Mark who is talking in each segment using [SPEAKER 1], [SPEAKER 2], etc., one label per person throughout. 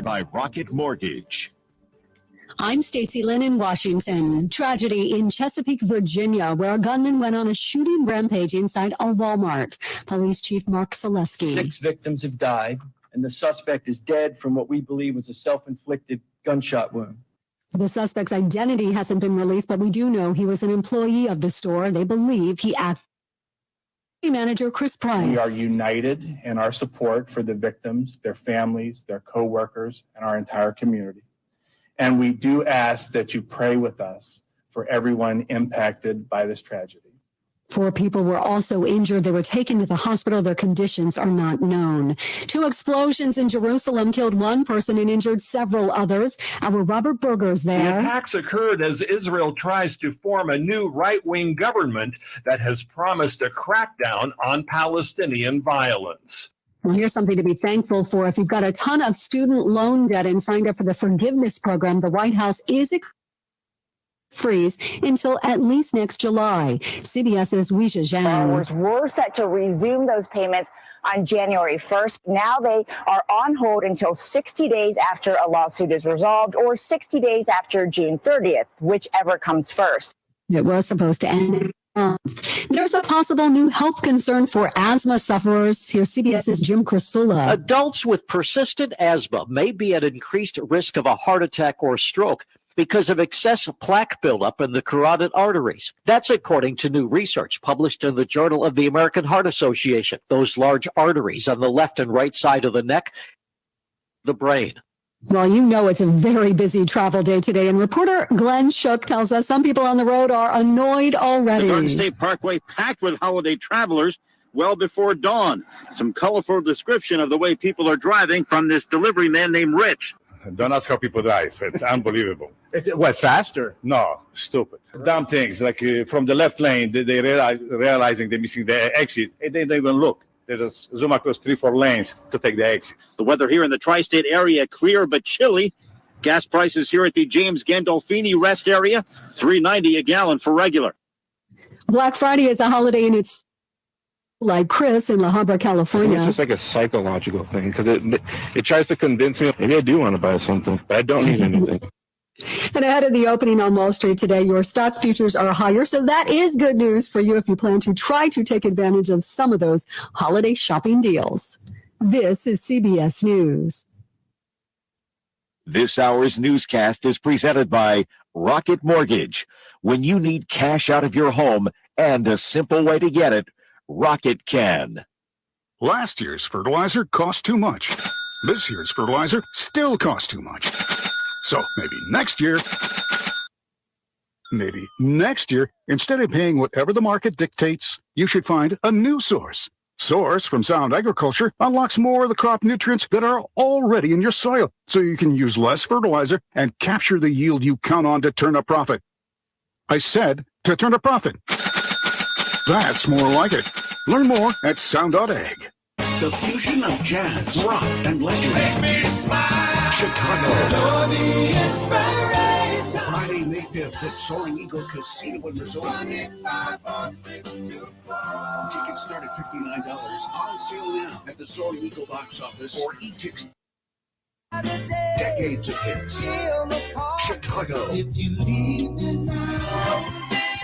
[SPEAKER 1] By Rocket Mortgage.
[SPEAKER 2] I'm Stacy Lynn in Washington. Tragedy in Chesapeake, Virginia, where a gunman went on a shooting rampage inside a Walmart. Police Chief Mark Zaleski.
[SPEAKER 3] 6 victims have died, and the suspect is dead from what we believe was a self-inflicted gunshot wound.
[SPEAKER 2] The suspect's identity hasn't been released, but we do know he was an employee of the store. They believe he acted. Manager Chris Price.
[SPEAKER 4] We are united in our support for the victims, their families, their co-workers, and our entire community. And we do ask that you pray with us for everyone impacted by this tragedy.
[SPEAKER 2] 4 people were also injured. They were taken to the hospital. Their conditions are not known. 2 explosions in Jerusalem killed 1 person and injured several others. Our Robert Berger's there.
[SPEAKER 1] The attacks occurred as Israel tries to form a new right-wing government that has promised a crackdown on Palestinian violence.
[SPEAKER 2] Well, here's something to be thankful for. If you've got a ton of student loan debt and signed up for the forgiveness program, the White House is freeze until at least next July. CBS's Weijia Zhang.
[SPEAKER 5] Borrowers were set to resume those payments on January 1st. Now they are on hold until 60 days after a lawsuit is resolved or 60 days after June 30th, whichever comes first.
[SPEAKER 2] It was supposed to end. There's a possible new health concern for asthma sufferers. Here's CBS's Jim Crisula.
[SPEAKER 6] Adults with persistent asthma may be at increased risk of a heart attack or stroke because of excessive plaque buildup in the carotid arteries. That's according to new research published in the Journal of the American Heart Association. Those large arteries on the left and right side of the neck, the brain.
[SPEAKER 2] Well, you know it's a very busy travel day today, and reporter Glenn Shook tells us some people on the road are annoyed already.
[SPEAKER 7] The Garden State Parkway packed with holiday travelers well before dawn. Some colorful description of the way people are driving from this delivery man named Rich.
[SPEAKER 4] Don't ask how people drive. It's unbelievable. What, faster? No, stupid. Dumb things, like from the left lane, they realizing they're missing the exit, and they don't even look. They just zoom across 3-4 lanes to take the exit.
[SPEAKER 7] The weather here in the tri-state area, clear but chilly. Gas prices here at the James Gandolfini rest area, $3.90 a gallon for regular.
[SPEAKER 2] Black Friday is a holiday in its like Chris in La Habra, California.
[SPEAKER 8] It's just like a psychological thing because it tries to convince me maybe I do want to buy something, but I don't need anything.
[SPEAKER 2] And ahead of the opening on Wall Street today, your stock futures are higher. So that is good news for you if you plan to try to take advantage of some of those holiday shopping deals. This is CBS News.
[SPEAKER 1] This hour's newscast is presented by Rocket Mortgage. When you need cash out of your home and a simple way to get it, Rocket can.
[SPEAKER 9] Last year's fertilizer cost too much. This year's fertilizer still costs too much. So maybe next year, instead of paying whatever the market dictates, you should find a new source. Source from Sound Agriculture unlocks more of the crop nutrients that are already in your soil, so you can use less fertilizer and capture the yield you count on to turn a profit. I said to turn a profit. That's more like it. Learn more at sound.ag.
[SPEAKER 10] The fusion of jazz, rock, and legend. Make me smile. Chicago. You're the inspiration. Friday, May 5th at Soaring Eagle Casino and Resort. 254624. Tickets start at $59. On sale now at the Soaring Eagle box office or e-tickets. Decades of hits. Chicago. If you leave tonight.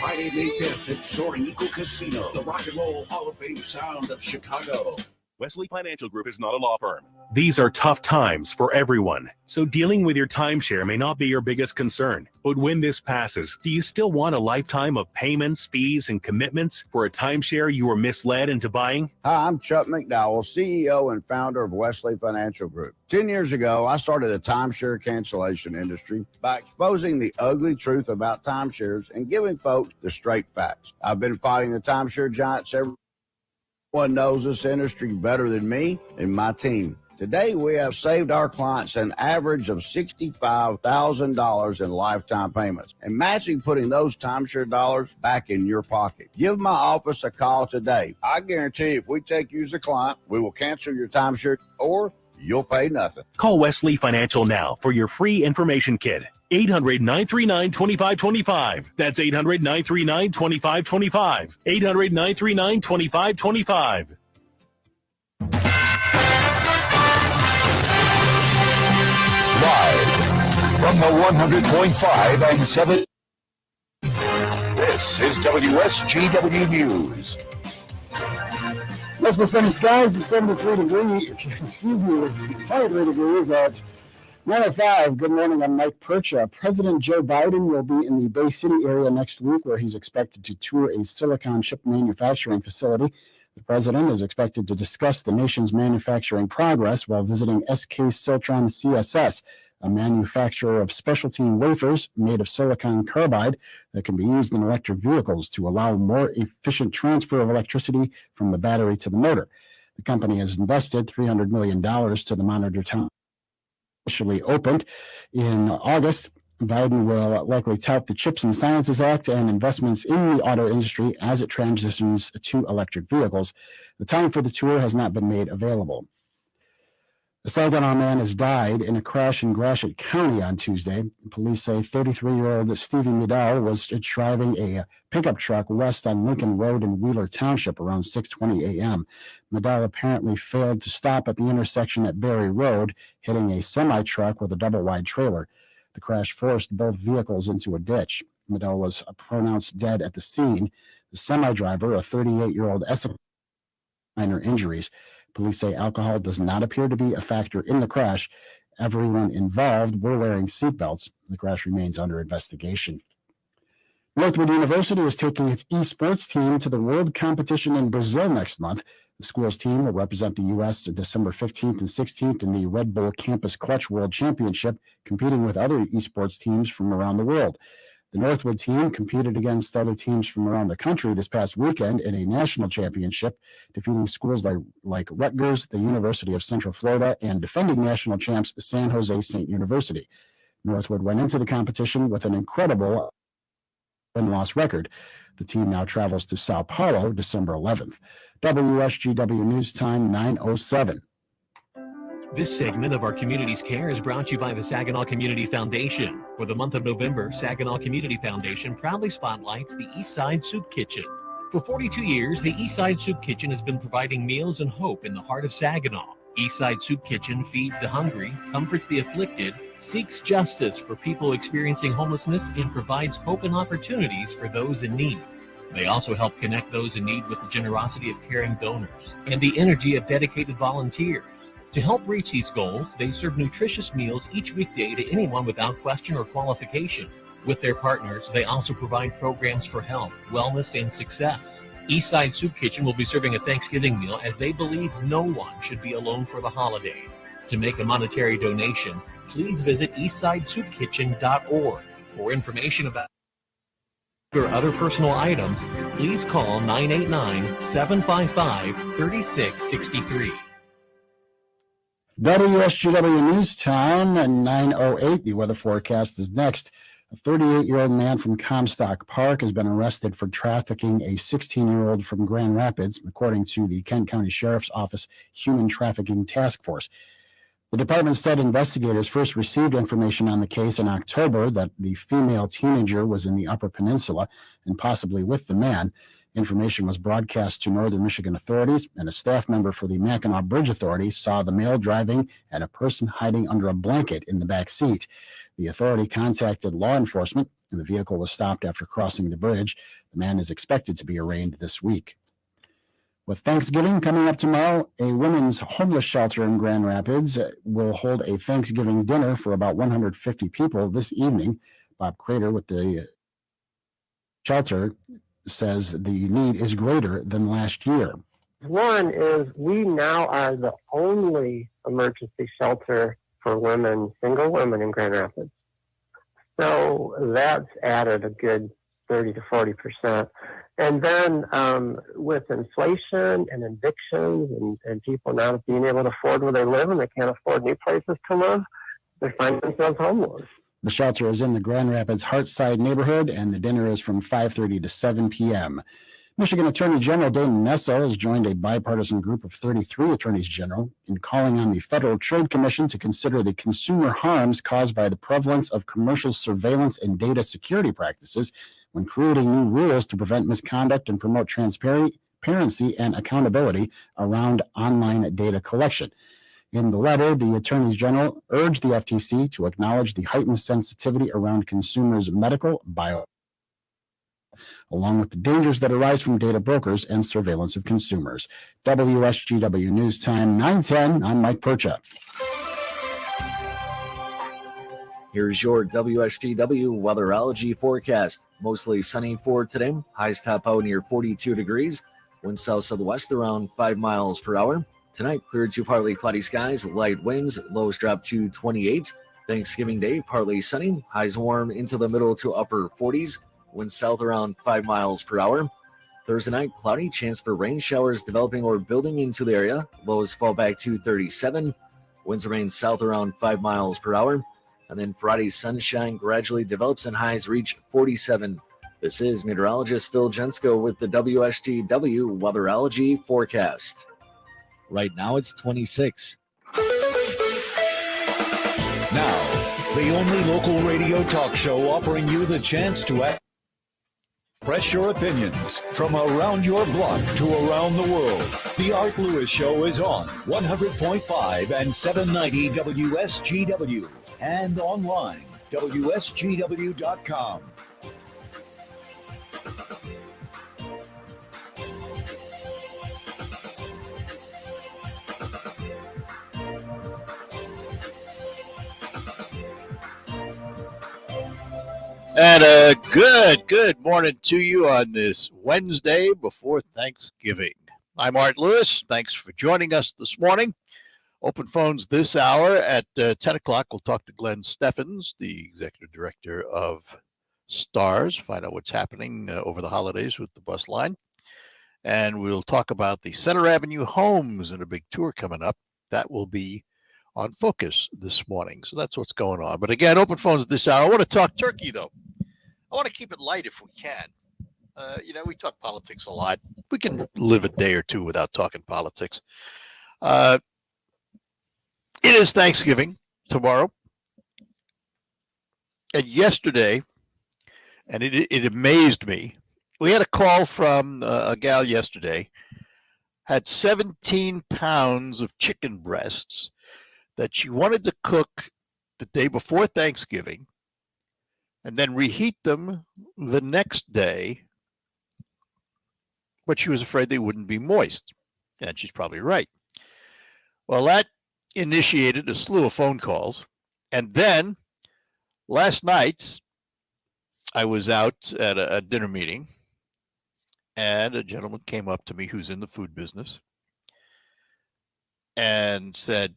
[SPEAKER 10] Friday, May 5th at Soaring Eagle Casino, the Rock and Roll Hall of Fame sound of Chicago.
[SPEAKER 11] Wesley Financial Group is not a law firm. These are tough times for everyone, so dealing with your timeshare may not be your biggest concern. But when this passes, do you still want a lifetime of payments, fees, and commitments for a timeshare you were misled into buying?
[SPEAKER 12] Hi, I'm Chuck McDowell, CEO and founder of Wesley Financial Group. 10 years ago, I started the timeshare cancellation industry by exposing the ugly truth about timeshares and giving folks the straight facts. I've been fighting the timeshare giants ever. One knows this industry better than me and my team. Today, we have saved our clients an average of $65,000 in lifetime payments. Imagine putting those timeshare dollars back in your pocket. Give my office a call today. I guarantee if we take you as a client, we will cancel your timeshare or you'll pay nothing.
[SPEAKER 11] Call Wesley Financial now for your free information kit. 800-939-2525. That's 800-939-2525. 800-939-2525.
[SPEAKER 1] from the 100.5 and 7. This is WSGW News.
[SPEAKER 13] Most of the sunny skies at 73 degrees, 23 degrees at 9:05. Good morning, I'm Mike Percha. President Joe Biden will be in the Bay City area next week, where he's expected to tour a silicon chip manufacturing facility. The president is expected to discuss the nation's manufacturing progress while visiting SK Siltron CSS, a manufacturer of specialty wafers made of silicon carbide that can be used in electric vehicles to allow more efficient transfer of electricity from the battery to the motor. The company has invested $300 million to the Monitor Town. Officially opened in August, Biden will likely tout the Chips and Sciences Act and investments in the auto industry as it transitions to electric vehicles. The time for the tour has not been made available. A Saginaw man has died in a crash in Gratiot County on Tuesday. Police say 33-year-old Stevie Midal was driving a pickup truck west on Lincoln Road in Wheeler Township around 6:20 a.m. Midal apparently failed to stop at the intersection at Berry Road, hitting a semi-truck with a double-wide trailer. The crash forced both vehicles into a ditch. Midal was pronounced dead at the scene. The semi-driver, a 38-year-old Essex, minor injuries. Police say alcohol does not appear to be a factor in the crash. Everyone involved were wearing seatbelts. The crash remains under investigation. Northwood University is taking its esports team to the World Competition in Brazil next month. The school's team will represent the U.S. December 15th and 16th in the Red Bull Campus Clutch World Championship, competing with other esports teams from around the world. The Northwood team competed against other teams from around the country this past weekend in a national championship, defeating schools like Rutgers, the University of Central Florida, and defending national champs San Jose State University. Northwood went into the competition with an incredible win-loss record. The team now travels to Sao Paulo December 11th. WSGW News Time 9:07.
[SPEAKER 11] This segment of our Community's Care is brought to you by the Saginaw Community Foundation. For the month of November, Saginaw Community Foundation proudly spotlights the Eastside Soup Kitchen. For 42 years, the Eastside Soup Kitchen has been providing meals and hope in the heart of Saginaw. Eastside Soup Kitchen feeds the hungry, comforts the afflicted, seeks justice for people experiencing homelessness, and provides hope and opportunities for those in need. They also help connect those in need with the generosity of caring donors and the energy of dedicated volunteers. To help reach these goals, they serve nutritious meals each weekday to anyone without question or qualification. With their partners, they also provide programs for health, wellness, and success. Eastside Soup Kitchen will be serving a Thanksgiving meal as they believe no one should be alone for the holidays. To make a monetary donation, please visit eastsidesoupkitchen.org. For information about or other personal items, please call 989-755-3663.
[SPEAKER 13] WSGW News Time at 9:08. The weather forecast is next. A 38-year-old man from Comstock Park has been arrested for trafficking a 16-year-old from Grand Rapids, according to the Kent County Sheriff's Office Human Trafficking Task Force. The department said investigators first received information on the case in October that the female teenager was in the Upper Peninsula and possibly with the man. Information was broadcast to Northern Michigan authorities, and a staff member for the Mackinac Bridge Authority saw the male driving and a person hiding under a blanket in the back seat. The authority contacted law enforcement, and the vehicle was stopped after crossing the bridge. The man is expected to be arraigned this week. With Thanksgiving coming up tomorrow, a women's homeless shelter in Grand Rapids will hold a Thanksgiving dinner for about 150 people this evening. Bob Crater with the shelter says the need is greater than last year.
[SPEAKER 14] One is we now are the only emergency shelter for women, single women in Grand Rapids. So that's added a good 30 to 40%. And then with inflation and evictions and people not being able to afford where they live and they can't afford new places to live, they find themselves homeless.
[SPEAKER 13] The shelter is in the Grand Rapids Hartside neighborhood, and the dinner is from 5:30 to 7 p.m. Michigan Attorney General Dayton Nessel has joined a bipartisan group of 33 attorneys general in calling on the Federal Trade Commission to consider the consumer harms caused by the prevalence of commercial surveillance and data security practices when creating new rules to prevent misconduct and promote transparency and accountability around online data collection. In the letter, the Attorneys General urged the FTC to acknowledge the heightened sensitivity around consumers' medical, bio, along with the dangers that arise from data brokers and surveillance of consumers. WSGW News Time 9:10. I'm Mike Percha.
[SPEAKER 15] Here's your WSGW weatherology forecast. Mostly sunny for today. Highs top out near 42 degrees. Winds south-southwest around 5 miles per hour. Tonight, clear to partly cloudy skies, light winds, lows drop to 28. Thanksgiving Day, partly sunny, highs warm into the middle to upper 40s, winds south around 5 miles per hour. Thursday night, cloudy, chance for rain showers developing or building into the area, lows fall back to 37. Winds remain south around 5 miles per hour. And then Friday, sunshine gradually develops and highs reach 47. This is meteorologist Phil Jensko with the WSGW weatherology forecast. Right now it's 26.
[SPEAKER 16] Now, the only local radio talk show offering you the chance to express your opinions from around your block to around the world. The Art Lewis Show is on 100.5 and 790 WSGW and online, WSGW.com.
[SPEAKER 17] And a good morning to you on this Wednesday before Thanksgiving. I'm Art Lewis. Thanks for joining us this morning. Open phones this hour at 10 o'clock. We'll talk to Glenn Steffens, the executive director of STARS, find out what's happening over the holidays with the bus line. And we'll talk about the Center Avenue Homes and a big tour coming up. That will be on Focus this morning. So that's what's going on. But again, open phones this hour. I want to talk turkey, though. I want to keep it light if we can. We talk politics a lot. We can live a day or two without talking politics. It is Thanksgiving tomorrow. And yesterday, and it amazed me, we had a call from a gal yesterday, had 17 pounds of chicken breasts that she wanted to cook the day before Thanksgiving and then reheat them the next day, but she was afraid they wouldn't be moist. And she's probably right. Well, that initiated a slew of phone calls. And then last night, I was out at a dinner meeting, and a gentleman came up to me who's in the food business and said,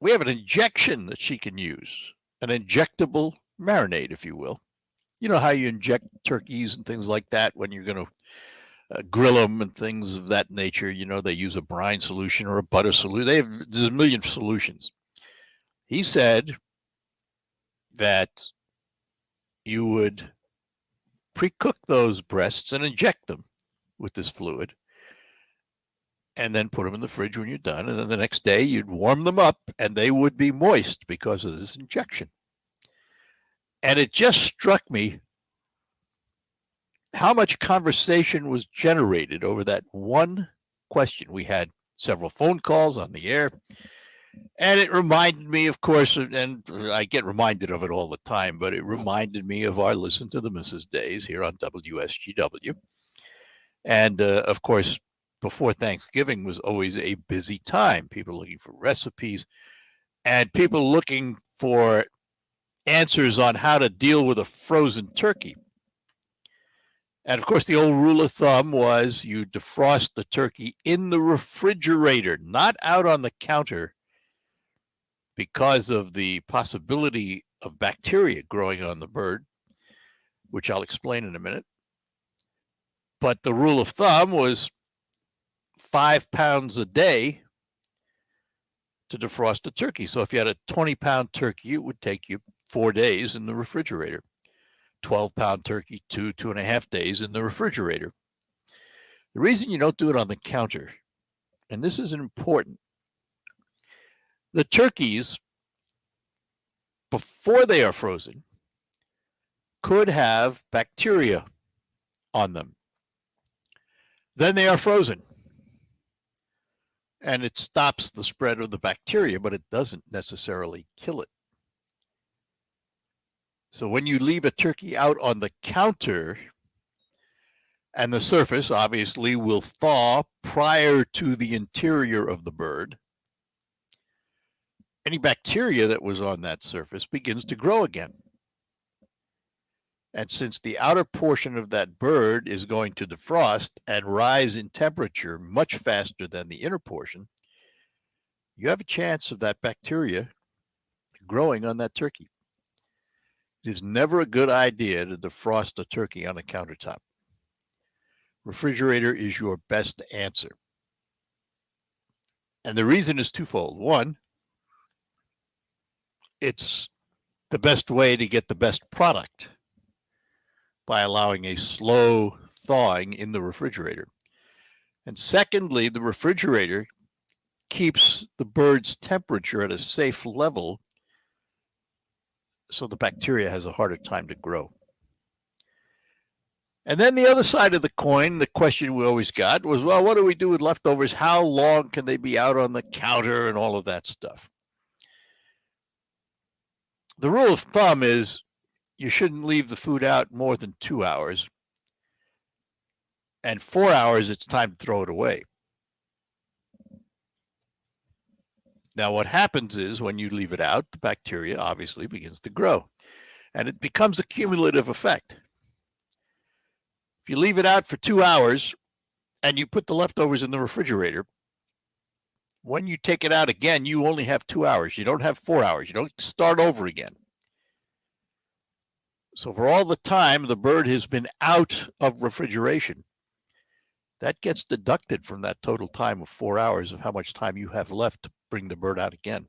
[SPEAKER 17] we have an injection that she can use, an injectable marinade, if you will. You know how you inject turkeys and things like that when you're going to grill them and things of that nature. You know, they use a brine solution or a butter solution. There's a million solutions. He said that you would pre-cook those breasts and inject them with this fluid, and then put them in the fridge when you're done. And then the next day you'd warm them up and they would be moist because of this injection. And it just struck me how much conversation was generated over that one question. We had several phone calls on the air, and it reminded me, of course, and I get reminded of it all the time, but it reminded me of our Listen to the Mrs. days here on WSGW. And of course, before Thanksgiving was always a busy time. People looking for recipes and people looking for answers on how to deal with a frozen turkey. And of course, the old rule of thumb was you defrost the turkey in the refrigerator, not out on the counter, because of the possibility of bacteria growing on the bird, which I'll explain in a minute. But the rule of thumb was 5 pounds a day to defrost a turkey. So if you had a 20-pound turkey, it would take you 4 days in the refrigerator. 12-pound turkey, 2.5 days in the refrigerator. The reason you don't do it on the counter, and this is important, the turkeys, before they are frozen, could have bacteria on them. Then they are frozen. and it stops the spread of the bacteria, but it doesn't necessarily kill it. So when you leave a turkey out on the counter, and the surface obviously will thaw prior to the interior of the bird, any bacteria that was on that surface begins to grow again. And since the outer portion of that bird is going to defrost and rise in temperature much faster than the inner portion, you have a chance of that bacteria growing on that turkey. It is never a good idea to defrost a turkey on a countertop. Refrigerator is your best answer. And the reason is twofold. One, it's the best way to get the best product by allowing a slow thawing in the refrigerator. And secondly, the refrigerator keeps the bird's temperature at a safe level so the bacteria has a harder time to grow. And then the other side of the coin, the question we always got was, well, what do we do with leftovers? How long can they be out on the counter and all of that stuff? The rule of thumb is you shouldn't leave the food out more than 2 hours. And 4 hours, it's time to throw it away. Now, what happens is when you leave it out, the bacteria obviously begins to grow. And it becomes a cumulative effect. If you leave it out for 2 hours and you put the leftovers in the refrigerator, when you take it out again, you only have 2 hours. You don't have 4 hours. You don't start over again. So for all the time the bird has been out of refrigeration, that gets deducted from that total time of 4 hours of how much time you have left to bring the bird out again.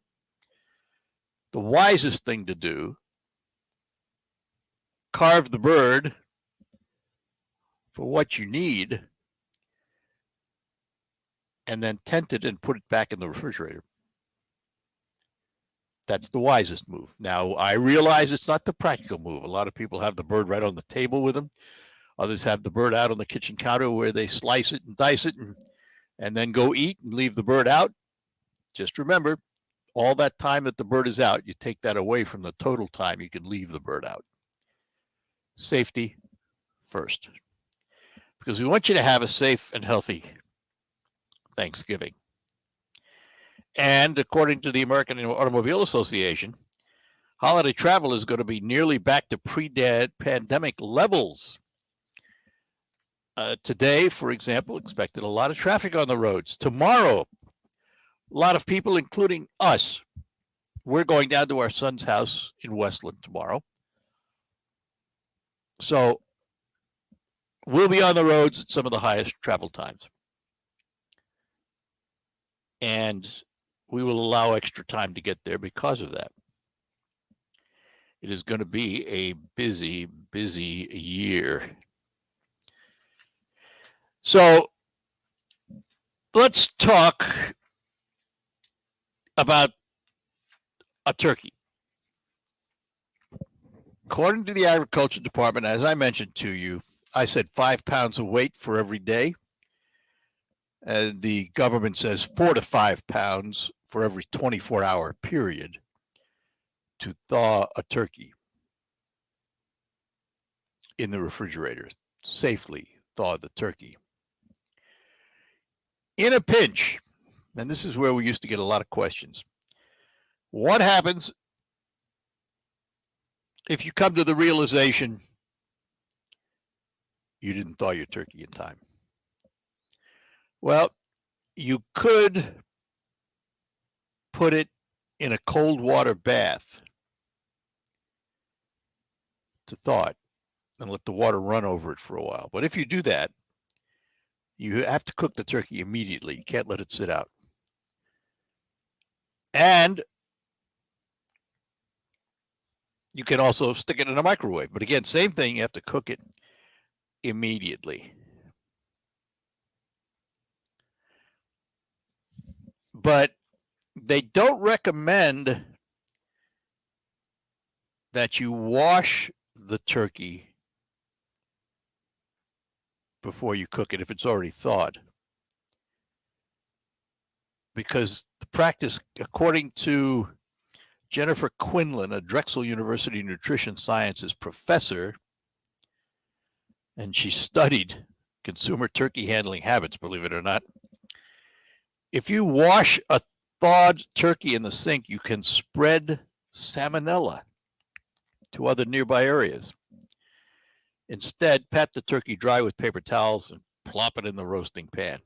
[SPEAKER 17] The wisest thing to do, carve the bird for what you need, and then tent it and put it back in the refrigerator. That's the wisest move. Now, I realize it's not the practical move. A lot of people have the bird right on the table with them. Others have the bird out on the kitchen counter where they slice it and dice it and then go eat and leave the bird out. Just remember, all that time that the bird is out, you take that away from the total time you can leave the bird out. Safety first. Because we want you to have a safe and healthy Thanksgiving. And according to the American Automobile Association, holiday travel is going to be nearly back to pre-pandemic levels. Today, for example, expected a lot of traffic on the roads. Tomorrow, a lot of people, including us, we're going down to our son's house in Westland tomorrow. So we'll be on the roads at some of the highest travel times. And we will allow extra time to get there because of that. It is going to be a busy, busy year. So let's talk about a turkey. According to the Agriculture Department, as I mentioned to you, I said 5 pounds of weight for every day. And the government says 4 to 5 pounds for every 24-hour period to thaw a turkey in the refrigerator, safely thaw the turkey. In a pinch, and this is where we used to get a lot of questions, what happens if you come to the realization you didn't thaw your turkey in time? Well, you could put it in a cold water bath to thaw it and let the water run over it for a while. But if you do that, you have to cook the turkey immediately. You can't let it sit out. And you can also stick it in a microwave. But again, same thing, you have to cook it immediately. But they don't recommend that you wash the turkey before you cook it if it's already thawed. because the practice, according to Jennifer Quinlan, a Drexel University nutrition sciences professor, and she studied consumer turkey handling habits, believe it or not. If you wash a thawed turkey in the sink, you can spread salmonella to other nearby areas. Instead, pat the turkey dry with paper towels and plop it in the roasting pan.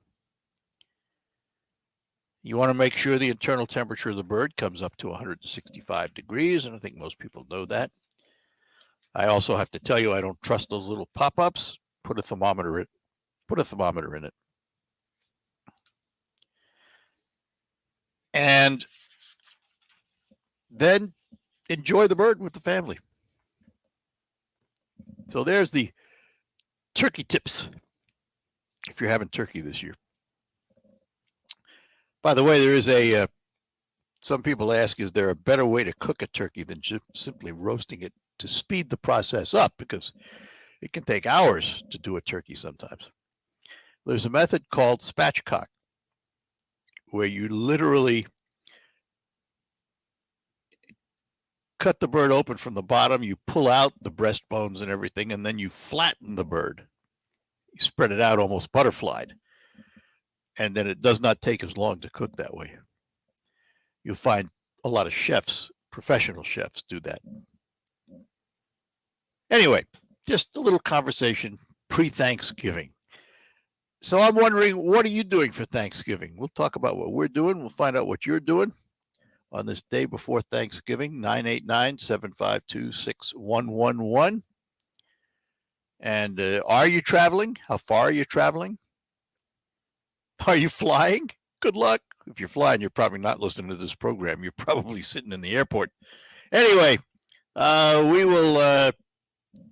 [SPEAKER 17] You want to make sure the internal temperature of the bird comes up to 165 degrees, and I think most people know that. I also have to tell you, I don't trust those little pop-ups. Put a thermometer in it. And then enjoy the bird with the family. So there's the turkey tips if you're having turkey this year. By the way, there is some people ask, is there a better way to cook a turkey than just simply roasting it to speed the process up? Because it can take hours to do a turkey sometimes. There's a method called spatchcock, where you literally cut the bird open from the bottom, you pull out the breastbones and everything, and then you flatten the bird. You spread it out almost butterflied. And then it does not take as long to cook that way. You'll find a lot of chefs, professional chefs, do that. Anyway, just a little conversation pre-Thanksgiving. So I'm wondering, what are you doing for Thanksgiving? We'll talk about what we're doing. We'll find out what you're doing on this day before Thanksgiving, 989-752-6111. And are you traveling? How far are you traveling? Are you flying? Good luck. If you're flying, you're probably not listening to this program. You're probably sitting in the airport. Anyway, we will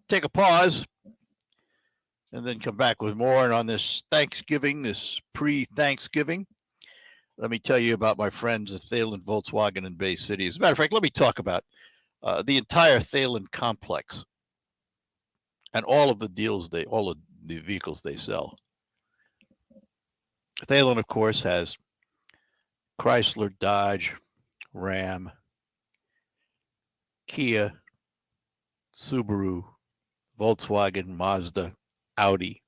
[SPEAKER 17] take a pause and then come back with more. And on this Thanksgiving, this pre-Thanksgiving, let me tell you about my friends at Thalen Volkswagen in Bay City. As a matter of fact, let me talk about the entire Thalen complex and all of the vehicles they sell. Thalen, of course, has Chrysler, Dodge, Ram, Kia, Subaru, Volkswagen, Mazda, Audi,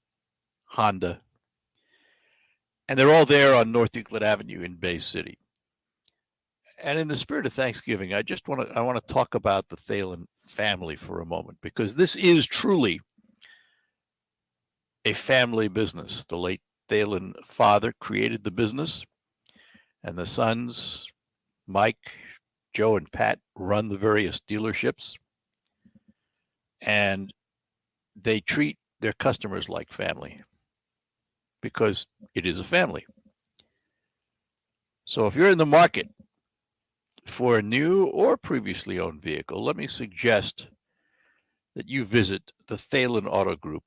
[SPEAKER 17] Honda, and they're all there on North Euclid Avenue in Bay City. And in the spirit of Thanksgiving, I want to talk about the Thalen family for a moment, because this is truly a family business. The late Thalen father created the business, and the sons, Mike, Joe, and Pat, run the various dealerships, and they treat their customers like family because it is a family. So if you're in the market for a new or previously owned vehicle, let me suggest that you visit the Thalen Auto Group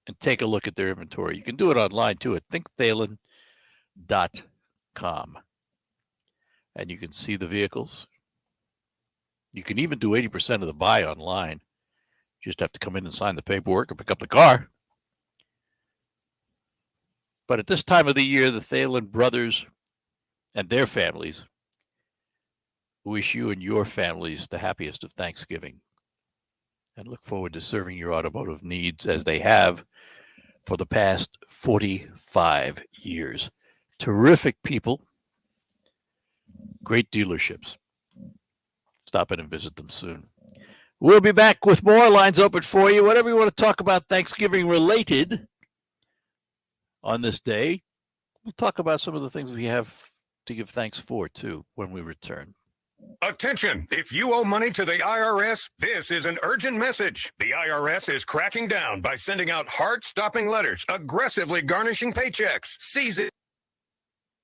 [SPEAKER 17] and take a look at their inventory. You can do it online too at thinkthalen.com. And you can see the vehicles. You can even do 80% of the buy online. You just have to come in and sign the paperwork and pick up the car. But at this time of the year, the Thalen brothers and their families wish you and your families the happiest of Thanksgiving and look forward to serving your automotive needs as they have for the past 45 years. Terrific people, great dealerships. Stop in and visit them soon. We'll be back with more. Lines open for you. Whatever you want to talk about Thanksgiving related on this day, we'll talk about some of the things we have to give thanks for, too, when we return.
[SPEAKER 18] Attention! If you owe money to the IRS, this is an urgent message. The IRS is cracking down by sending out heart-stopping letters, aggressively garnishing paychecks. Seize it.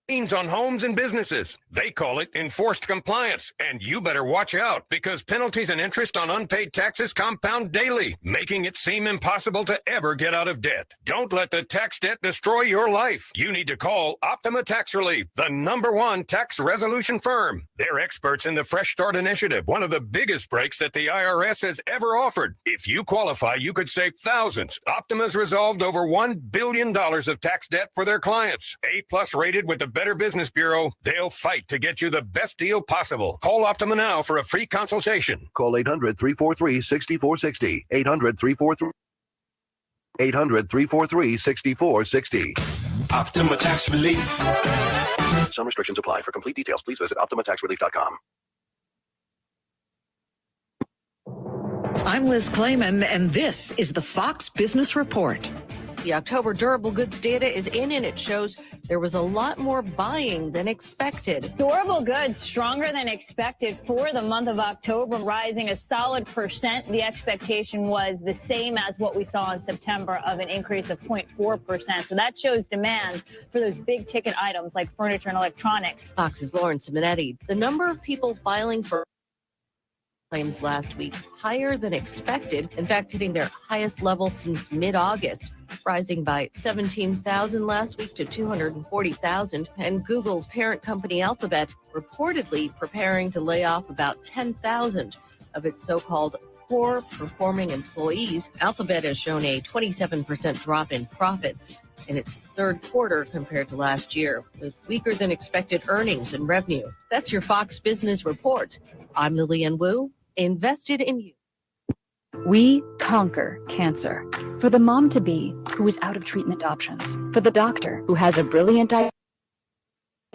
[SPEAKER 18] liens on homes and businesses. They call it enforced compliance, and you better watch out because penalties and interest on unpaid taxes compound daily, making it seem impossible to ever get out of debt. Don't let the tax debt destroy your life. You need to call Optima Tax Relief, the #1 tax resolution firm. They're experts in the Fresh Start Initiative, one of the biggest breaks that the IRS has ever offered. If you qualify, you could save thousands. Optima's resolved over $1 billion of tax debt for their clients. A+ rated with the Better Business Bureau. They'll fight to get you the best deal possible. Call Optima now for a free consultation.
[SPEAKER 19] Call 800-343-6460. 800-343-6460.
[SPEAKER 10] Optima Tax Relief.
[SPEAKER 19] Some restrictions apply. For complete details, please visit OptimaTaxRelief.com.
[SPEAKER 20] I'm Liz Clayman, and this is the Fox Business Report.
[SPEAKER 21] The October durable goods data is in, and it shows there was a lot more buying than expected.
[SPEAKER 22] Durable goods stronger than expected for the month of October, rising a solid %. The expectation was the same as what we saw in September of an increase of 0.4%. So that shows demand for those big ticket items like furniture and electronics.
[SPEAKER 21] Fox's Lawrence Simonetti. The number of people filing for claims last week higher than expected, in fact hitting their highest level since mid-August, rising by 17,000 last week to 240,000. And Google's parent company Alphabet reportedly preparing to lay off about 10,000 of its so-called poor performing employees. Alphabet has shown a 27% drop in profits in its third quarter compared to last year, with weaker than expected earnings and revenue. That's your Fox Business Report. I'm Lillian Wu, invested in you.
[SPEAKER 23] We conquer cancer. For the mom-to-be who is out of treatment options. For the doctor who has a brilliant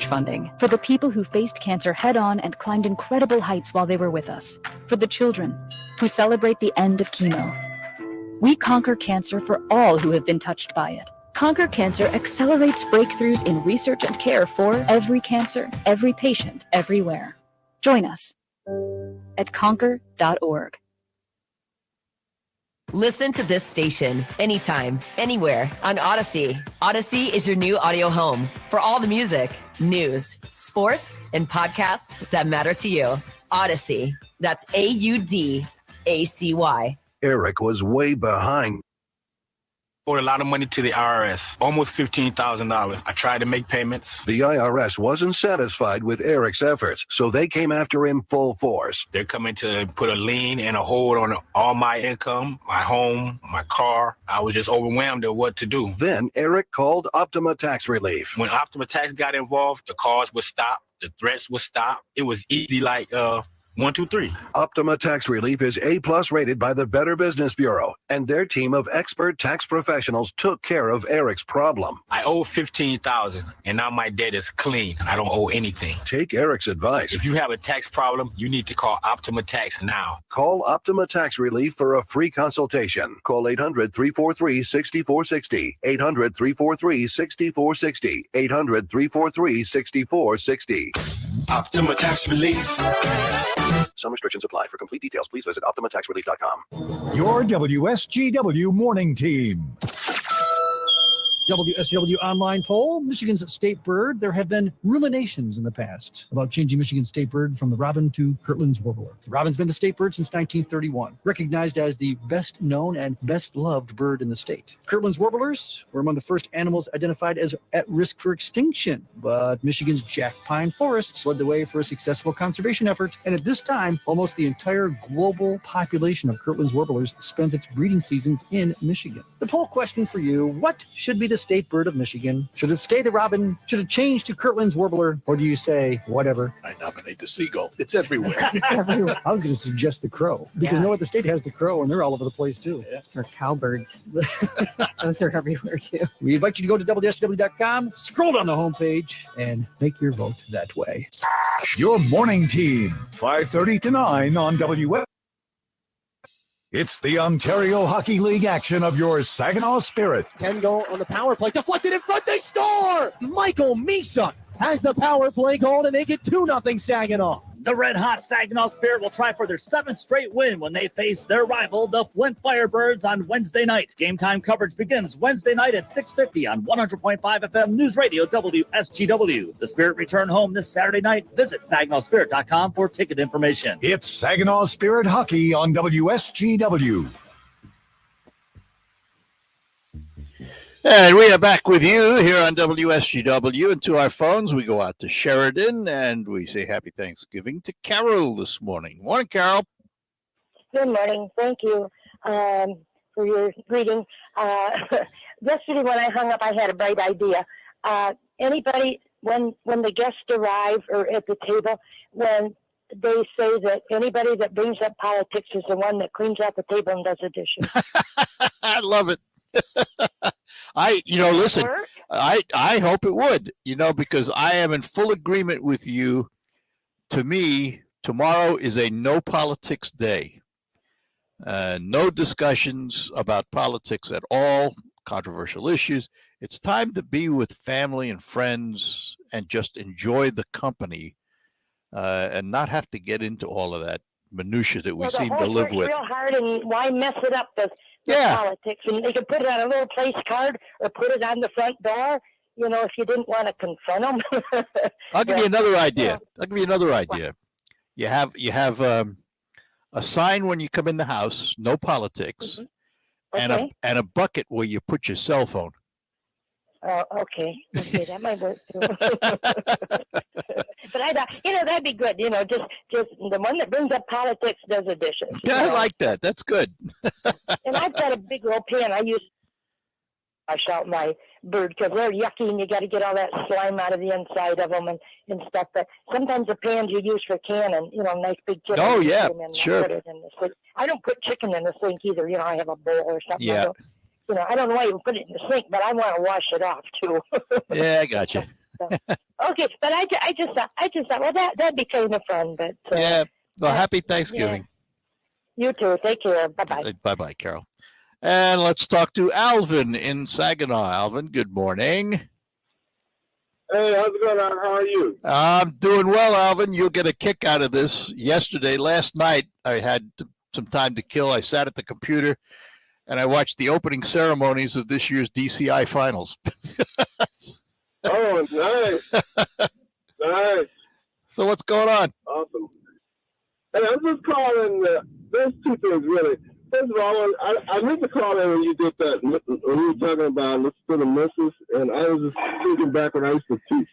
[SPEAKER 23] funding. For the people who faced cancer head-on and climbed incredible heights while they were with us. For the children who celebrate the end of chemo. We conquer cancer for all who have been touched by it. Conquer Cancer accelerates breakthroughs in research and care for every cancer, every patient, everywhere. Join us at conquer.org.
[SPEAKER 24] Listen to this station anytime, anywhere on Odyssey. Odyssey is your new audio home for all the music, news, sports, and podcasts that matter to you. Odyssey. That's AUDACY.
[SPEAKER 19] Eric was way behind.
[SPEAKER 25] Owed a lot of money to the IRS, almost $15,000. I tried to make payments.
[SPEAKER 19] The IRS wasn't satisfied with Eric's efforts, so they came after him full force.
[SPEAKER 25] They're coming to put a lien and a hold on all my income, my home, my car. I was just overwhelmed at what to do.
[SPEAKER 19] Then Eric called Optima Tax Relief.
[SPEAKER 25] When Optima Tax got involved, the calls would stop, the threats would stop. It was easy like 1, 2, 3.
[SPEAKER 19] Optima Tax Relief is A+ rated by the Better Business Bureau, and their team of expert tax professionals took care of Eric's problem.
[SPEAKER 25] I owe $15,000, and now my debt is clean. I don't owe anything.
[SPEAKER 19] Take Eric's advice.
[SPEAKER 25] If you have a tax problem, you need to call Optima Tax now.
[SPEAKER 19] Call Optima Tax Relief for a free consultation. Call 800-343-6460. 800-343-6460. 800-343-6460.
[SPEAKER 10] Optima Tax Relief.
[SPEAKER 19] Some restrictions apply. For complete details, please visit OptimaTaxRelief.com.
[SPEAKER 26] Your WSGW morning team. WSW online poll, Michigan's state bird. There have been ruminations in the past about changing Michigan's state bird from the robin to Kirtland's warbler. The robin's been the state bird since 1931, recognized as the best known and best loved bird in the state. Kirtland's warblers were among the first animals identified as at risk for extinction, but Michigan's Jack Pine forests led the way for a successful conservation effort, and at this time, almost the entire global population of Kirtland's warblers spends its breeding seasons in Michigan. The poll question for you, what should be the state bird of Michigan? Should it stay the robin? Should it change to Kirtland's warbler? Or do you say, whatever?
[SPEAKER 27] I nominate the seagull. It's everywhere.
[SPEAKER 26] It's everywhere. I was going to suggest the crow, because you know what? The state has the crow, and they're all over the place, too.
[SPEAKER 21] Or cowbirds. Those are everywhere, too.
[SPEAKER 26] We invite you to go to WSW.com, scroll down the homepage, and make your vote that way. Your morning team, 5:30 to 9 on WS. It's the Ontario Hockey League action of your Saginaw Spirit.
[SPEAKER 28] 10 goal on the power play. Deflected in front. They score! Michael Misa has the power play goal to make it 2-0 Saginaw.
[SPEAKER 2] The red-hot Saginaw Spirit will try for their 7th straight win when they face their rival, the Flint Firebirds, on Wednesday night. Game time coverage begins Wednesday night at 6:50 on 100.5 FM News Radio WSGW. The Spirit return home this Saturday night. Visit SaginawSpirit.com for ticket information.
[SPEAKER 3] It's Saginaw Spirit Hockey on WSGW.
[SPEAKER 17] And we are back with you here on WSGW. And to our phones, we go out to Sheridan and we say happy Thanksgiving to Carol this morning. Morning, Carol.
[SPEAKER 4] Good morning. Thank you for your greeting. Yesterday when I hung up, I had a bright idea. Anybody, when the guests arrive or at the table, when they say that anybody that brings up politics is the one that cleans out the table and does the dishes.
[SPEAKER 17] I love it. Listen, I hope it would, because I am in full agreement with you. To me, tomorrow is a no politics day. No discussions about politics at all, controversial issues. It's time to be with family and friends and just enjoy the company and not have to get into all of that minutia that we seem to live with.
[SPEAKER 4] Real hard, and why mess it up with politics? And they could put it on a little place card or put it on the front door. If you didn't want to confront them.
[SPEAKER 17] I'll give you another idea. You have a sign when you come in the house, no politics,
[SPEAKER 4] Okay.
[SPEAKER 17] and a bucket where you put your cell phone.
[SPEAKER 4] Oh, okay, that might work too. But I thought, that'd be good. Just the one that brings up politics does the dishes.
[SPEAKER 17] Yeah, I like that. That's good.
[SPEAKER 4] And I've got a big old pan. I use wash out my bird because they're yucky and you got to get all that slime out of the inside of them and stuff. But sometimes the pans you use for canning, nice big chicken.
[SPEAKER 17] Oh yeah, sure.
[SPEAKER 4] Put it in the sink. I don't put chicken in the sink either. I have a bowl or something.
[SPEAKER 17] Yeah.
[SPEAKER 4] I don't know why you put it in the sink, but I want to wash it off too.
[SPEAKER 17] Yeah, I got you.
[SPEAKER 4] Okay, but I just thought, well, that'd be kind of fun. But
[SPEAKER 17] yeah. Well, happy Thanksgiving.
[SPEAKER 4] Yeah. You too. Take care. Bye-bye.
[SPEAKER 17] Bye-bye, Carol. And let's talk to Alvin in Saginaw. Alvin, good morning.
[SPEAKER 5] Hey, how's it going? How are you?
[SPEAKER 17] I'm doing well, Alvin. You'll get a kick out of this. Last night, I had some time to kill. I sat at the computer and I watched the opening ceremonies of this year's DCI finals.
[SPEAKER 5] Oh, nice. Nice.
[SPEAKER 17] So what's going on?
[SPEAKER 5] Awesome. Hey, I'm just calling. There's two things, really. First of all, I meant to call in when you did that, when we were talking about Let's Go to Missus, and I was just thinking back when I used to teach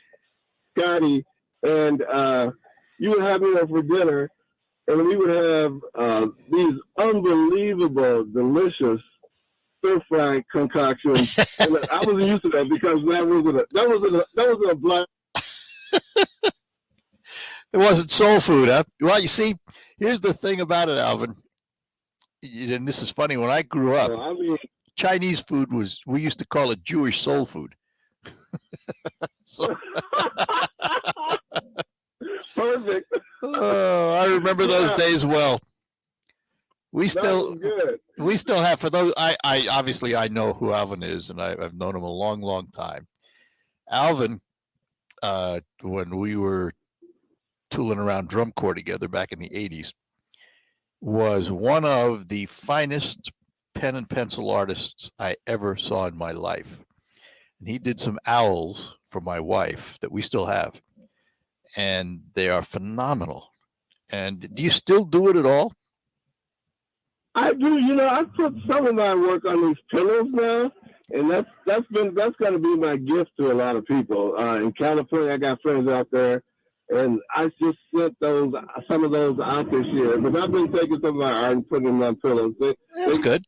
[SPEAKER 5] Scotty, and you would have me over for dinner, and we would have these unbelievable, delicious stir-fry concoctions. And I wasn't used to that because that wasn't a black.
[SPEAKER 17] It wasn't soul food, huh? Well, you see, here's the thing about it, Alvin. And this is funny. When I grew up, Chinese food we used to call it Jewish soul food.
[SPEAKER 5] Perfect.
[SPEAKER 17] Oh, I remember those days well. We still have, for those, I obviously I know who Alvin is, and I've known him a long, long time. Alvin, when we were tooling around drum corps together back in the 80s, was one of the finest pen and pencil artists I ever saw in my life. And he did some owls for my wife that we still have. And they are phenomenal. And do you still do it at all?
[SPEAKER 5] I do. I put some of my work on these pillows now, and that's going to be my gift to a lot of people. In California, I got friends out there, and I just sent some of those out this year. But I've been taking some of my art and putting them on pillows.
[SPEAKER 17] That's good.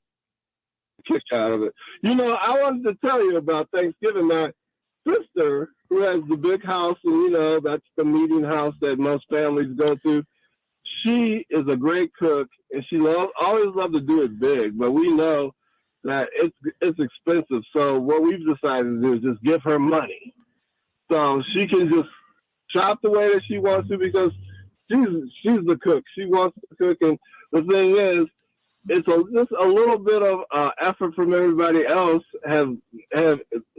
[SPEAKER 5] Kick out of it. I wanted to tell you about Thanksgiving. My sister, who has the big house, and that's the meeting house that most families go to. She is a great cook, and she always loved to do it big. But we know that it's expensive. So what we've decided to do is just give her money, so she can just shop the way that she wants to, because she's the cook. She wants to cook, and the thing is, it's just a little bit of effort from everybody else. It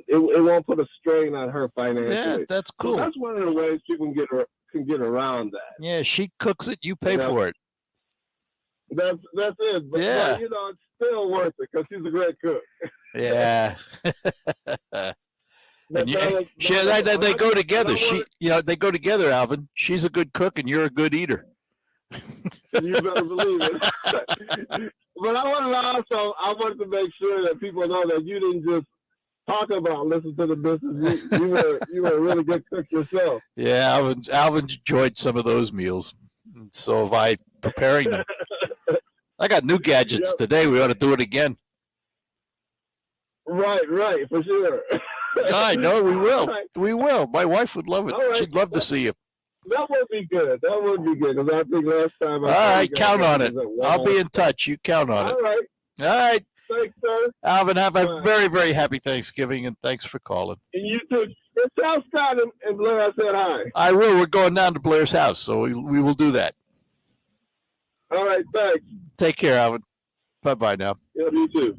[SPEAKER 5] won't put a strain on her financially.
[SPEAKER 17] Yeah, that's cool.
[SPEAKER 5] So that's one of the ways people can get can get around that.
[SPEAKER 17] Yeah, she cooks it. You pay for it.
[SPEAKER 5] That's it. But,
[SPEAKER 17] Yeah.
[SPEAKER 5] but, you know, it's still worth it because she's a great cook.
[SPEAKER 17] Yeah. And they go together. They go together, Alvin. She's a good cook, and you're a good eater.
[SPEAKER 5] You better believe it. But I wanted to make sure that people know that you didn't just talk about listen to the business. You were a really good cook yourself.
[SPEAKER 17] Yeah, Alvin enjoyed some of those meals, and so have I preparing them. I got new gadgets today. We ought to do it again.
[SPEAKER 5] Right, for sure.
[SPEAKER 17] I know we will.
[SPEAKER 5] Right.
[SPEAKER 17] We will. My wife would love it.
[SPEAKER 5] Right.
[SPEAKER 17] She'd love to see you.
[SPEAKER 5] That would be good. Because I think last time.
[SPEAKER 17] All right, count on it. I'll be in touch. You count on it.
[SPEAKER 5] All right.
[SPEAKER 17] All right.
[SPEAKER 5] Thanks, sir.
[SPEAKER 17] Alvin, have a very, very happy Thanksgiving, and thanks for calling.
[SPEAKER 5] And you too. Tell Scott and Blair I said hi.
[SPEAKER 17] I will. We're going down to Blair's house, so we will do that.
[SPEAKER 5] All right, thanks.
[SPEAKER 17] Take care, Alvin. Bye-bye now.
[SPEAKER 5] Yeah, you too.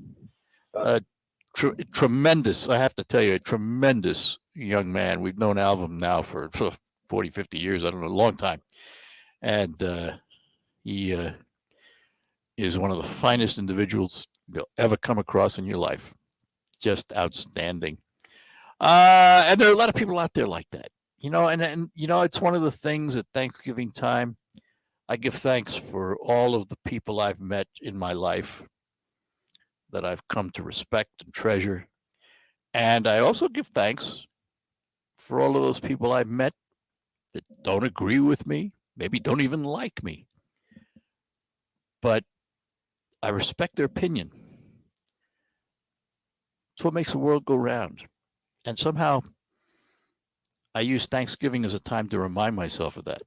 [SPEAKER 17] Tremendous, I have to tell you, a tremendous young man. We've known Alvin now for 40, 50 years. I don't know, a long time. And he is one of the finest individuals you'll ever come across in your life. Just outstanding. And there are a lot of people out there like that, and it's one of the things at Thanksgiving time. I give thanks for all of the people I've met in my life that I've come to respect and treasure. And I also give thanks for all of those people I've met that don't agree with me, maybe don't even like me. But I respect their opinion. It's what makes the world go round. And somehow I use Thanksgiving as a time to remind myself of that.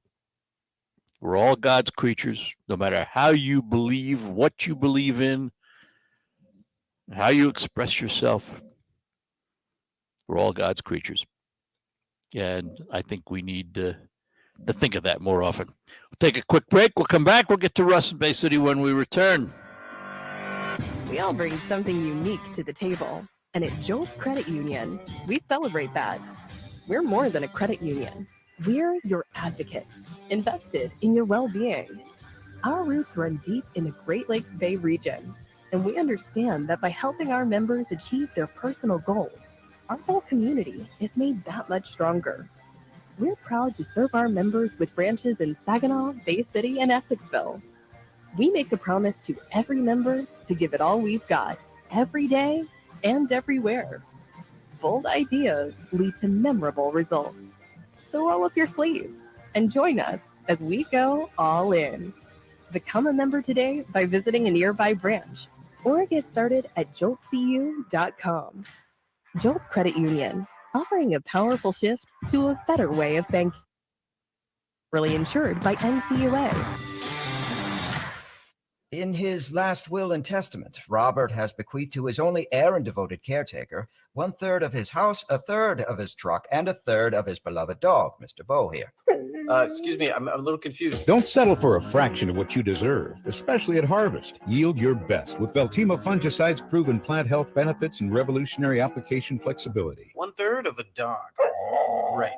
[SPEAKER 17] We're all God's creatures, no matter how you believe, what you believe in, how you express yourself. We're all God's creatures. And I think we need to think of that more often. We'll take a quick break. We'll come back. We'll get to Russ in Bay City when we return.
[SPEAKER 1] We all bring something unique to the table. And at Jolt Credit Union, we celebrate that. We're more than a credit union. We're your advocate, invested in your well-being. Our roots run deep in the Great Lakes Bay region, and we understand that by helping our members achieve their personal goals, our whole community is made that much stronger. We're proud to serve our members with branches in Saginaw, Bay City, and Essexville. We make a promise to every member to give it all we've got, every day and everywhere. Bold ideas lead to memorable results. So roll up your sleeves and join us as we go all in. Become a member today by visiting a nearby branch or get started at joltcu.com. Jolt Credit Union, offering a powerful shift to a better way of banking. Really insured by NCUA.
[SPEAKER 6] In his last will and testament, Robert has bequeathed to his only heir and devoted caretaker 1/3 of his house, 1/3 of his truck, and 1/3 of his beloved dog, Mr. Bo here.
[SPEAKER 7] Excuse me, I'm a little confused.
[SPEAKER 8] Don't settle for a fraction of what you deserve, especially at harvest. Yield your best with Veltima fungicide's proven plant health benefits and revolutionary application flexibility.
[SPEAKER 7] 1/3 of a dog. Right.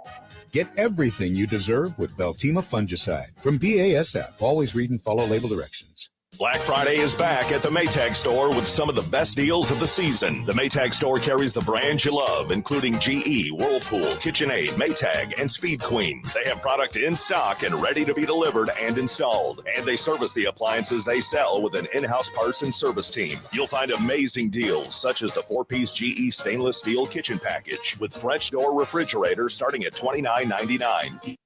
[SPEAKER 8] Get everything you deserve with Veltima fungicide. From BASF, always read and follow label directions.
[SPEAKER 9] Black Friday is back at the Maytag store with some of the best deals of the season. The Maytag store carries the brands you love, including GE, Whirlpool, KitchenAid, Maytag, and Speed Queen. They have product in stock and ready to be delivered and installed. And they service the appliances they sell with an in-house parts and service team. You'll find amazing deals, such as the 4-piece GE stainless steel kitchen package with French door refrigerator starting at $29.99.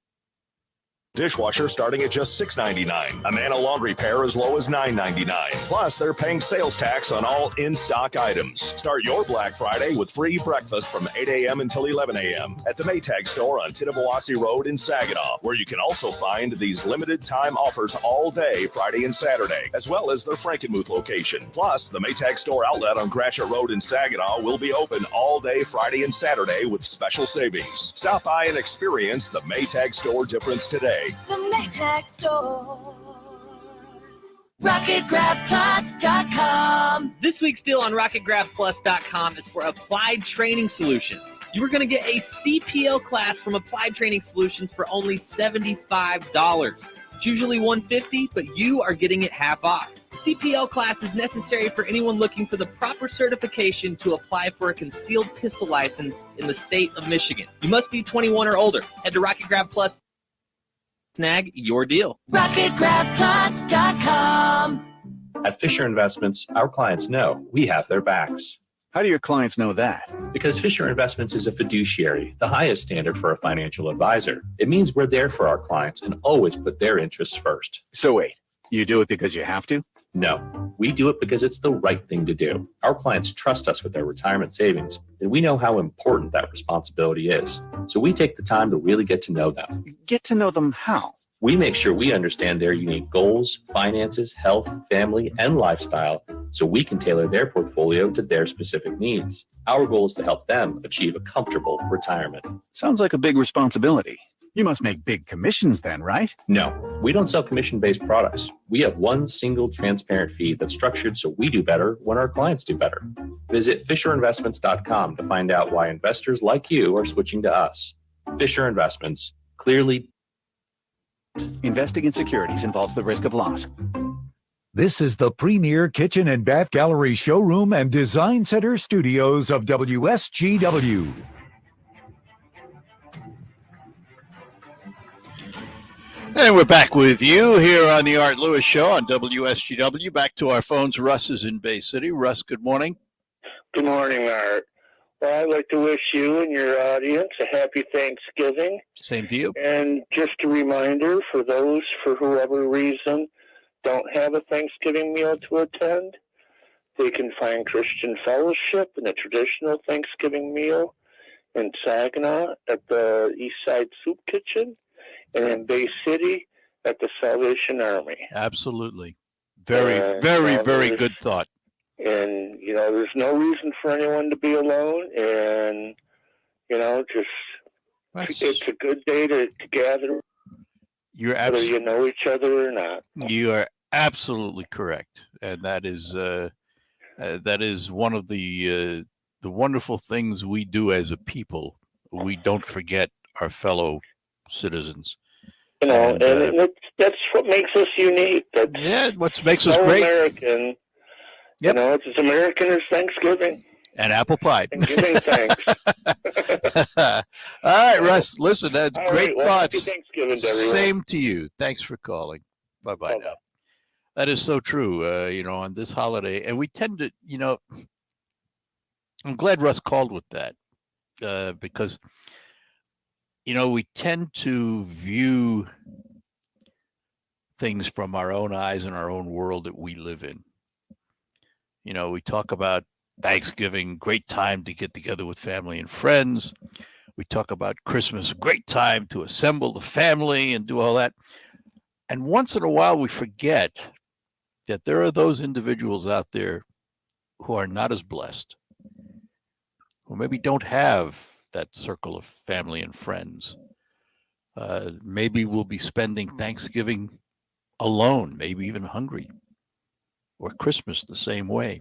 [SPEAKER 9] Dishwasher starting at just $6.99. A Nano laundry pair as low as $9.99. Plus, they're paying sales tax on all in-stock items. Start your Black Friday with free breakfast from 8 a.m. until 11 a.m. at the Maytag store on Tittabawassee Road in Saginaw, where you can also find these limited time offers all day, Friday and Saturday, as well as their Frankenmuth location. Plus, the Maytag store outlet on Gratiot Road in Saginaw will be open all day Friday and Saturday with special savings. Stop by and experience the Maytag store difference today.
[SPEAKER 11] The Maytag store. RocketGrabPlus.com. This week's deal on RocketGrabPlus.com is for Applied Training Solutions. You are going to get a CPL class from Applied Training Solutions for only $75. It's usually $150, but you are getting it half off. The CPL class is necessary for anyone looking for the proper certification to apply for a concealed pistol license in the state of Michigan. You must be 21 or older. Head to RocketGrabPlus. Snag your deal.
[SPEAKER 12] RocketGrabPlus.com.
[SPEAKER 13] At Fisher Investments, our clients know we have their backs.
[SPEAKER 8] How do your clients know that?
[SPEAKER 13] Because Fisher Investments is a fiduciary, the highest standard for a financial advisor. It means we're there for our clients and always put their interests first.
[SPEAKER 8] So wait, you do it because you have to?
[SPEAKER 13] No, we do it because it's the right thing to do. Our clients trust us with their retirement savings, and we know how important that responsibility is. So we take the time to really get to know them.
[SPEAKER 8] Get to know them how?
[SPEAKER 13] We make sure we understand their unique goals, finances, health, family, and lifestyle so we can tailor their portfolio to their specific needs. Our goal is to help them achieve a comfortable retirement.
[SPEAKER 8] Sounds like a big responsibility. You must make big commissions then, right?
[SPEAKER 13] No, we don't sell commission-based products. We have one single transparent fee that's structured so we do better when our clients do better. Visit FisherInvestments.com to find out why investors like you are switching to us. Fisher Investments, clearly.
[SPEAKER 8] Investing in securities involves the risk of loss.
[SPEAKER 3] This is the premier kitchen and bath gallery showroom and design center studios of WSGW.
[SPEAKER 17] And we're back with you here on the Art Lewis Show on WSGW. Back to our phones. Russ is in Bay City. Russ, good morning.
[SPEAKER 14] Good morning, Art. Well, I'd like to wish you and your audience a happy Thanksgiving.
[SPEAKER 17] Same to you.
[SPEAKER 14] And just a reminder for those, for whoever reason, don't have a Thanksgiving meal to attend, they can find Christian Fellowship and a traditional Thanksgiving meal in Saginaw at the Eastside Soup Kitchen, and in Bay City at the Salvation Army.
[SPEAKER 17] Absolutely. Very good thought.
[SPEAKER 14] And, there's no reason for anyone to be alone. And, it's a good day to gather, whether you know each other or not.
[SPEAKER 17] You are absolutely correct. And that is one of the wonderful things we do as a people. We don't forget our fellow citizens.
[SPEAKER 14] That's what makes us unique.
[SPEAKER 17] What makes us great.
[SPEAKER 14] American.
[SPEAKER 17] Yep.
[SPEAKER 14] It's as American as Thanksgiving.
[SPEAKER 17] And apple pie.
[SPEAKER 14] And giving thanks.
[SPEAKER 17] All right, Russ. Listen, that's great thoughts.
[SPEAKER 14] Happy Thanksgiving to everyone.
[SPEAKER 17] Same to you. Thanks for calling. Bye-bye now. That is so true, on this holiday. And we tend to, I'm glad Russ called with that because, we tend to view things from our own eyes and our own world that we live in. We talk about Thanksgiving, great time to get together with family and friends. We talk about Christmas, great time to assemble the family and do all that. And once in a while, we forget that there are those individuals out there who are not as blessed, who maybe don't have that circle of family and friends. Maybe we'll be spending Thanksgiving alone, maybe even hungry. Or Christmas the same way.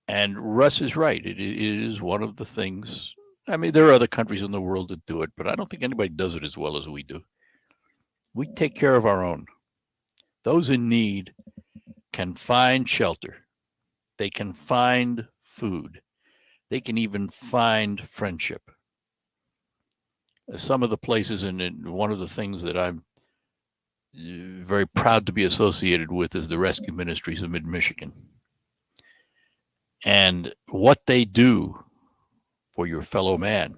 [SPEAKER 17] And Russ is right. It is one of the things. I mean, there are other countries in the world that do it, but I don't think anybody does it as well as we do. We take care of our own. Those in need can find shelter. They can find food. They can even find friendship. Some of the places, and one of the things that I'm very proud to be associated with is the Rescue Ministries of Mid-Michigan. And what they do for your fellow man,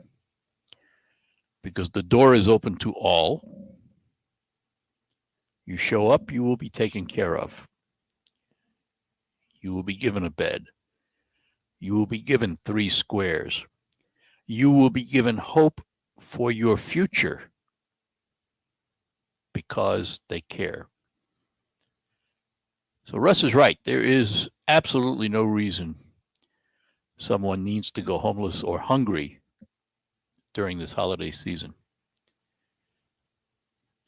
[SPEAKER 17] because the door is open to all. You show up, you will be taken care of. You will be given a bed. You will be given 3 squares. You will be given hope for your future because they care. So Russ is right. There is absolutely no reason someone needs to go homeless or hungry during this holiday season.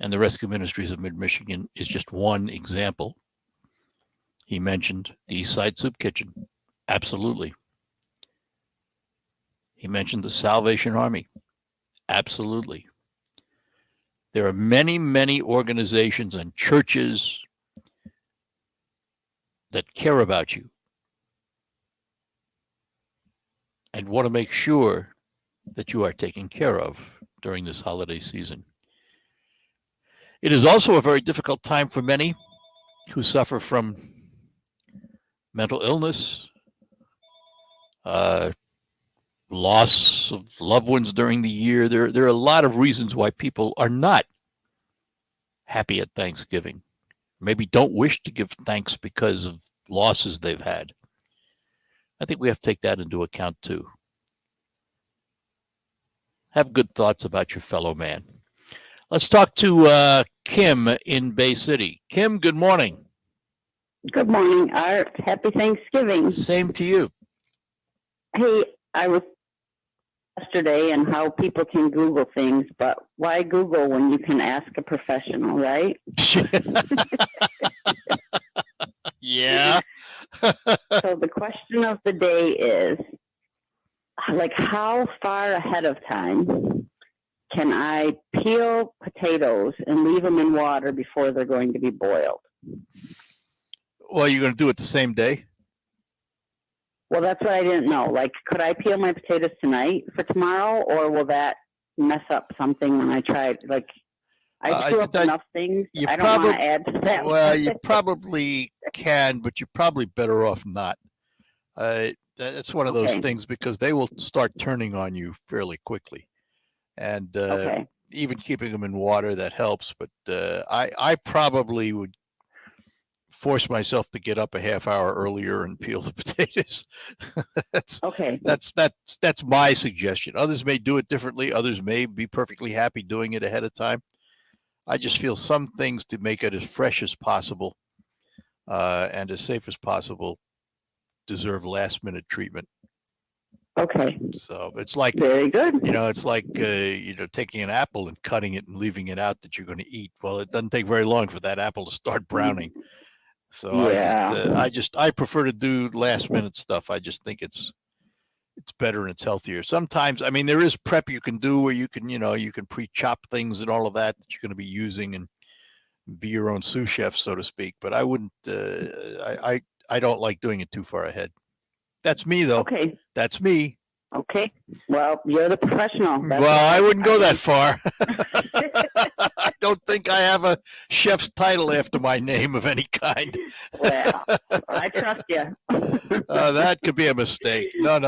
[SPEAKER 17] and the Rescue Ministries of Mid-Michigan is just one example. He mentioned the East Side Soup Kitchen. Absolutely. He mentioned the Salvation Army. Absolutely. There are many, many organizations and churches that care about you and want to make sure that you are taken care of during this holiday season. It is also a very difficult time for many who suffer from mental illness, loss of loved ones during the year. There are a lot of reasons why people are not happy at Thanksgiving. Maybe don't wish to give thanks because of losses they've had. I think we have to take that into account too. Have good thoughts about your fellow man. Let's talk to Kim in Bay City. Kim, good morning.
[SPEAKER 12] Good morning, Art. Happy Thanksgiving.
[SPEAKER 17] Same to you.
[SPEAKER 12] Hey, I was yesterday and how people can Google things, but why Google when you can ask a professional, right?
[SPEAKER 17] Yeah.
[SPEAKER 12] So the question of the day is, like, how far ahead of time can I peel potatoes and leave them in water before they're going to be boiled?
[SPEAKER 17] Well, you're going to do it the same day?
[SPEAKER 12] Well, that's what I didn't know. Like, could I peel my potatoes tonight for tomorrow, or will that mess up something when I try? Like, I screw up enough things. I don't want to add to that.
[SPEAKER 17] Well, you probably can, but you're probably better off not. That's one of those things because they will start turning on you fairly quickly. And even keeping them in water, that helps. But I probably would force myself to get up a half hour earlier and peel the potatoes. That's my suggestion. Others may do it differently. Others may be perfectly happy doing it ahead of time. I just feel some things to make it as fresh as possible and as safe as possible deserve last minute treatment.
[SPEAKER 12] Okay.
[SPEAKER 17] So it's like,
[SPEAKER 12] very good.
[SPEAKER 17] It's like, taking an apple and cutting it and leaving it out that you're going to eat. Well, it doesn't take very long for that apple to start browning. So
[SPEAKER 12] Yeah.
[SPEAKER 17] I prefer to do last minute stuff. I just think it's better and it's healthier. Sometimes, I mean, there is prep you can do where you can, you can pre-chop things and all of that you're going to be using and be your own sous chef, so to speak. But I wouldn't, I don't like doing it too far ahead. That's me though.
[SPEAKER 12] Okay.
[SPEAKER 17] That's me.
[SPEAKER 12] Okay. Well, you're the professional.
[SPEAKER 17] Well, I wouldn't go that far. I don't think I have a chef's title after my name of any kind.
[SPEAKER 12] Well, I trust you.
[SPEAKER 17] That could be a mistake. No.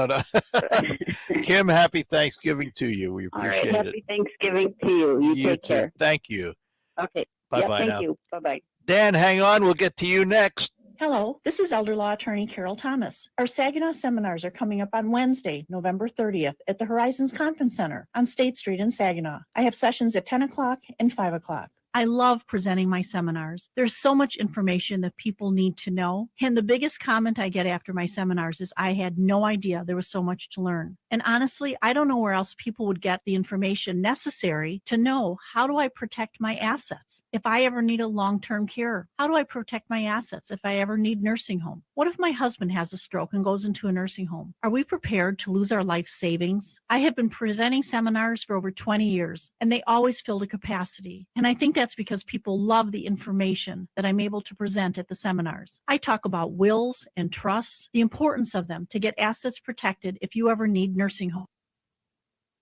[SPEAKER 17] Kim, happy Thanksgiving to you. We
[SPEAKER 12] All
[SPEAKER 17] appreciate
[SPEAKER 12] right.
[SPEAKER 17] it.
[SPEAKER 12] Happy Thanksgiving to you. You take
[SPEAKER 17] too.
[SPEAKER 12] care.
[SPEAKER 17] Thank you.
[SPEAKER 12] Okay.
[SPEAKER 17] Bye-bye
[SPEAKER 12] Thank
[SPEAKER 17] now.
[SPEAKER 12] you. Bye-bye.
[SPEAKER 17] Dan, hang on. We'll get to you next.
[SPEAKER 15] Hello, this is Elder Law Attorney Carol Thomas. Our Saginaw seminars are coming up on Wednesday, November 30th at the Horizons Conference Center on State Street in Saginaw. I have sessions at 10 o'clock and 5 o'clock.
[SPEAKER 16] I love presenting my seminars. There's so much information that people need to know. And the biggest comment I get after my seminars is I had no idea there was so much to learn. And honestly, I don't know where else people would get the information necessary to know, how do I protect my assets if I ever need a long-term care? How do I protect my assets if I ever need nursing home? What if my husband has a stroke and goes into a nursing home? Are we prepared to lose our life savings? I have been presenting seminars for over 20 years, and they always fill to capacity. And I think that's because people love the information that I'm able to present at the seminars. I talk about wills and trusts, the importance of them to get assets protected if you ever need nursing home.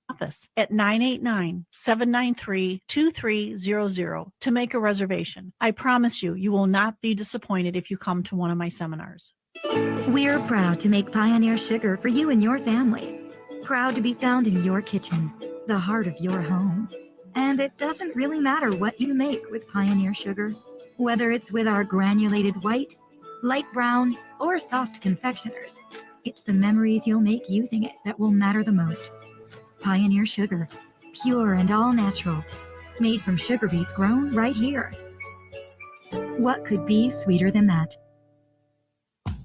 [SPEAKER 16] Office at 989-793-2300 to make a reservation. I promise you, you will not be disappointed if you come to one of my seminars.
[SPEAKER 18] We're proud to make Pioneer Sugar for you and your family. Proud to be found in your kitchen, the heart of your home. And it doesn't really matter what you make with Pioneer Sugar, whether it's with our granulated white, light brown, or soft confectioners. It's the memories you'll make using it that will matter the most. Pioneer Sugar, pure and all natural, made from sugar beets grown right here. What could be sweeter than that?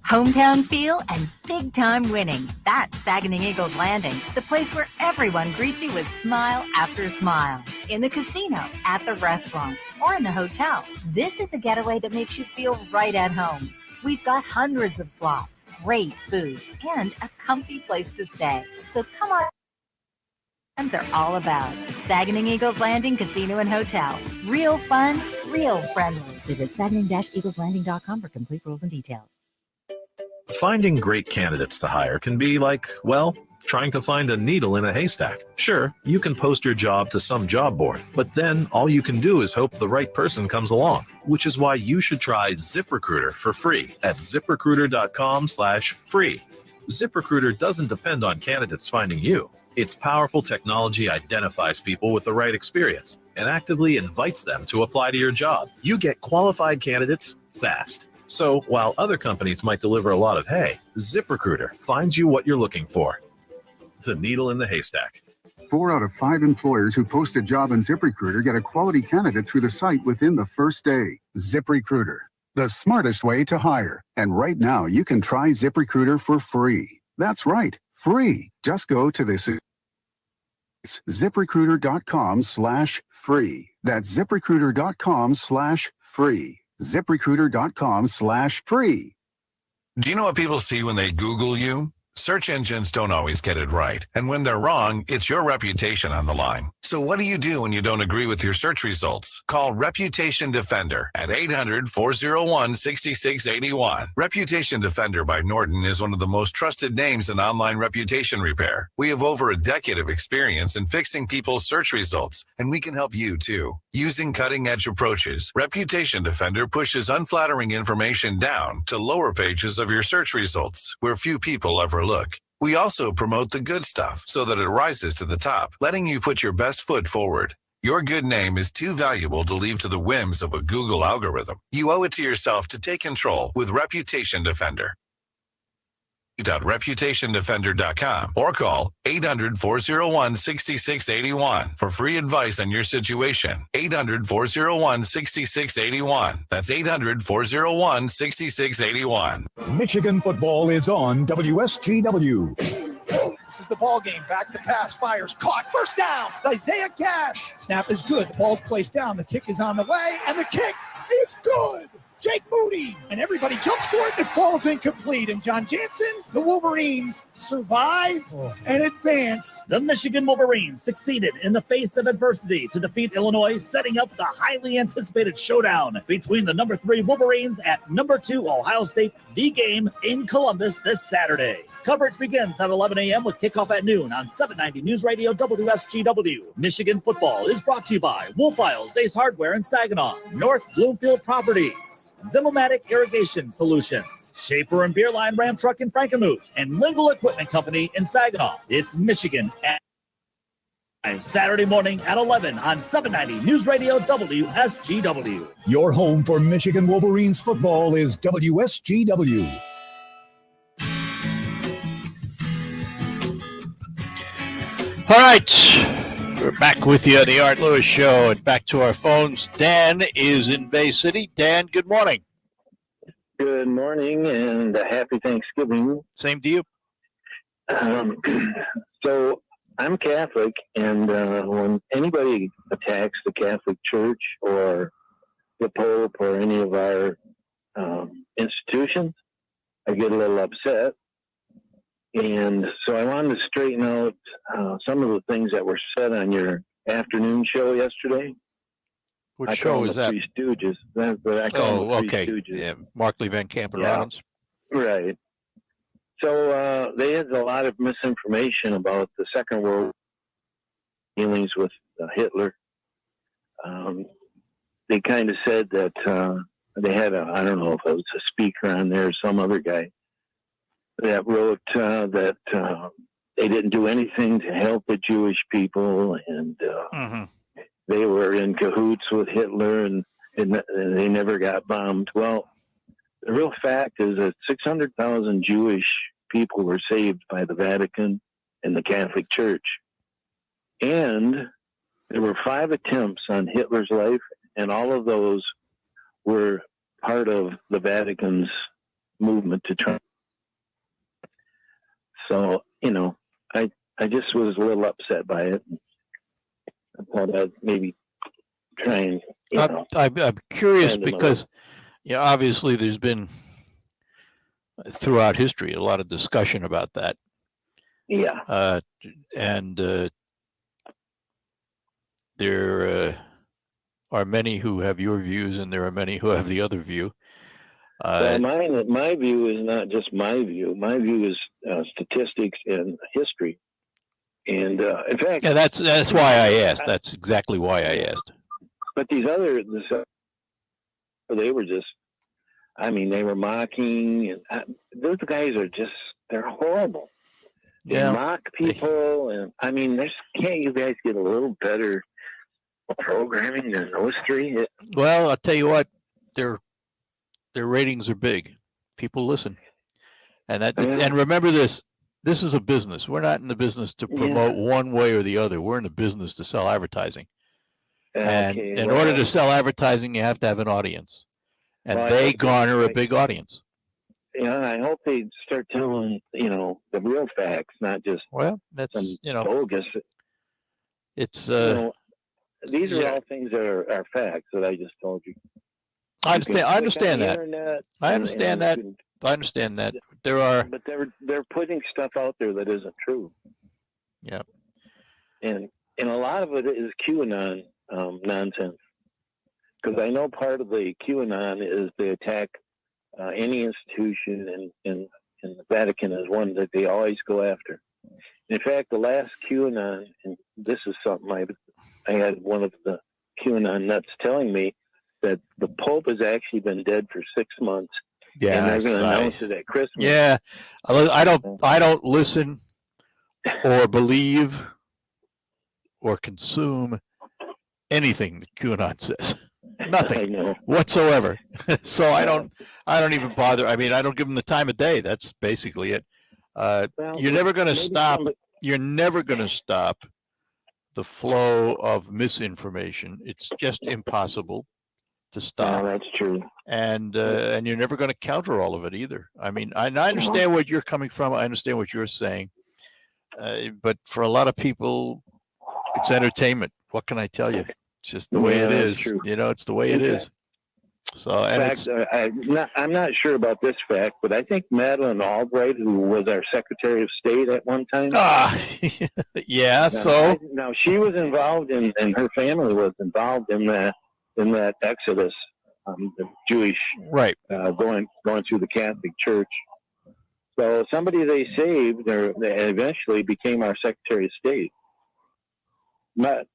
[SPEAKER 10] Hometown feel and big-time winning. That's Saginaw Eagles Landing, the place where everyone greets you with smile after smile. In the casino, at the restaurants, or in the hotel. This is a getaway that makes you feel right at home. We've got hundreds of slots, great food, and a comfy place to stay. So come on. Are all about Saginaw Eagles Landing Casino and Hotel. Real fun, real friendly. Visit saginaw-eagleslanding.com for complete rules and details.
[SPEAKER 19] Finding great candidates to hire can be like, well, trying to find a needle in a haystack. Sure, you can post your job to some job board, but then all you can do is hope the right person comes along, which is why you should try ZipRecruiter for free at ziprecruiter.com/free. ZipRecruiter doesn't depend on candidates finding you. Its powerful technology identifies people with the right experience and actively invites them to apply to your job. You get qualified candidates fast. So while other companies might deliver a lot of hay, ZipRecruiter finds you what you're looking for. The needle in the haystack.
[SPEAKER 20] 4 out of 5 employers who post a job on ZipRecruiter get a quality candidate through the site within the first day. ZipRecruiter, the smartest way to hire. And right now, you can try ZipRecruiter for free. That's right, free. Just go to this ZipRecruiter.com/free. That's ZipRecruiter.com/free. ZipRecruiter.com/free.
[SPEAKER 22] Do you know what people see when they Google you? Search engines don't always get it right. And when they're wrong, it's your reputation on the line. So what do you do when you don't agree with your search results? Call Reputation Defender at 800-401-6681. Reputation Defender by Norton is one of the most trusted names in online reputation repair. We have over a decade of experience in fixing people's search results, and we can help you too. Using cutting-edge approaches, Reputation Defender pushes unflattering information down to lower pages of your search results, where few people ever look. We also promote the good stuff so that it rises to the top, letting you put your best foot forward. Your good name is too valuable to leave to the whims of a Google algorithm. You owe it to yourself to take control with Reputation Defender. .reputationdefender.com or call 800-401-6681 for free advice on your situation. 800-401-6681. That's 800-401-6681.
[SPEAKER 3] Michigan football is on WSGW.
[SPEAKER 23] This is the ball game. Back to pass. Fires. Caught. First down. Isaiah Gash. Snap is good. The ball's placed down. The kick is on the way. And the kick is good. Jake Moody. And everybody jumps for it. It falls incomplete. And John Jansen, the Wolverines, survive and advance.
[SPEAKER 2] The Michigan Wolverines succeeded in the face of adversity to defeat Illinois, setting up the highly anticipated showdown between the number 3 Wolverines at number 2 Ohio State, the game in Columbus this Saturday. Coverage begins at 11 a.m. with kickoff at noon on 790 News Radio WSGW. Michigan football is brought to you by Wolf Isles, Ace Hardware in Saginaw, North Bloomfield Properties, Zimomatic Irrigation Solutions, Schaefer and Beerline Ram Truck in Frankenmuth, and Lingle Equipment Company in Saginaw. It's Michigan at Saturday morning at 11 on 790 News Radio WSGW.
[SPEAKER 3] Your home for Michigan Wolverines football is WSGW.
[SPEAKER 17] All right, we're back with you on the Art Lewis Show and back to our phones. Dan is in Bay City. Dan, good morning.
[SPEAKER 24] Good morning and a happy Thanksgiving.
[SPEAKER 17] Same to you.
[SPEAKER 24] So I'm Catholic, and when anybody attacks the Catholic Church or the Pope or any of our institutions, I get a little upset. And so I wanted to straighten out some of the things that were said on your afternoon show yesterday.
[SPEAKER 17] What show is that?
[SPEAKER 24] Three Stooges. That's what I call them, the Three
[SPEAKER 17] okay.
[SPEAKER 24] Stooges.
[SPEAKER 17] Yeah, Markley, Van Camp, and Rollins.
[SPEAKER 24] Right. So they had a lot of misinformation about the Second World War dealings with Hitler. They kind of said that they had I don't know if it was a speaker on there or some other guy that wrote that they didn't do anything to help the Jewish people, and they were in cahoots with Hitler, and they never got bombed. Well, the real fact is that 600,000 Jewish people were saved by the Vatican and the Catholic Church. And there were 5 attempts on Hitler's life, and all of those were part of the Vatican's movement to try. So, I just was a little upset by it. I thought I'd maybe try and,
[SPEAKER 17] I'm curious
[SPEAKER 24] send them a
[SPEAKER 17] because, obviously there's been throughout history a lot of discussion about that.
[SPEAKER 24] Yeah.
[SPEAKER 17] And there are many who have your views, and there are many who have the other view.
[SPEAKER 24] Well, my view is not just my view. My view is statistics and history. And in fact,
[SPEAKER 17] yeah, that's why I asked. That's exactly why I asked.
[SPEAKER 24] But these they were just, they were mocking, and those guys are they're horrible. They mock people, and can't you guys get a little better programming than those three?
[SPEAKER 17] Well, I'll tell you what, their ratings are big. People listen, and and remember this is a business. We're not in the business to promote one way or the other. We're in the business to sell advertising. And in order to sell advertising, you have to have an audience, and they garner a big audience.
[SPEAKER 24] Yeah, I hope they start telling the real facts, not just
[SPEAKER 17] that's
[SPEAKER 24] some bogus.
[SPEAKER 17] It's
[SPEAKER 24] these are all things that are facts that I just told you.
[SPEAKER 17] I understand that. I understand that. There are,
[SPEAKER 24] but they're putting stuff out there that isn't true.
[SPEAKER 17] Yeah,
[SPEAKER 24] and a lot of it is QAnon nonsense. Because I know part of the QAnon is they attack any institution, and the Vatican is one that they always go after. In fact, the last QAnon, and this is something I had one of the QAnon nuts telling me that the Pope has actually been dead for 6 months.
[SPEAKER 17] Yeah,
[SPEAKER 24] and they're going to announce it at Christmas.
[SPEAKER 17] Yeah, I don't listen or believe or consume anything that QAnon says. Nothing whatsoever. So I don't even bother. I don't give them the time of day. That's basically it. You're never going to stop. You're never going to stop the flow of misinformation. It's just impossible to stop.
[SPEAKER 24] That's true.
[SPEAKER 17] And you're never going to counter all of it either. I understand what you're coming from. I understand what you're saying. But for a lot of people, it's entertainment. What can I tell you? It's just the way it is.
[SPEAKER 24] True.
[SPEAKER 17] It's the way it is. So, and
[SPEAKER 24] I'm not sure about this fact, but I think Madeleine Albright, who was our Secretary of State at one time.
[SPEAKER 17] Yeah.
[SPEAKER 24] Now she was involved in, and her family was involved in that exodus, the Jewish
[SPEAKER 17] right
[SPEAKER 24] going through the Catholic Church. So somebody they saved, they eventually became our Secretary of State. But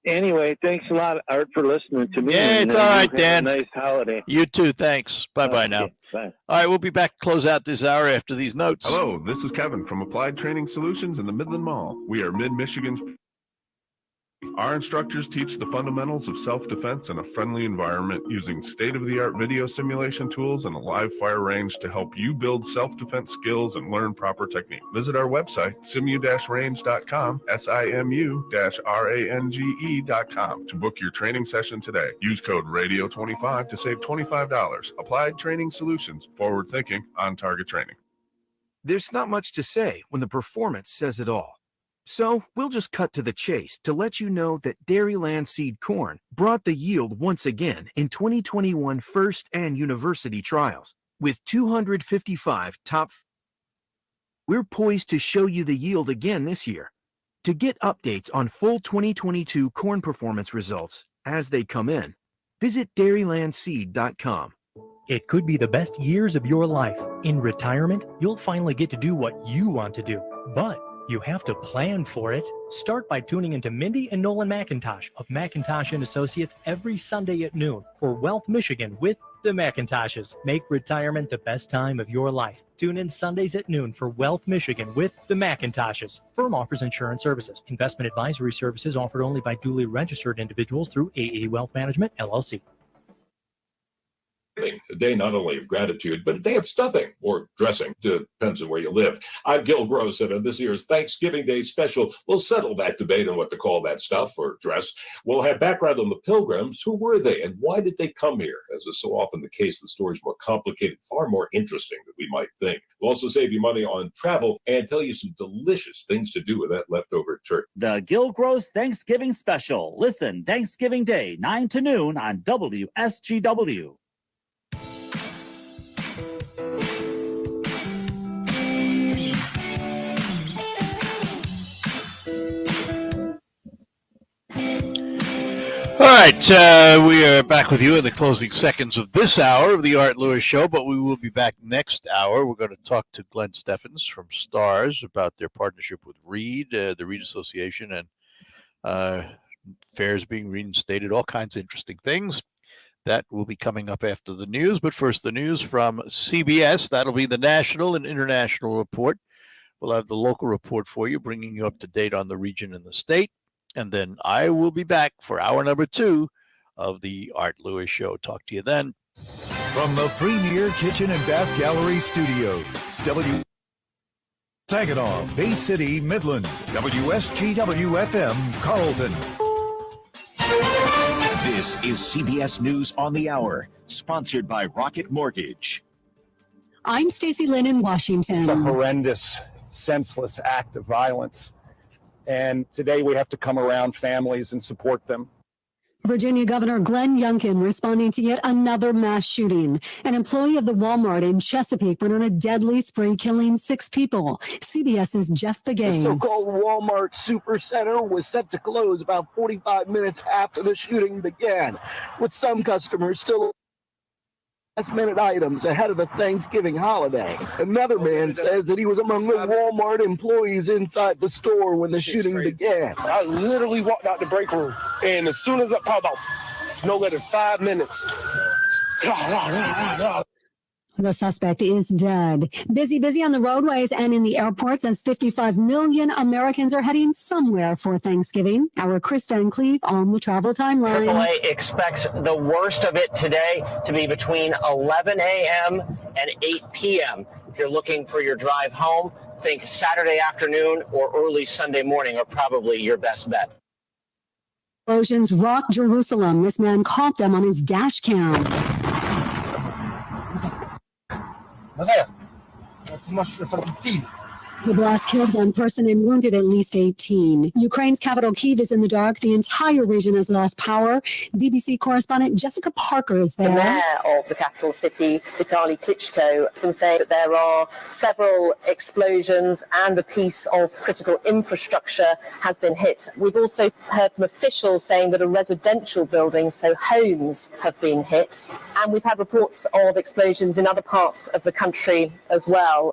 [SPEAKER 24] anyway, thanks a lot, Art, for listening to me.
[SPEAKER 17] Yeah, it's all right, Dan.
[SPEAKER 24] Have a nice holiday.
[SPEAKER 17] You too. Thanks. Bye-bye now.
[SPEAKER 24] Bye.
[SPEAKER 17] All right, we'll be back to close out this hour after these notes.
[SPEAKER 1] Hello, this is Kevin from Applied Training Solutions in the Midland Mall. We are Mid-Michigan's. Our instructors teach the fundamentals of self-defense in a friendly environment using state-of-the-art video simulation tools and a live fire range to help you build self-defense skills and learn proper technique. Visit our website, simu-range.com, simu-range.com to book your training session today. Use code RADIO25 to save $25. Applied Training Solutions, forward thinking, on target training.
[SPEAKER 4] There's not much to say when the performance says it all. So we'll just cut to the chase to let you know that Dairyland Seed Corn brought the yield once again in 2021 first and university trials. With 255 top, we're poised to show you the yield again this year. To get updates on full 2022 corn performance results as they come in, visit dairylandseed.com.
[SPEAKER 5] It could be the best years of your life. In retirement, you'll finally get to do what you want to do. But you have to plan for it. Start by tuning into Mindy and Nolan McIntosh of McIntosh & Associates every Sunday at noon for Wealth Michigan with the McIntoshes. Make retirement the best time of your life. Tune in Sundays at noon for Wealth Michigan with the McIntoshes. Firm offers insurance services. Investment advisory services offered only by duly registered individuals through AA Wealth Management, LLC.
[SPEAKER 6] A day not only of gratitude, but a day of stuffing or dressing, depends on where you live. I'm Gil Gross, and on this year's Thanksgiving Day special, we'll settle that debate on what to call that stuff or dress. We'll have background on the Pilgrims. Who were they, and why did they come here? As is so often the case, the story's more complicated, far more interesting than we might think. We'll also save you money on travel and tell you some delicious things to do with that leftover turkey.
[SPEAKER 2] The Gil Gross Thanksgiving Special. Listen Thanksgiving Day, 9 to noon on WSGW.
[SPEAKER 17] All right, we are back with you in the closing seconds of this hour of the Art Lewis Show, but we will be back next hour. We're going to talk to Glenn Steffens from STARS about their partnership with Reed, the Reed Association, and fares being reinstated, all kinds of interesting things. That will be coming up after the news, but first the news from CBS. That'll be the national and international report. We'll have the local report for you, bringing you up to date on the region and the state. And then I will be back for hour number 2 of the Art Lewis Show. Talk to you then.
[SPEAKER 3] From the Premier Kitchen and Bath Gallery Studios, Saginaw, Bay City, Midland, WSGW-FM, Carlton.
[SPEAKER 7] This is CBS News on the Hour, sponsored by Rocket Mortgage.
[SPEAKER 9] I'm Stacey Lynn in Washington.
[SPEAKER 21] It's a horrendous, senseless act of violence. And today we have to come around families and support them.
[SPEAKER 9] Virginia Governor Glenn Youngkin responding to yet another mass shooting. An employee of the Walmart in Chesapeake went on a deadly spree, killing 6 people. CBS's Jeff Begains.
[SPEAKER 25] The so-called Walmart Supercenter was set to close about 45 minutes after the shooting began, with some customers still last-minute items ahead of the Thanksgiving holiday. Another man says that he was among the Walmart employees inside the store when the shooting began.
[SPEAKER 26] I literally walked out the break room, and as soon as I probably about no later than 5 minutes,
[SPEAKER 9] The suspect is dead. Busy on the roadways and in the airports as 55 million Americans are heading somewhere for Thanksgiving. Our Chris Van Cleve on the travel timeline.
[SPEAKER 27] AAA expects the worst of it today to be between 11 a.m. and 8 p.m. If you're looking for your drive home, think Saturday afternoon or early Sunday morning are probably your best bet.
[SPEAKER 9] Explosions rock Jerusalem. This man caught them on his dash cam. The blast killed 1 person and wounded at least 18. Ukraine's capital Kyiv is in the dark. The entire region has lost power. BBC correspondent Jessica Parker is there.
[SPEAKER 28] The mayor of the capital city, Vitaly Klitschko, has been saying that there are several explosions and a piece of critical infrastructure has been hit. We've also heard from officials saying that a residential building, so homes, have been hit. And we've had reports of explosions in other parts of the country as well.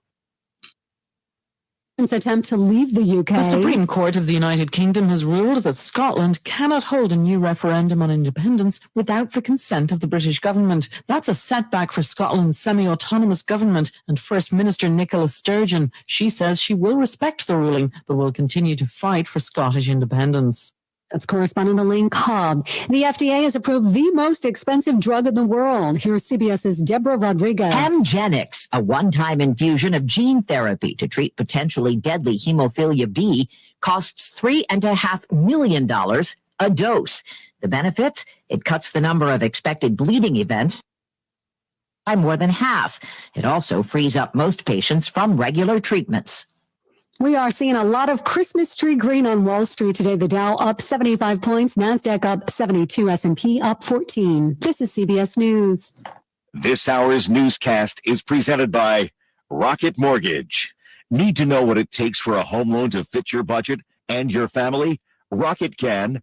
[SPEAKER 9] Attempt to leave the UK.
[SPEAKER 29] The Supreme Court of the United Kingdom has ruled that Scotland cannot hold a new referendum on independence without the consent of the British government. That's a setback for Scotland's semi-autonomous government and First Minister Nicola Sturgeon. She says she will respect the ruling, but will continue to fight for Scottish independence.
[SPEAKER 9] That's correspondent Elaine Cobb. The FDA has approved the most expensive drug in the world. Here's CBS's Deborah Rodriguez.
[SPEAKER 30] Hemgenix, a one-time infusion of gene therapy to treat potentially deadly hemophilia B, costs $3.5 million a dose. The benefits? It cuts the number of expected bleeding events by more than half. It also frees up most patients from regular treatments.
[SPEAKER 9] We are seeing a lot of Christmas tree green on Wall Street today. The Dow up 75 points, NASDAQ up 72, S&P up 14. This is CBS News.
[SPEAKER 7] This hour's newscast is presented by Rocket Mortgage. Need to know what it takes for a home loan to fit your budget and your family? Rocket can.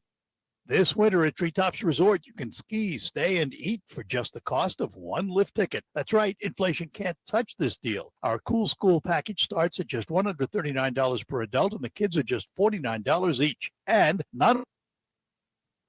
[SPEAKER 17] This winter at Treetops Resort, you can ski, stay, and eat for just the cost of 1 lift ticket. That's right, inflation can't touch this deal. Our Cool School package starts at just $139 per adult, and the kids are just $49 each. And not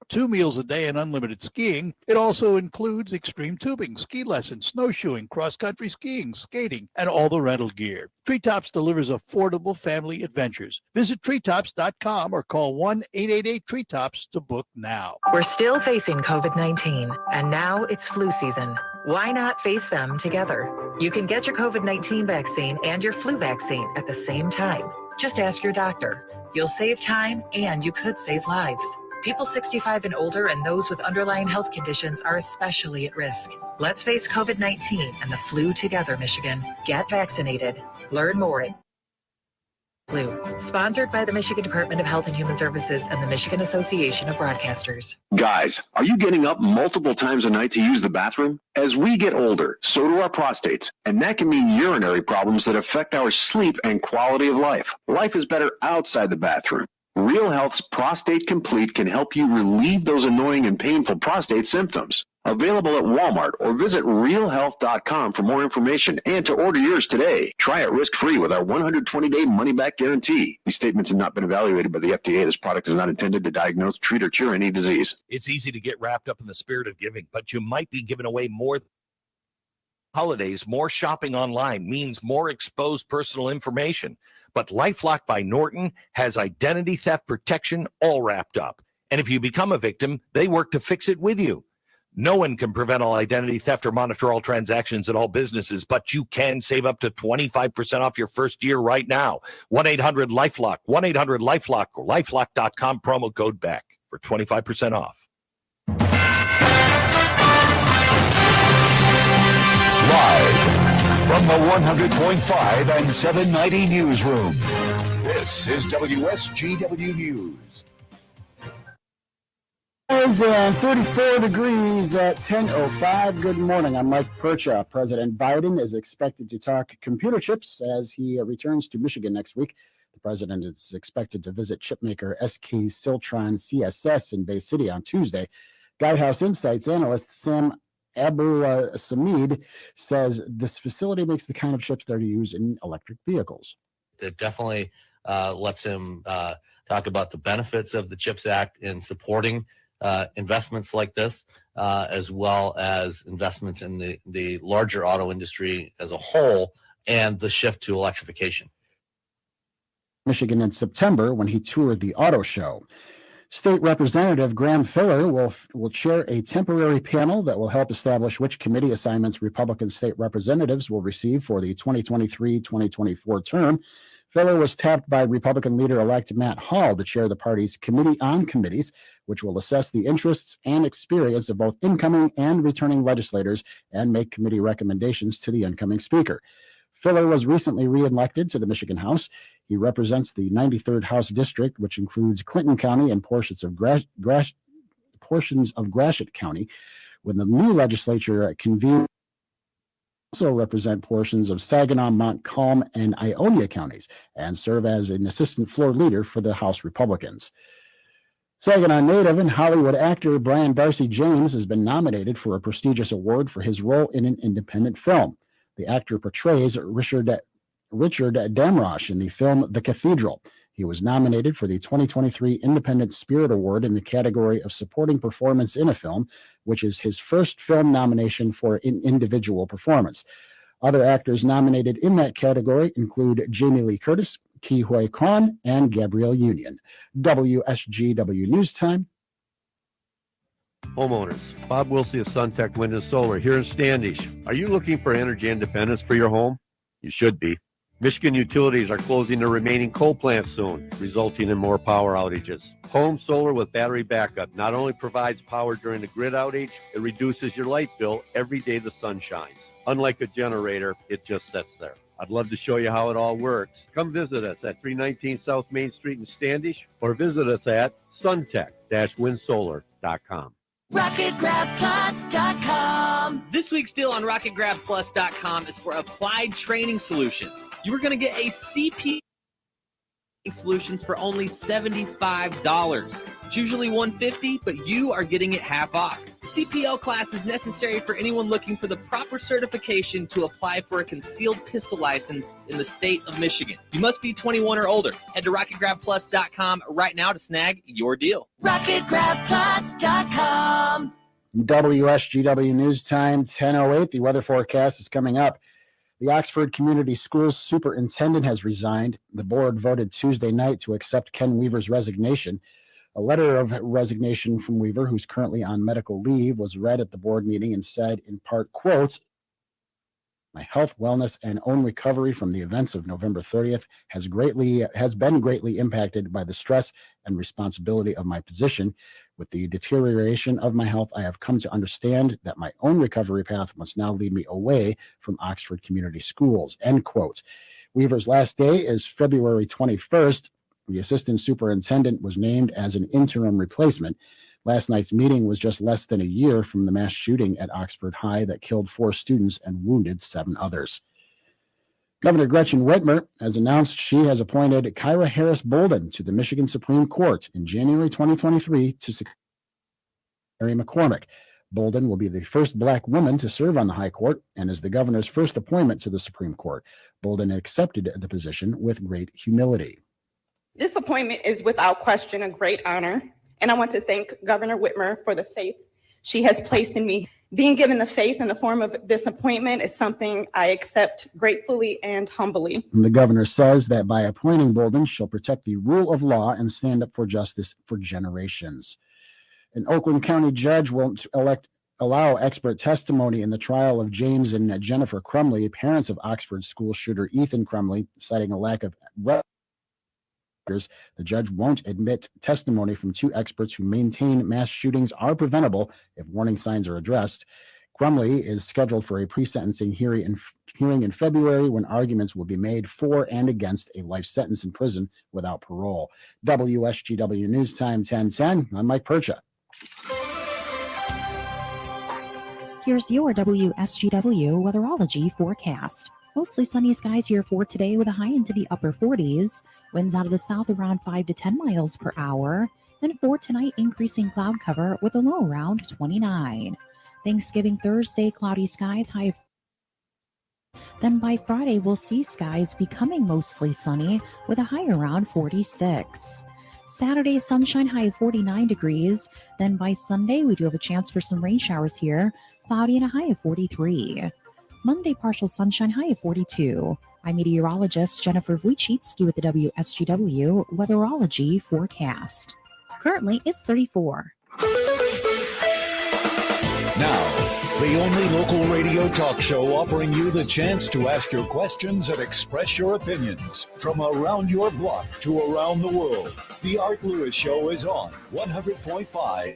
[SPEAKER 17] 2 meals a day and unlimited skiing. It also includes extreme tubing, ski lessons, snowshoeing, cross-country skiing, skating, and all the rental gear. Treetops delivers affordable family adventures. Visit treetops.com or call 1-888-TREETOPS to book now.
[SPEAKER 31] We're still facing COVID-19, and now it's flu season.
[SPEAKER 8] Why not face them together? You can get your COVID-19 vaccine and your flu vaccine at the same time. Just ask your doctor. You'll save time and you could save lives. People 65 and older and those with underlying health conditions are especially at risk. Let's face COVID-19 and the flu together, Michigan. Get vaccinated. Learn more at Flu. Sponsored by the Michigan Department of Health and Human Services and the Michigan Association of Broadcasters.
[SPEAKER 7] Guys, are you getting up multiple times a night to use the bathroom? As we get older, so do our prostates, and that can mean urinary problems that affect our sleep and quality of life. Life is better outside the bathroom. Real Health's Prostate Complete can help you relieve those annoying and painful prostate symptoms. Available at Walmart or visit realhealth.com for more information and to order yours today. Try it risk-free with our 120-day money-back guarantee. These statements have not been evaluated by the FDA. This product is not intended to diagnose, treat, or cure any disease.
[SPEAKER 10] It's easy to get wrapped up in the spirit of giving, but you might be giving away more. Holidays, more shopping online means more exposed personal information. But LifeLock by Norton has identity theft protection all wrapped up. And if you become a victim, they work to fix it with you. No one can prevent all identity theft or monitor all transactions at all businesses, but you can save up to 25% off your first year right now. 1-800-LifeLock, 1-800-LifeLock, or lifelock.com, promo code BACK for 25% off.
[SPEAKER 3] Live from the 100.5 and 790 newsroom, this is WSGW News.
[SPEAKER 11] It's 34 degrees at 10:05. Good morning. I'm Mike Percha. President Biden is expected to talk computer chips as he returns to Michigan next week. The president is expected to visit chipmaker SK Siltron CSS in Bay City on Tuesday. Guidehouse Insights analyst Sam Abu Samid says this facility makes the kind of chips that are used in electric vehicles.
[SPEAKER 12] It definitely lets him talk about the benefits of the CHIPS Act in supporting investments like this, as well as investments in the larger auto industry as a whole and the shift to electrification.
[SPEAKER 11] Michigan in September when he toured the auto show. State Representative Graham Filler will chair a temporary panel that will help establish which committee assignments Republican state representatives will receive for the 2023-2024 term. Filler was tapped by Republican leader-elect Matt Hall to chair the party's Committee on Committees, which will assess the interests and experience of both incoming and returning legislators and make committee recommendations to the incoming speaker. Filler was recently reelected to the Michigan House. He represents the 93rd House District, which includes Clinton County and portions of Gratiot County. When the new legislature convened, also represent portions of Saginaw, Montcalm, and Ionia counties, and serve as an assistant floor leader for the House Republicans. Saginaw native and Hollywood actor Brian Darcy James has been nominated for a prestigious award for his role in an independent film. The actor portrays Richard Damrosch in the film The Cathedral. He was nominated for the 2023 Independent Spirit Award in the category of Supporting Performance in a Film, which is his first film nomination for an individual performance. Other actors nominated in that category include Jamie Lee Curtis, Ki Hui Kwan, and Gabrielle Union. WSGW News Time.
[SPEAKER 13] Homeowners, Bob Wilsey of SunTech Wind and Solar here in Standish. Are you looking for energy independence for your home? You should be. Michigan utilities are closing their remaining coal plants soon, resulting in more power outages. Home solar with battery backup not only provides power during a grid outage, it reduces your light bill every day the sun shines. Unlike a generator, it just sits there. I'd love to show you how it all works. Come visit us at 319 South Main Street in Standish or visit us at suntech-windsolar.com.
[SPEAKER 14] RocketGrabPlus.com. This week's deal on RocketGrabPlus.com is for Applied Training Solutions. You are going to get a CP solutions for only $75. It's usually $150, but you are getting it half off. The CPL class is necessary for anyone looking for the proper certification to apply for a concealed pistol license in the state of Michigan. You must be 21 or older. Head to RocketGrabPlus.com right now to snag your deal. RocketGrabPlus.com.
[SPEAKER 11] WSGW News Time, 10:08. The weather forecast is coming up. The Oxford Community Schools superintendent has resigned. The board voted Tuesday night to accept Ken Weaver's resignation. A letter of resignation from Weaver, who's currently on medical leave, was read at the board meeting and said, in part, quote, "My health, wellness, and own recovery from the events of November 30th has been greatly impacted by the stress and responsibility of my position. With the deterioration of my health, I have come to understand that my own recovery path must now lead me away from Oxford Community Schools," end quote. Weaver's last day is February 21st. The assistant superintendent was named as an interim replacement. Last night's meeting was just less than a year from the mass shooting at Oxford High that killed 4 students and wounded 7 others. Governor Gretchen Whitmer has announced she has appointed Kyra Harris Bolden to the Michigan Supreme Court in January 2023 to succeed Mary McCormick. Bolden will be the first Black woman to serve on the High Court and is the governor's first appointment to the Supreme Court. Bolden accepted the position with great humility.
[SPEAKER 1] This appointment is without question a great honor, and I want to thank Governor Whitmer for the faith she has placed in me. Being given the faith in the form of this appointment is something I accept gratefully and humbly.
[SPEAKER 11] The governor says that by appointing Bolden, she'll protect the rule of law and stand up for justice for generations. An Oakland County judge won't allow expert testimony in the trial of James and Jennifer Crumley, parents of Oxford school shooter Ethan Crumley, citing a lack of The judge won't admit testimony from 2 experts who maintain mass shootings are preventable if warning signs are addressed. Crumley is scheduled for a pre-sentencing hearing in February when arguments will be made for and against a life sentence in prison without parole. WSGW News Time 1010. I'm Mike Percha.
[SPEAKER 4] Here's your WSGW weatherology forecast. Mostly sunny skies here for today with a high into the upper 40s. Winds out of the south around 5 to 10 miles per hour. And for tonight, increasing cloud cover with a low around 29. Thanksgiving Thursday, cloudy skies, high. Then by Friday, we'll see skies becoming mostly sunny with a high around 46. Saturday, sunshine, high of 49 degrees. Then by Sunday, we do have a chance for some rain showers here, cloudy and a high of 43. Monday, partial sunshine, high of 42. I'm meteorologist Jennifer Wojcicki with the WSGW weatherology forecast. Currently, it's 34.
[SPEAKER 3] Now, the only local radio talk show offering you the chance to ask your questions and express your opinions from around your block to around the world. The Art Lewis Show is on 100.5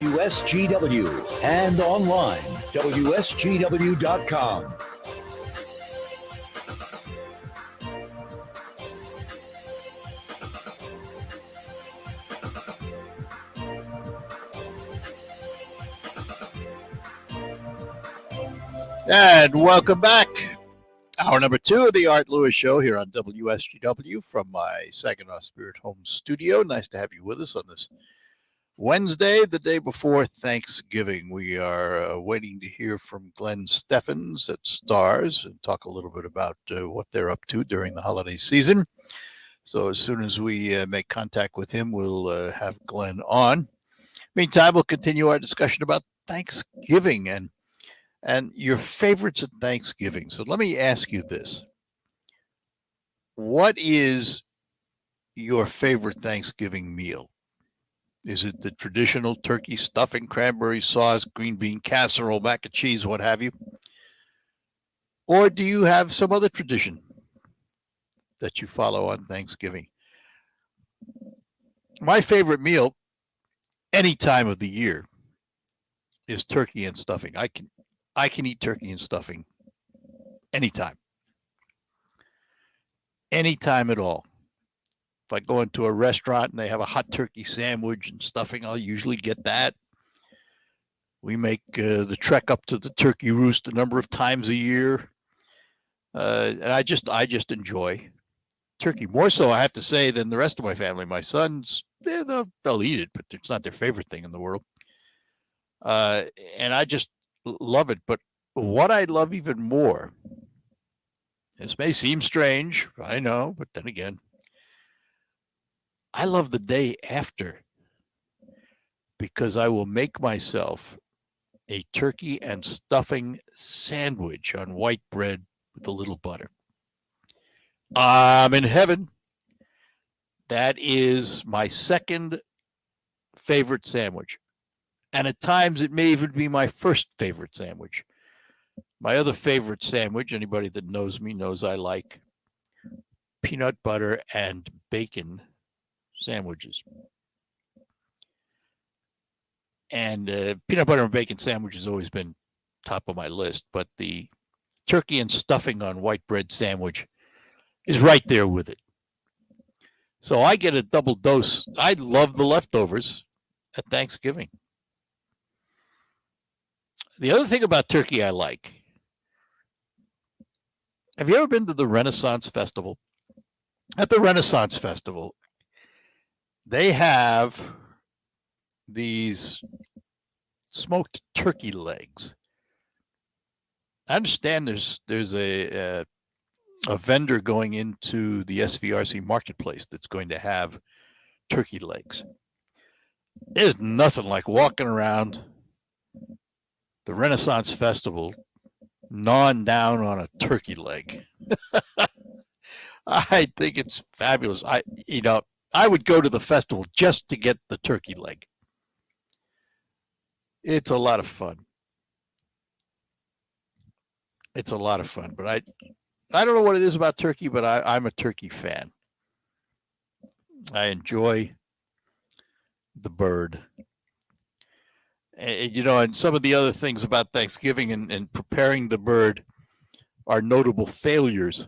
[SPEAKER 3] WSGW and online, WSGW.com.
[SPEAKER 17] And welcome back. Hour number 2 of the Art Lewis Show here on WSGW from my Saginaw Spirit Home studio. Nice to have you with us on this Wednesday, the day before Thanksgiving. We are waiting to hear from Glenn Steffens at Stars and talk a little bit about what they're up to during the holiday season. So as soon as we make contact with him, we'll have Glenn on. Meantime, we'll continue our discussion about Thanksgiving and your favorites at Thanksgiving. So let me ask you this. What is your favorite Thanksgiving meal? Is it the traditional turkey stuffing, cranberry sauce, green bean casserole, mac and cheese, what have you? Or do you have some other tradition that you follow on Thanksgiving? My favorite meal any time of the year is turkey and stuffing. I can eat turkey and stuffing anytime. Anytime at all. If I go into a restaurant and they have a hot turkey sandwich and stuffing, I'll usually get that. We make the trek up to the Turkey Roost a number of times a year. And I just enjoy turkey. More so, I have to say, than the rest of my family. My sons, they'll eat it, but it's not their favorite thing in the world. And I just love it. But what I love even more, this may seem strange, I know, but then again, I love the day after, because I will make myself a turkey and stuffing sandwich on white bread with a little butter. I'm in heaven. That is my second favorite sandwich. And at times it may even be my first favorite sandwich. My other favorite sandwich, anybody that knows me knows I like peanut butter and bacon sandwiches. And peanut butter and bacon sandwich has always been top of my list, but the turkey and stuffing on white bread sandwich is right there with it. So I get a double dose. I love the leftovers at Thanksgiving. The other thing about turkey I like, have you ever been to the Renaissance Festival? At the Renaissance Festival, they have these smoked turkey legs. I understand there's a vendor going into the SVRC marketplace that's going to have turkey legs. There's nothing like walking around the Renaissance Festival gnawing down on a turkey leg. I think it's fabulous. I would go to the festival just to get the turkey leg. It's a lot of fun. It's a lot of fun, but I don't know what it is about turkey, but I'm a turkey fan. I enjoy the bird. And some of the other things about Thanksgiving and preparing the bird are notable failures.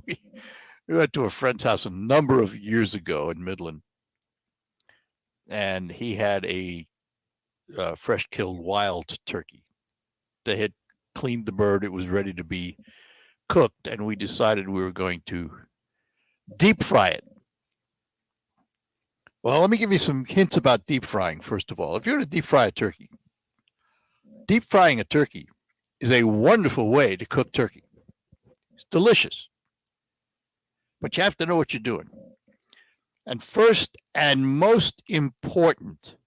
[SPEAKER 17] we went to a friend's house a number of years ago in Midland, and he had a fresh killed wild turkey. They had cleaned the bird. It was ready to be cooked, and we decided we were going to deep fry it. Well, let me give you some hints about deep frying, first of all. If you're going to deep fry a turkey, deep frying a turkey is a wonderful way to cook turkey. It's delicious, but you have to know what you're doing. And first and most important,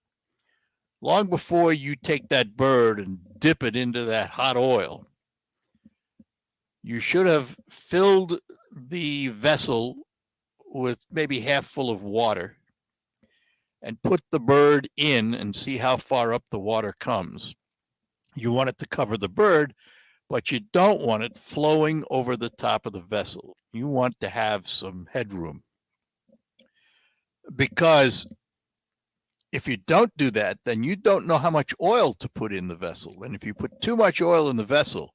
[SPEAKER 17] long before you take that bird and dip it into that hot oil, you should have filled the vessel with maybe half full of water and put the bird in and see how far up the water comes. You want it to cover the bird, but you don't want it flowing over the top of the vessel. You want to have some headroom. Because if you don't do that, then you don't know how much oil to put in the vessel. And if you put too much oil in the vessel,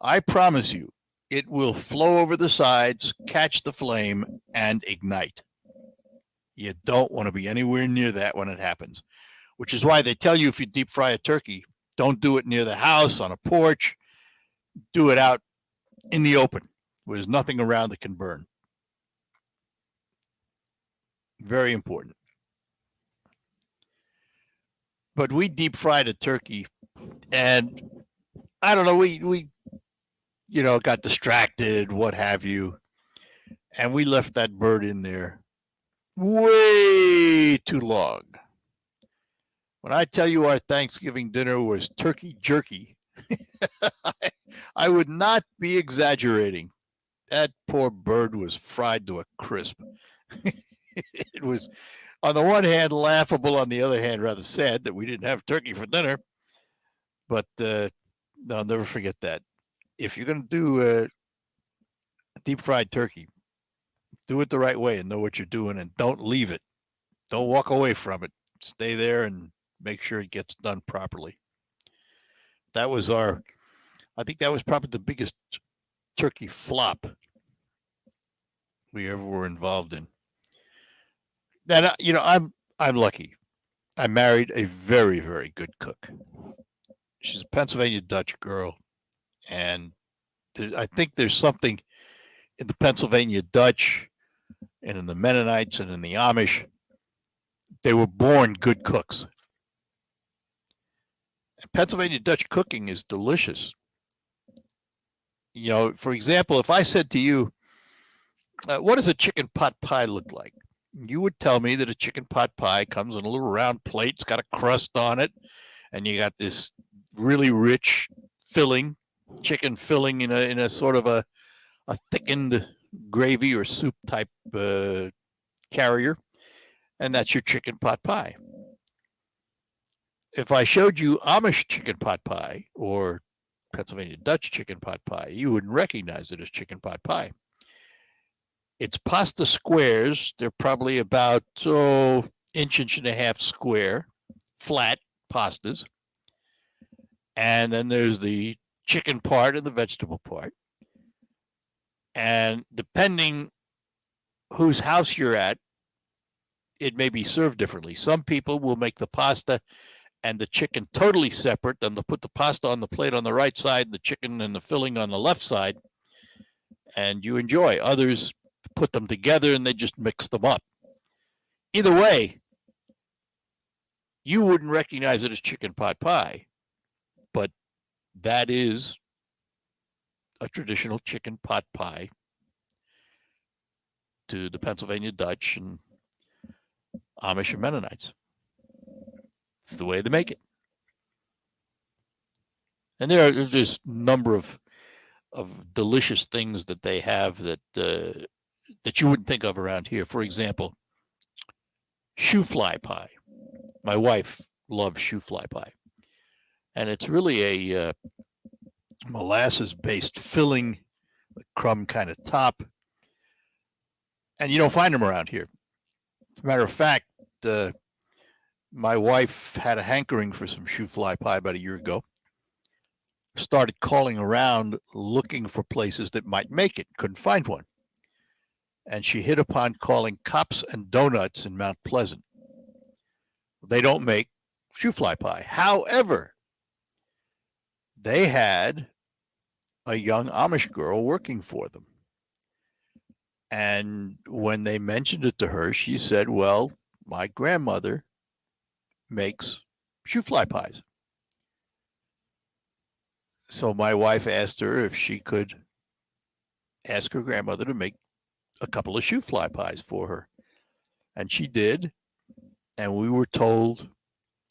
[SPEAKER 17] I promise you, it will flow over the sides, catch the flame, and ignite. You don't want to be anywhere near that when it happens, which is why they tell you if you deep fry a turkey, don't do it near the house, on a porch. Do it out in the open where there's nothing around that can burn. Very important. But we deep fried a turkey, and I don't know, we got distracted, what have you, and we left that bird in there way too long. When I tell you our Thanksgiving dinner was turkey jerky, I would not be exaggerating. That poor bird was fried to a crisp. It was, on the one hand, laughable, on the other hand, rather sad that we didn't have turkey for dinner. But I'll never forget that. If you're going to do a deep fried turkey, do it the right way and know what you're doing, and don't leave it. Don't walk away from it. Stay there and make sure it gets done properly. That was I think that was probably the biggest turkey flop we ever were involved in. And I'm lucky. I married a very, very good cook. She's a Pennsylvania Dutch girl, and I think there's something in the Pennsylvania Dutch and in the Mennonites and in the Amish. They were born good cooks. And Pennsylvania Dutch cooking is delicious. For example, if I said to you, what does a chicken pot pie look like? You would tell me that a chicken pot pie comes in a little round plate. It's got a crust on it, and you got this really rich filling, chicken filling in a sort of a thickened gravy or soup type carrier, and that's your chicken pot pie. If I showed you Amish chicken pot pie or Pennsylvania Dutch chicken pot pie, you wouldn't recognize it as chicken pot pie. It's pasta squares. They're probably about inch and a half square, flat pastas. And then there's the chicken part and the vegetable part. And depending whose house you're at, it may be served differently. Some people will make the pasta and the chicken totally separate, and they'll put the pasta on the plate on the right side, the chicken and the filling on the left side, and you enjoy. Others put them together and they just mix them up. Either way, you wouldn't recognize it as chicken pot pie, but that is a traditional chicken pot pie to the Pennsylvania Dutch and Amish and Mennonites. It's the way they make it. And there's just a number of delicious things that they have that that you wouldn't think of around here. For example, shoe fly pie. My wife loves shoe fly pie. And it's really a molasses-based filling, a crumb kind of top. And you don't find them around here. As a matter of fact, my wife had a hankering for some shoe fly pie about a year ago. Started calling around looking for places that might make it. Couldn't find one. And she hit upon calling Cops and Donuts in Mount Pleasant. They don't make shoe fly pie. However, they had a young Amish girl working for them. And when they mentioned it to her, she said, well, my grandmother makes shoe fly pies. So my wife asked her if she could ask her grandmother to make a couple of shoe fly pies for her. And she did. And we were told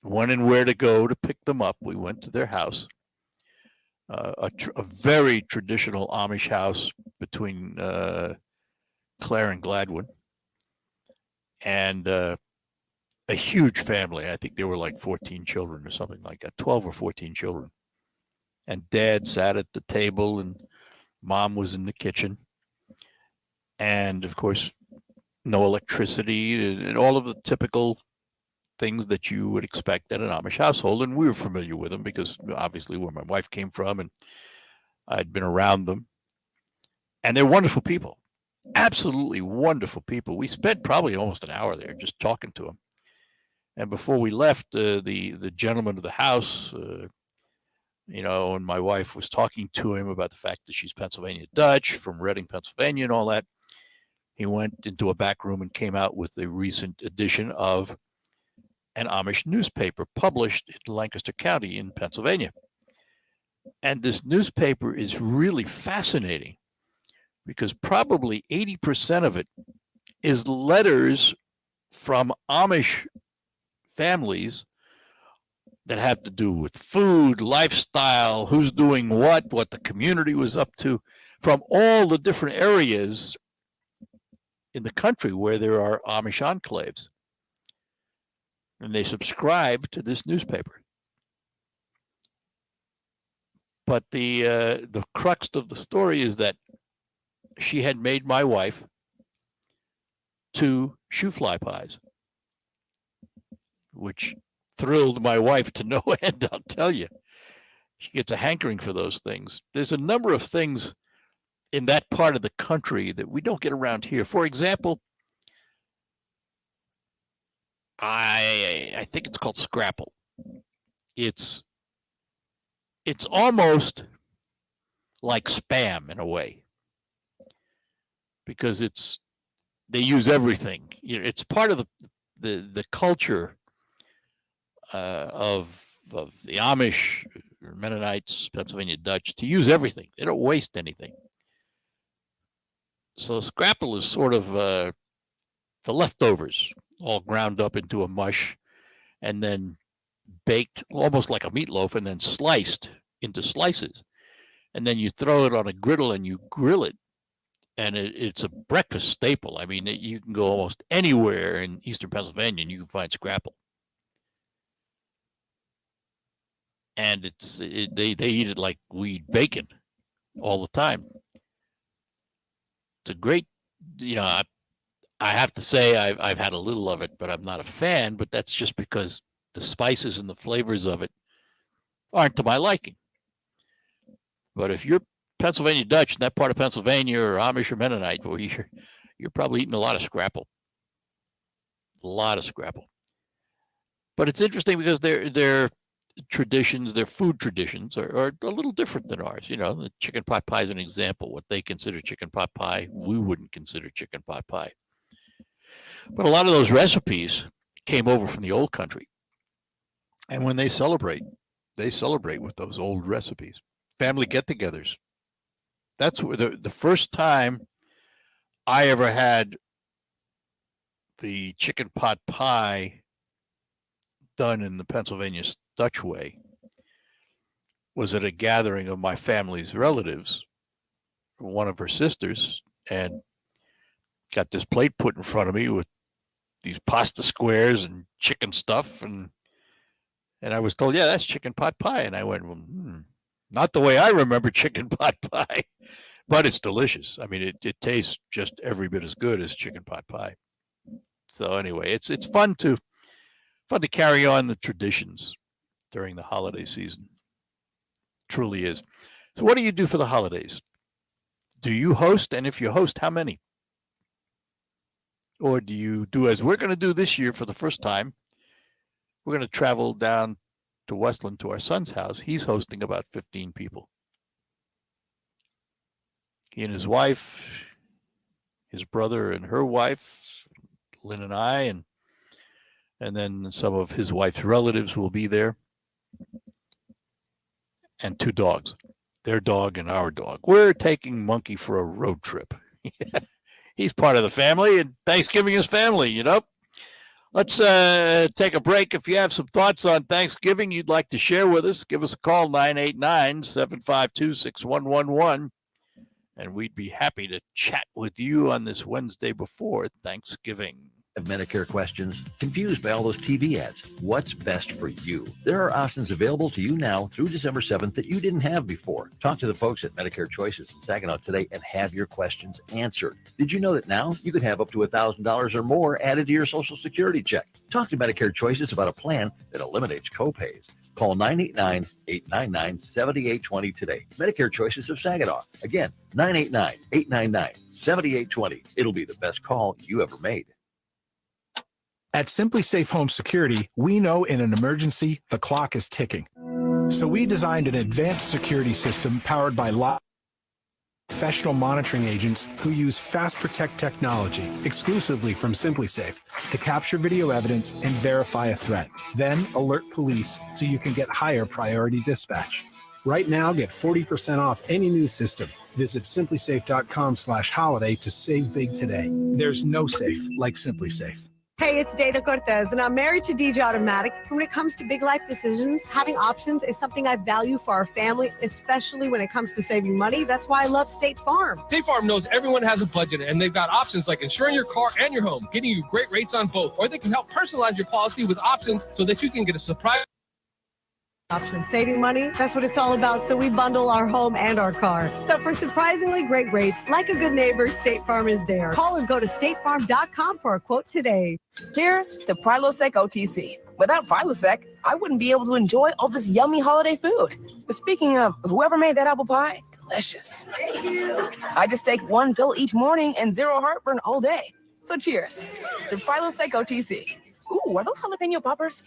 [SPEAKER 17] when and where to go to pick them up. We went to their house, a very traditional Amish house between Clare and Gladwin. And a huge family. I think there were like 14 children or something like that, 12 or 14 children. And Dad sat at the table and Mom was in the kitchen. And of course, no electricity and all of the typical things that you would expect at an Amish household. And we were familiar with them because obviously where my wife came from and I'd been around them. And they're wonderful people, absolutely wonderful people. We spent probably almost an hour there just talking to them. And before we left, the gentleman of the house, and my wife was talking to him about the fact that she's Pennsylvania Dutch from Reading, Pennsylvania and all that. He went into a back room and came out with a recent edition of an Amish newspaper published in Lancaster County in Pennsylvania. And this newspaper is really fascinating because probably 80% of it is letters from Amish families that have to do with food, lifestyle, who's doing what the community was up to, from all the different areas in the country where there are Amish enclaves. And they subscribe to this newspaper. But the crux of the story is that she had made my wife 2 shoe fly pies, which thrilled my wife to no end, I'll tell you. She gets a hankering for those things. There's a number of things in that part of the country that we don't get around here. For example, I think it's called scrapple. It's almost like Spam in a way because they use everything. It's part of the culture of the Amish, Mennonites, Pennsylvania Dutch to use everything. They don't waste anything. So scrapple is sort of the leftovers all ground up into a mush and then baked almost like a meatloaf and then sliced into slices. And then you throw it on a griddle and you grill it. and it's a breakfast staple. I mean, you can go almost anywhere in eastern Pennsylvania and you can find scrapple. And they eat it like we eat bacon all the time. It's a great, I have to say I've had a little of it, but I'm not a fan. But that's just because the spices and the flavors of it aren't to my liking. But if you're Pennsylvania Dutch in that part of Pennsylvania, or Amish or Mennonite, well, you're probably eating a lot of scrapple. A lot of scrapple. But it's interesting because their traditions, their food traditions are a little different than ours. The chicken pot pie is an example. What they consider chicken pot pie, we wouldn't consider chicken pot pie. But a lot of those recipes came over from the old country. And when they celebrate with those old recipes. Family get-togethers. That's where the first time I ever had the chicken pot pie done in the Pennsylvania Dutch way was at a gathering of my family's relatives, one of her sisters, and got this plate put in front of me with these pasta squares and chicken stuff, and I was told, yeah, that's chicken pot pie. And I went, well, not the way I remember chicken pot pie, but it's delicious. I mean, it tastes just every bit as good as chicken pot pie. So anyway, it's fun to carry on the traditions during the holiday season. Truly is. So what do you do for the holidays? Do you host? And if you host, how many? Or do you do as we're going to do this year for the first time? We're going to travel down to Westland to our son's house. He's hosting about 15 people. He and his wife, his brother and her wife, Lynn and I, and then some of his wife's relatives will be there. And 2 dogs, their dog and our dog. We're taking Monkey for a road trip. He's part of the family, and Thanksgiving is family, Let's take a break. If you have some thoughts on Thanksgiving you'd like to share with us, give us a call, 989-752-6111, and we'd be happy to chat with you on this Wednesday before Thanksgiving.
[SPEAKER 10] Have Medicare questions? Confused by all those TV ads? What's best for you? There are options available to you now through December 7th that you didn't have before. Talk to the folks at Medicare Choices in Saginaw today and have your questions answered. Did you know that now you could have up to $1,000 or more added to your Social Security check? Talk to Medicare Choices about a plan that eliminates copays. Call 989-899-7820 today. Medicare Choices of Saginaw. Again, 989-899-7820. It'll be the best call you ever made.
[SPEAKER 5] At Simply Safe Home Security, we know in an emergency, the clock is ticking. So we designed an advanced security system powered by professional monitoring agents who use Fast Protect technology exclusively from Simply Safe to capture video evidence and verify a threat. Then alert police so you can get higher priority dispatch. Right now, get 40% off any new system. Visit simplysafe.com/holiday to save big today. There's no safe like Simply Safe.
[SPEAKER 6] Hey, it's Dana Cortez, and I'm married to DJ Automatic. When it comes to big life decisions, having options is something I value for our family, especially when it comes to saving money. That's why I love State Farm.
[SPEAKER 15] State Farm knows everyone has a budget, and they've got options like insuring your car and your home, getting you great rates on both, or they can help personalize your policy with options so that you can get a surprise.
[SPEAKER 6] Option saving money, that's what it's all about. So we bundle our home and our car. So for surprisingly great rates, like a good neighbor, State Farm is there. Call and go to statefarm.com for a quote today.
[SPEAKER 16] Here's to Prilosec OTC. Without Prilosec, I wouldn't be able to enjoy all this yummy holiday food. Speaking of, whoever made that apple pie, delicious. Thank you. I just take 1 pill each morning and 0 heartburn all day. So cheers to Prilosec OTC. Ooh, are those jalapeno poppers?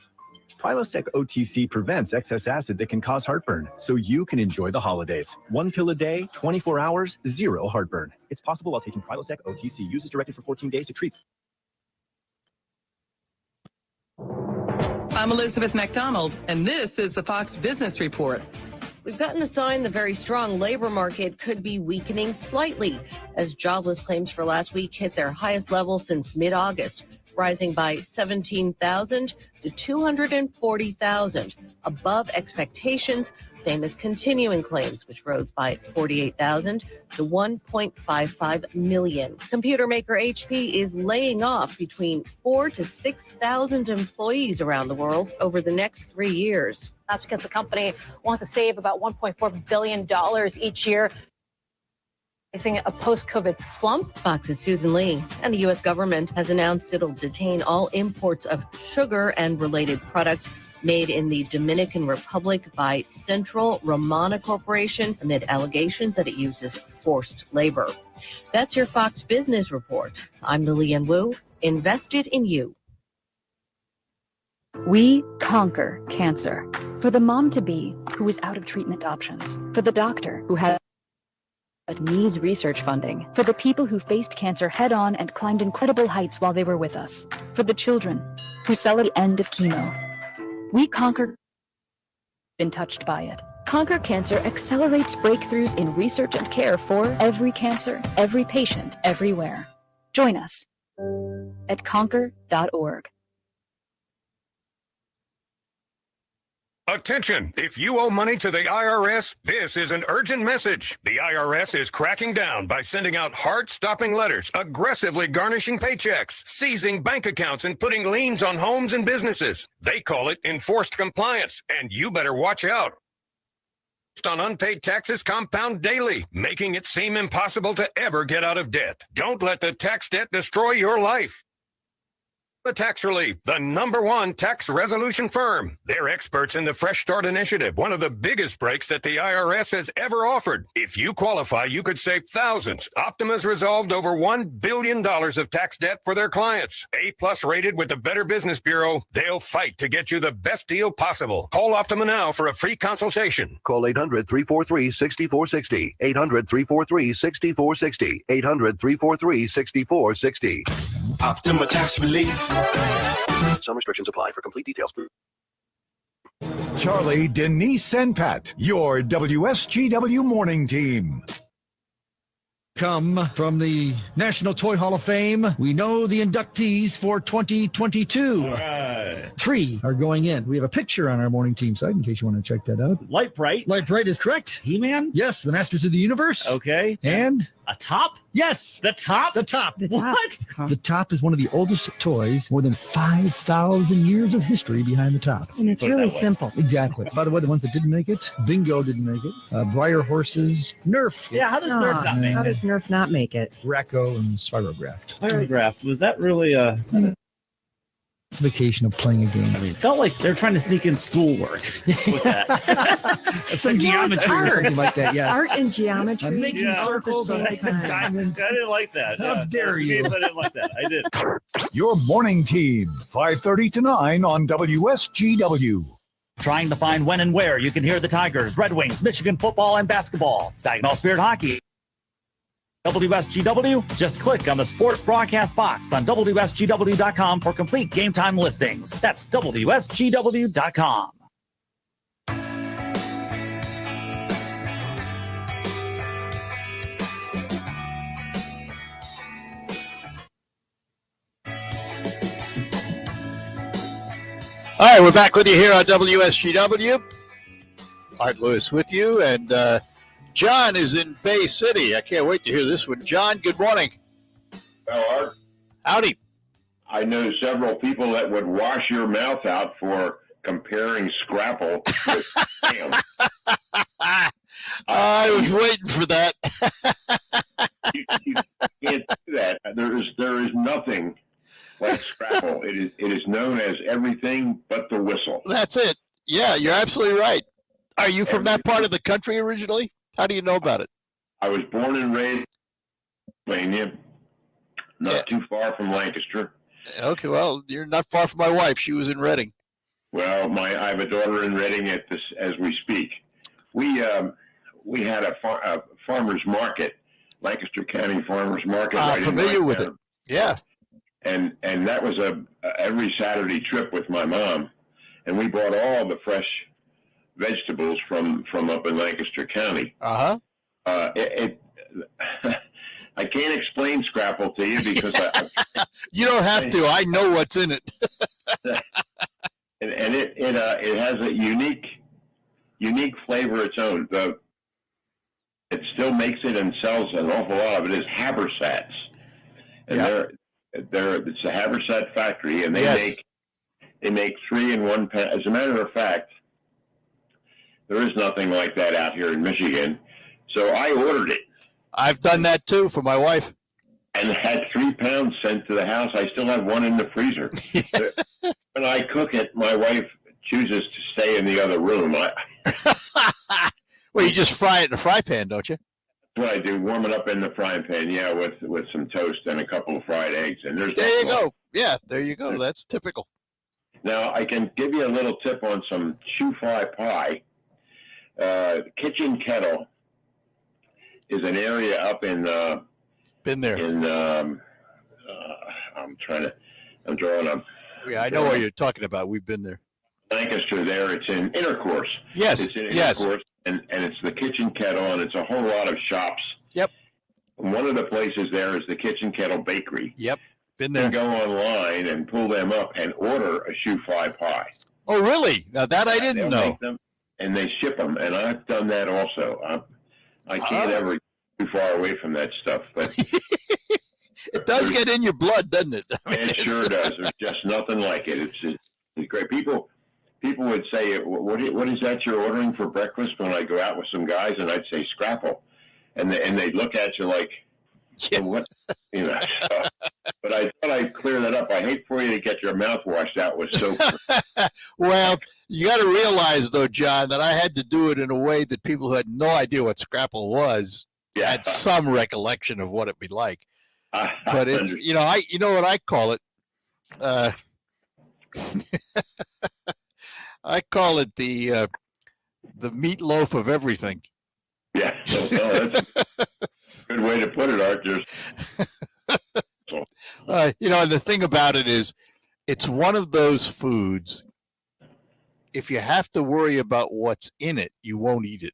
[SPEAKER 18] Prilosec OTC prevents excess acid that can cause heartburn, so you can enjoy the holidays. 1 pill a day, 24 hours, 0 heartburn. It's possible while taking Prilosec OTC. Use as directed for 14 days to treat.
[SPEAKER 19] I'm Elizabeth McDonald, and this is the Fox Business Report.
[SPEAKER 20] We've gotten a sign the very strong labor market could be weakening slightly as jobless claims for last week hit their highest level since mid-August. rising by 17,000 to 240,000, above expectations, same as continuing claims, which rose by 48,000 to 1.55 million. Computer maker HP is laying off between 4,000 to 6,000 employees around the world over the next 3 years.
[SPEAKER 2] That's because the company wants to save about $1.4 billion each year. Facing a post-COVID slump.
[SPEAKER 20] Fox's Susan Lee. And the U.S. government has announced it'll detain all imports of sugar and related products made in the Dominican Republic by Central Romana Corporation amid allegations that it uses forced labor. That's your Fox Business Report. I'm Lillian Wu, invested in you.
[SPEAKER 21] We conquer cancer. For the mom-to-be who is out of treatment options. For the doctor who has but needs research funding. For the people who faced cancer head-on and climbed incredible heights while they were with us. For the children who celebrate the end of chemo. We conquer been touched by it. Conquer Cancer accelerates breakthroughs in research and care for every cancer, every patient, everywhere. Join us at conquer.org.
[SPEAKER 22] Attention! If you owe money to the IRS, this is an urgent message. The IRS is cracking down by sending out heart-stopping letters, aggressively garnishing paychecks, seizing bank accounts, and putting liens on homes and businesses. They call it enforced compliance, and you better watch out. On unpaid taxes compound daily, making it seem impossible to ever get out of debt. Don't let the tax debt destroy your life. The Tax Relief, the #1 tax resolution firm. They're experts in the Fresh Start Initiative, one of the biggest breaks that the IRS has ever offered. If you qualify, you could save thousands. Optima's resolved over $1 billion of tax debt for their clients. A+ rated with the Better Business Bureau. They'll fight to get you the best deal possible. Call Optima now for a free consultation.
[SPEAKER 23] Call 800-343-6460. 800-343-6460. 800-343-6460.
[SPEAKER 24] Optima Tax Relief.
[SPEAKER 23] Some restrictions apply. For complete details,
[SPEAKER 3] Charlie, Denise, and Pat, your WSGW morning team.
[SPEAKER 25] Come from the National Toy Hall of Fame. We know the inductees for 2022.
[SPEAKER 26] All right.
[SPEAKER 25] 3 are going in. We have a picture on our morning team site in case you want to check that out.
[SPEAKER 26] Light Bright.
[SPEAKER 25] Light Bright is correct.
[SPEAKER 26] He-Man?
[SPEAKER 25] Yes, the Masters of the Universe.
[SPEAKER 26] Okay.
[SPEAKER 25] And
[SPEAKER 26] a top?
[SPEAKER 25] Yes.
[SPEAKER 26] The top?
[SPEAKER 25] The top.
[SPEAKER 26] What?
[SPEAKER 25] The top is one of the oldest toys, more than 5,000 years of history behind the top.
[SPEAKER 6] And it's really simple.
[SPEAKER 25] Exactly. By the way, the ones that didn't make it, Bingo didn't make it, Briar Horses, Nerf.
[SPEAKER 26] Yeah, how does Nerf not make it?
[SPEAKER 6] How does Nerf not make it?
[SPEAKER 25] Racco and Spirograph.
[SPEAKER 26] Spirograph. Was that really a
[SPEAKER 25] classification of playing a game?
[SPEAKER 26] I mean, it felt like they're trying to sneak in schoolwork with that. Some geometry or something
[SPEAKER 25] like that, yes.
[SPEAKER 6] Art and geometry.
[SPEAKER 25] I'm making circles and
[SPEAKER 26] diamonds. I didn't like that.
[SPEAKER 25] How dare you?
[SPEAKER 26] I didn't like that. I did.
[SPEAKER 3] Your morning team, 5:30 to 9 on WSGW.
[SPEAKER 27] Trying to find when and where you can hear the Tigers, Red Wings, Michigan football, and basketball. Saginaw Spirit Hockey. WSGW, just click on the sports broadcast box on WSGW.com for complete game time listings. That's WSGW.com.
[SPEAKER 17] All right, we're back with you here on WSGW. Art Lewis with you, and John is in Bay City. I can't wait to hear this one. John, good morning.
[SPEAKER 28] Well, Art.
[SPEAKER 17] Howdy.
[SPEAKER 28] I know several people that would wash your mouth out for comparing Scrapple with ham.
[SPEAKER 17] I was waiting for that.
[SPEAKER 28] You can't do that. There is nothing like Scrapple. It is known as everything but the whistle.
[SPEAKER 17] That's it. Yeah, you're absolutely right. Are you from that part of the country originally? How do you know about it?
[SPEAKER 28] I was born and raised in Pennsylvania, not too far from Lancaster.
[SPEAKER 17] Okay, well, you're not far from my wife. She was in Reading.
[SPEAKER 28] Well, I have a daughter in Reading as we speak. We had a farmer's market, Lancaster County Farmer's Market.
[SPEAKER 17] I'm familiar with it. Yeah.
[SPEAKER 28] And that was a every Saturday trip with my mom, and we bought all the fresh vegetables from up in Lancaster County.
[SPEAKER 17] Uh-huh.
[SPEAKER 28] I can't explain Scrapple to you because
[SPEAKER 17] you don't have to. I know what's in it.
[SPEAKER 28] and it has a unique flavor of its own. It still makes it and sells an awful lot of it is Habersat's, and it's a Habersat factory, and they make 3 in 1 pound. As a matter of fact, there is nothing like that out here in Michigan, so I ordered it.
[SPEAKER 17] I've done that too for my wife,
[SPEAKER 28] and had 3 pounds sent to the house. I still have 1 in the freezer. When I cook it, my wife chooses to stay in the other room.
[SPEAKER 17] Well, you just fry it in a fry pan, don't you?
[SPEAKER 28] That's what I do. Warm it up in the frying pan, with some toast and a couple of fried eggs. And
[SPEAKER 17] there you go. Yeah, there you go. That's typical.
[SPEAKER 28] Now, I can give you a little tip on some shoe fly pie. Kitchen Kettle is an area up in
[SPEAKER 17] been there.
[SPEAKER 28] I'm drawing up.
[SPEAKER 17] Yeah, I know what you're talking about. We've been there.
[SPEAKER 28] Lancaster there. It's in Intercourse.
[SPEAKER 17] Yes.
[SPEAKER 28] It's in Intercourse, and it's the Kitchen Kettle, and it's a whole lot of shops.
[SPEAKER 17] Yep.
[SPEAKER 28] And one of the places there is the Kitchen Kettle Bakery.
[SPEAKER 17] Yep. Been there.
[SPEAKER 28] You can go online and pull them up and order a shoe fly pie.
[SPEAKER 17] Oh, really? Now that I didn't know.
[SPEAKER 28] Make them, and they ship them, and I've done that also. I can't ever get too far away from that stuff, but
[SPEAKER 17] it does get in your blood, doesn't it? I mean,
[SPEAKER 28] it sure does. There's just nothing like it. It's great. People would say, "What is that you're ordering for breakfast?" When I go out with some guys, and I'd say Scrapple, and they'd look at you like, "What?" So, but I thought I'd clear that up. I hate for you to get your mouth washed out with soap.
[SPEAKER 17] Well, you got to realize, though, John, that I had to do it in a way that people who had no idea what Scrapple was had some recollection of what it'd be like. But it's you know what I call it. I call it the meatloaf of everything.
[SPEAKER 28] Yeah, that's a good way to put it, Arthur.
[SPEAKER 17] And the thing about it is, it's one of those foods. If you have to worry about what's in it, you won't eat it.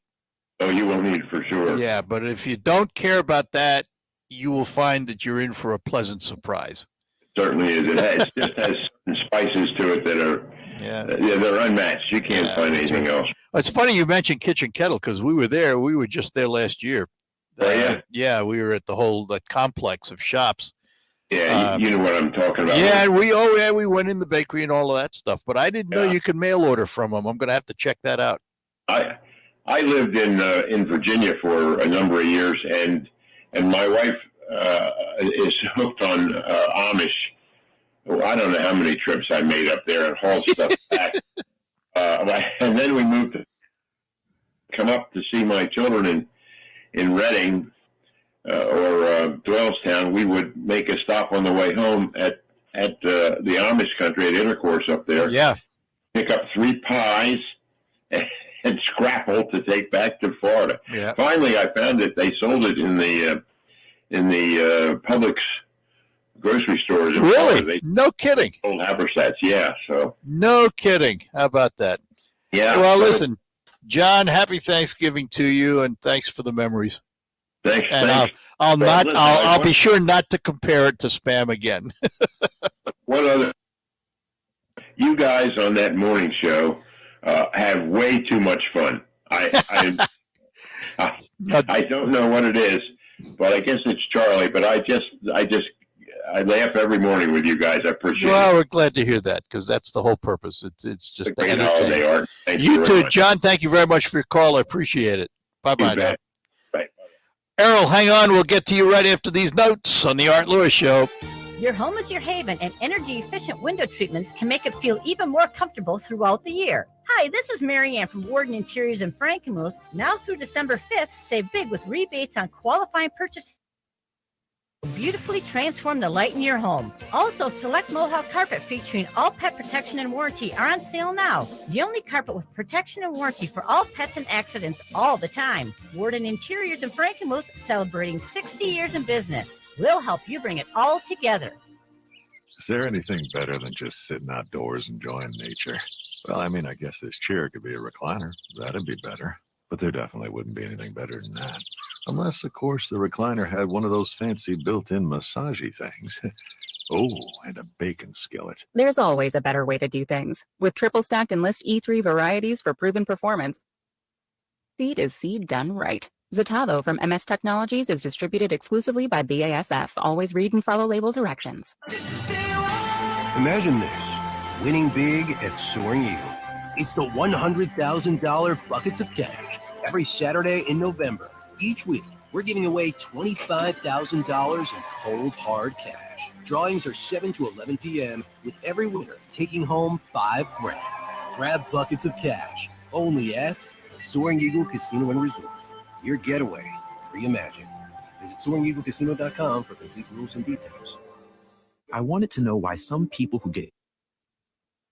[SPEAKER 28] Oh, you won't eat it for sure.
[SPEAKER 17] Yeah, but if you don't care about that, you will find that you're in for a pleasant surprise.
[SPEAKER 28] It certainly is. It just has certain spices to it that are they're unmatched. You can't find anything else.
[SPEAKER 17] It's funny you mentioned Kitchen Kettle because we were there. We were just there last year.
[SPEAKER 28] Yeah,
[SPEAKER 17] we were at the complex of shops.
[SPEAKER 28] Yeah, you know what I'm talking about.
[SPEAKER 17] Yeah, and we went in the bakery and all of that stuff. But I didn't know you could mail order from them. I'm going to have to check that out.
[SPEAKER 28] I lived in Virginia for a number of years, and my wife is hooked on Amish. Well, I don't know how many trips I made up there and hauled stuff back. And then we moved to come up to see my children in Reading or Doylestown. We would make a stop on the way home at the Amish country at Intercourse up there.
[SPEAKER 17] Yeah. Pick
[SPEAKER 28] up 3 pies and Scrapple to take back to Florida.
[SPEAKER 17] Yeah.
[SPEAKER 28] Finally, I found it. They sold it in the Publix grocery stores.
[SPEAKER 17] Really? No kidding.
[SPEAKER 28] Old Habersat's, yeah. So.
[SPEAKER 17] No kidding. How about that?
[SPEAKER 28] Yeah.
[SPEAKER 17] Well, listen, John. Happy Thanksgiving to you, and thanks for the memories.
[SPEAKER 28] Thanks.
[SPEAKER 17] And I'll be sure not to compare it to spam again.
[SPEAKER 28] One other. You guys on that morning show have way too much fun. I don't know what it is, but I guess it's Charlie. But I laugh every morning with you guys. I appreciate it.
[SPEAKER 17] Well, we're glad to hear that because that's the whole purpose. It's just
[SPEAKER 28] the great holiday, Art. Thank
[SPEAKER 17] you too,
[SPEAKER 28] much.
[SPEAKER 17] John. Thank you very much for your call. I appreciate it. Bye-bye now.
[SPEAKER 28] Bye.
[SPEAKER 17] Errol, hang on. We'll get to you right after these notes on the Art Lewis Show.
[SPEAKER 1] Your home is your haven, and energy-efficient window treatments can make it feel even more comfortable throughout the year. Hi, this is Marianne from Warden Interiors in Frankenmuth. Now through December 5th, save big with rebates on qualifying purchases. Beautifully transform the light in your home. Also, select Mohawk carpet featuring all pet protection and warranty are on sale now. The only carpet with protection and warranty for all pets and accidents all the time. Warden Interiors in Frankenmuth, celebrating 60 years in business. We'll help you bring it all together.
[SPEAKER 7] Is there anything better than just sitting outdoors enjoying nature? Well, I mean, I guess this chair could be a recliner. That'd be better. But there definitely wouldn't be anything better than that. Unless, of course, the recliner had one of those fancy built-in massagey things. Oh, and a bacon skillet.
[SPEAKER 4] There's always a better way to do things. With triple stacked Enlist E3 varieties for proven performance, seed is seed done right. Zetavo from MS Technologies is distributed exclusively by BASF. Always read and follow label directions.
[SPEAKER 23] Imagine this, winning big at Soaring Eagle. It's the $100,000 Buckets of Cash every Saturday in November. Each week, we're giving away $25,000 in cold, hard cash. Drawings are 7 to 11 p.m. with every winner taking home $5,000. Grab Buckets of Cash only at Soaring Eagle Casino and Resort. Your getaway reimagined. Visit SoaringEagleCasino.com for complete rules and details.
[SPEAKER 8] I wanted to know why some people who get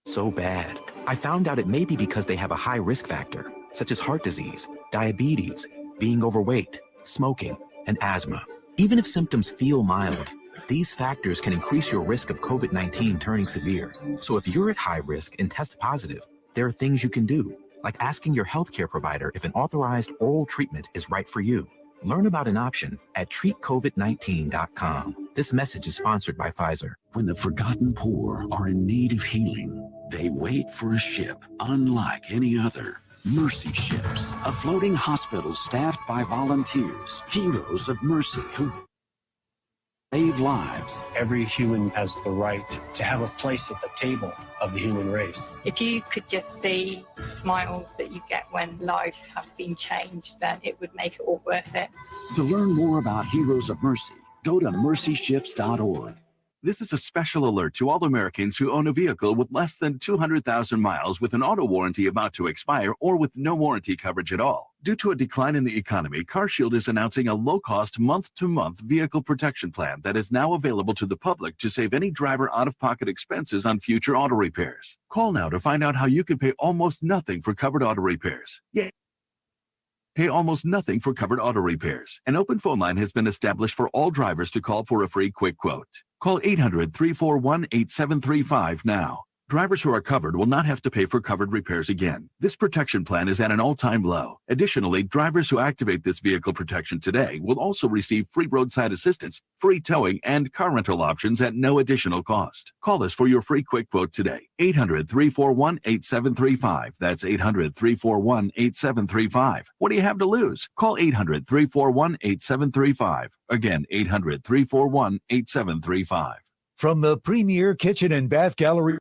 [SPEAKER 8] so bad. I found out it may be because they have a high risk factor, such as heart disease, diabetes, being overweight, smoking, and asthma. Even if symptoms feel mild, these factors can increase your risk of COVID-19 turning severe. So if you're at high risk and test positive, there are things you can do, like asking your healthcare provider if an authorized oral treatment is right for you. Learn about an option at treatcovid19.com. This message is sponsored by Pfizer.
[SPEAKER 9] When the forgotten poor are in need of healing, they wait for a ship unlike any other. Mercy Ships, a floating hospital staffed by volunteers, heroes of mercy who save lives.
[SPEAKER 26] Every human has the right to have a place at the table of the human race.
[SPEAKER 10] If you could just see smiles that you get when lives have been changed, then it would make it all worth it.
[SPEAKER 9] To learn more about Heroes of Mercy, go to mercyships.org.
[SPEAKER 11] This is a special alert to all Americans who own a vehicle with less than 200,000 miles with an auto warranty about to expire or with no warranty coverage at all. Due to a decline in the economy, CarShield is announcing a low-cost month-to-month vehicle protection plan that is now available to the public to save any driver out-of-pocket expenses on future auto repairs. Call now to find out how you can pay almost nothing for covered auto repairs. Yay! Pay almost nothing for covered auto repairs. An open phone line has been established for all drivers to call for a free quick quote. Call 800-341-8735 now. Drivers who are covered will not have to pay for covered repairs again. This protection plan is at an all-time low. Additionally, drivers who activate this vehicle protection today will also receive free roadside assistance, free towing, and car rental options at no additional cost. Call us for your free quick quote today. 800-341-8735. That's 800-341-8735. What do you have to lose? Call 800-341-8735. Again, 800-341-8735.
[SPEAKER 12] From the Premier Kitchen and Bath Gallery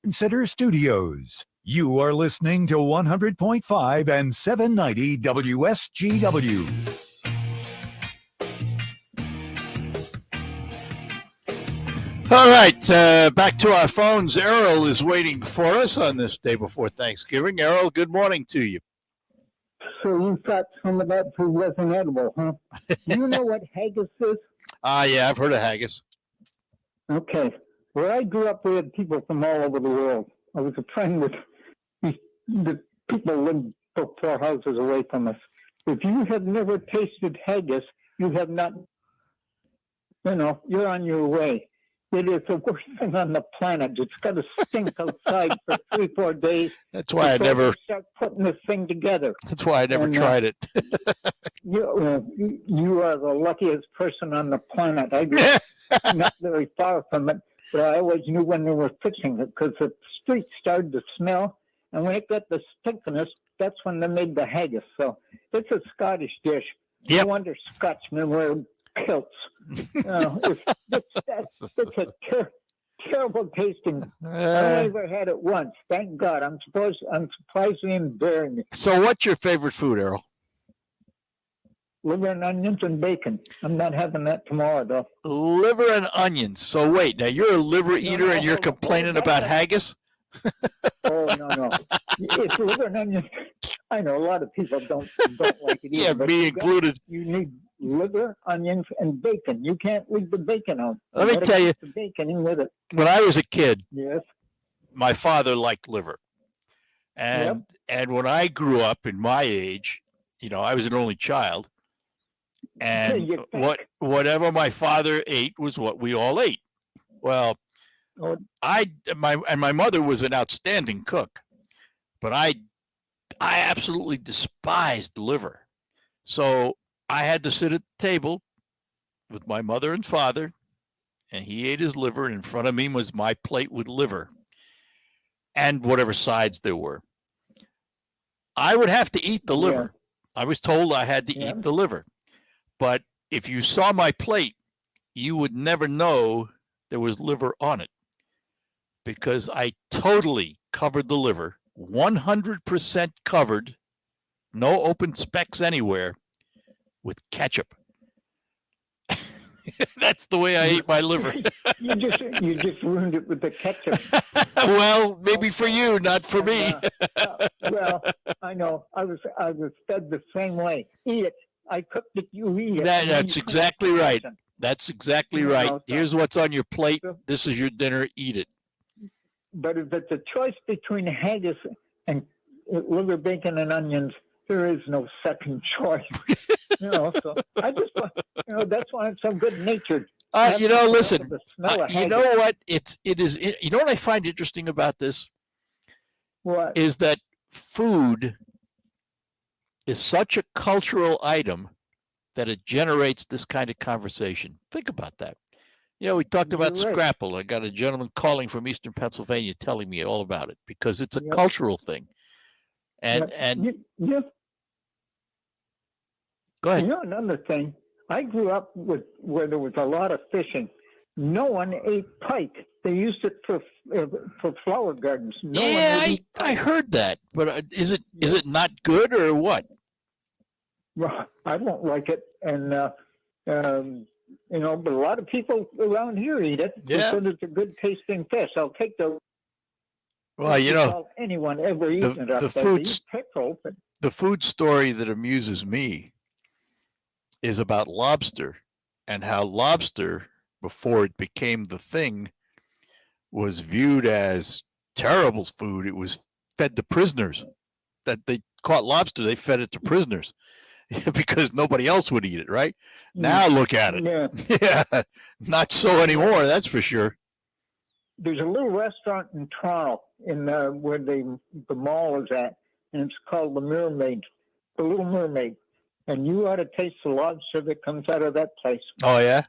[SPEAKER 12] Center Studios, you are listening to 100.5 and 790 WSGW.
[SPEAKER 17] All right, back to our phones. Errol is waiting for us on this day before Thanksgiving. Errol, good morning to you.
[SPEAKER 13] So you thought some of that food wasn't edible, huh? Do you know what haggis is?
[SPEAKER 17] Yeah, I've heard of haggis.
[SPEAKER 13] Okay. Where I grew up, we had people from all over the world. I was a friend with the people lived 4 houses away from us. If you have never tasted haggis, you have not, you're on your way. It is the worst thing on the planet. It's got to stink outside for 3-4 days.
[SPEAKER 17] That's why I never
[SPEAKER 13] start putting this thing together.
[SPEAKER 17] That's why I never tried it.
[SPEAKER 13] You are the luckiest person on the planet. I grew not very far from it, but I always knew when they were fixing it because the street started to smell, and when it got the stinkiness, that's when they made the haggis. So it's a Scottish dish.
[SPEAKER 17] Yep.
[SPEAKER 13] No wonder Scotchmen wear kilts. It's a terrible tasting. I only had it once. Thank God. I'm surprisingly embarrassing.
[SPEAKER 17] So what's your favorite food, Errol?
[SPEAKER 13] Liver and onions and bacon. I'm not having that tomorrow, though.
[SPEAKER 17] Liver and onions. So wait, now you're a liver eater and you're complaining about haggis?
[SPEAKER 13] Oh, no. It's liver and onions. I know a lot of people don't like it either.
[SPEAKER 17] Yeah, me included.
[SPEAKER 13] You need liver, onions, and bacon. You can't leave the bacon out.
[SPEAKER 17] Let me tell you,
[SPEAKER 13] the bacon in with it.
[SPEAKER 17] When I was a kid,
[SPEAKER 13] yes,
[SPEAKER 17] my father liked liver. And when I grew up in my age, I was an only child. And whatever my father ate was what we all ate. Well, my mother was an outstanding cook, but I I absolutely despised liver. So I had to sit at the table with my mother and father, and he ate his liver, and in front of me was my plate with liver and whatever sides there were. I would have to eat the liver. I was told I had to eat the liver. But if you saw my plate, you would never know there was liver on it because I totally covered the liver, 100% covered, no open specks anywhere, with ketchup. That's the way I ate my liver.
[SPEAKER 13] you just ruined it with the ketchup.
[SPEAKER 17] Well, maybe for you, not for me.
[SPEAKER 13] Well, I know. I was fed the same way. Eat it. I cooked it. You eat it.
[SPEAKER 17] That's exactly right. That's exactly right. Here's what's on your plate. This is your dinner. Eat it.
[SPEAKER 13] But if it's a choice between haggis and liver, bacon, and onions, there is no second choice. So I just, that's why I'm so good natured.
[SPEAKER 17] Listen. You know what? It is. You know what I find interesting about this?
[SPEAKER 13] What
[SPEAKER 17] is that? Food is such a cultural item that it generates this kind of conversation. Think about that. We talked about scrapple. I got a gentleman calling from Eastern Pennsylvania telling me all about it because it's a cultural thing. And go ahead.
[SPEAKER 13] Another thing. I grew up where there was a lot of fishing. No one ate pike. They used it for flower gardens.
[SPEAKER 17] I heard that, but is it not good or what?
[SPEAKER 13] Well, I won't like it, and but a lot of people around here eat it because it's a good tasting fish. I'll take the.
[SPEAKER 17] Well,
[SPEAKER 13] anyone ever eaten it up
[SPEAKER 17] the
[SPEAKER 13] food.
[SPEAKER 17] The food story that amuses me is about lobster and how lobster, before it became the thing, was viewed as terrible food. It was fed to prisoners. That they caught lobster, they fed it to prisoners because nobody else would eat it, right? Now look at it. Yeah, not so anymore, that's for sure.
[SPEAKER 13] There's a little restaurant in Toronto where the mall is at, and it's called The Little Mermaid. And you ought to taste the lobster that comes out of that place.
[SPEAKER 17] Oh, yeah?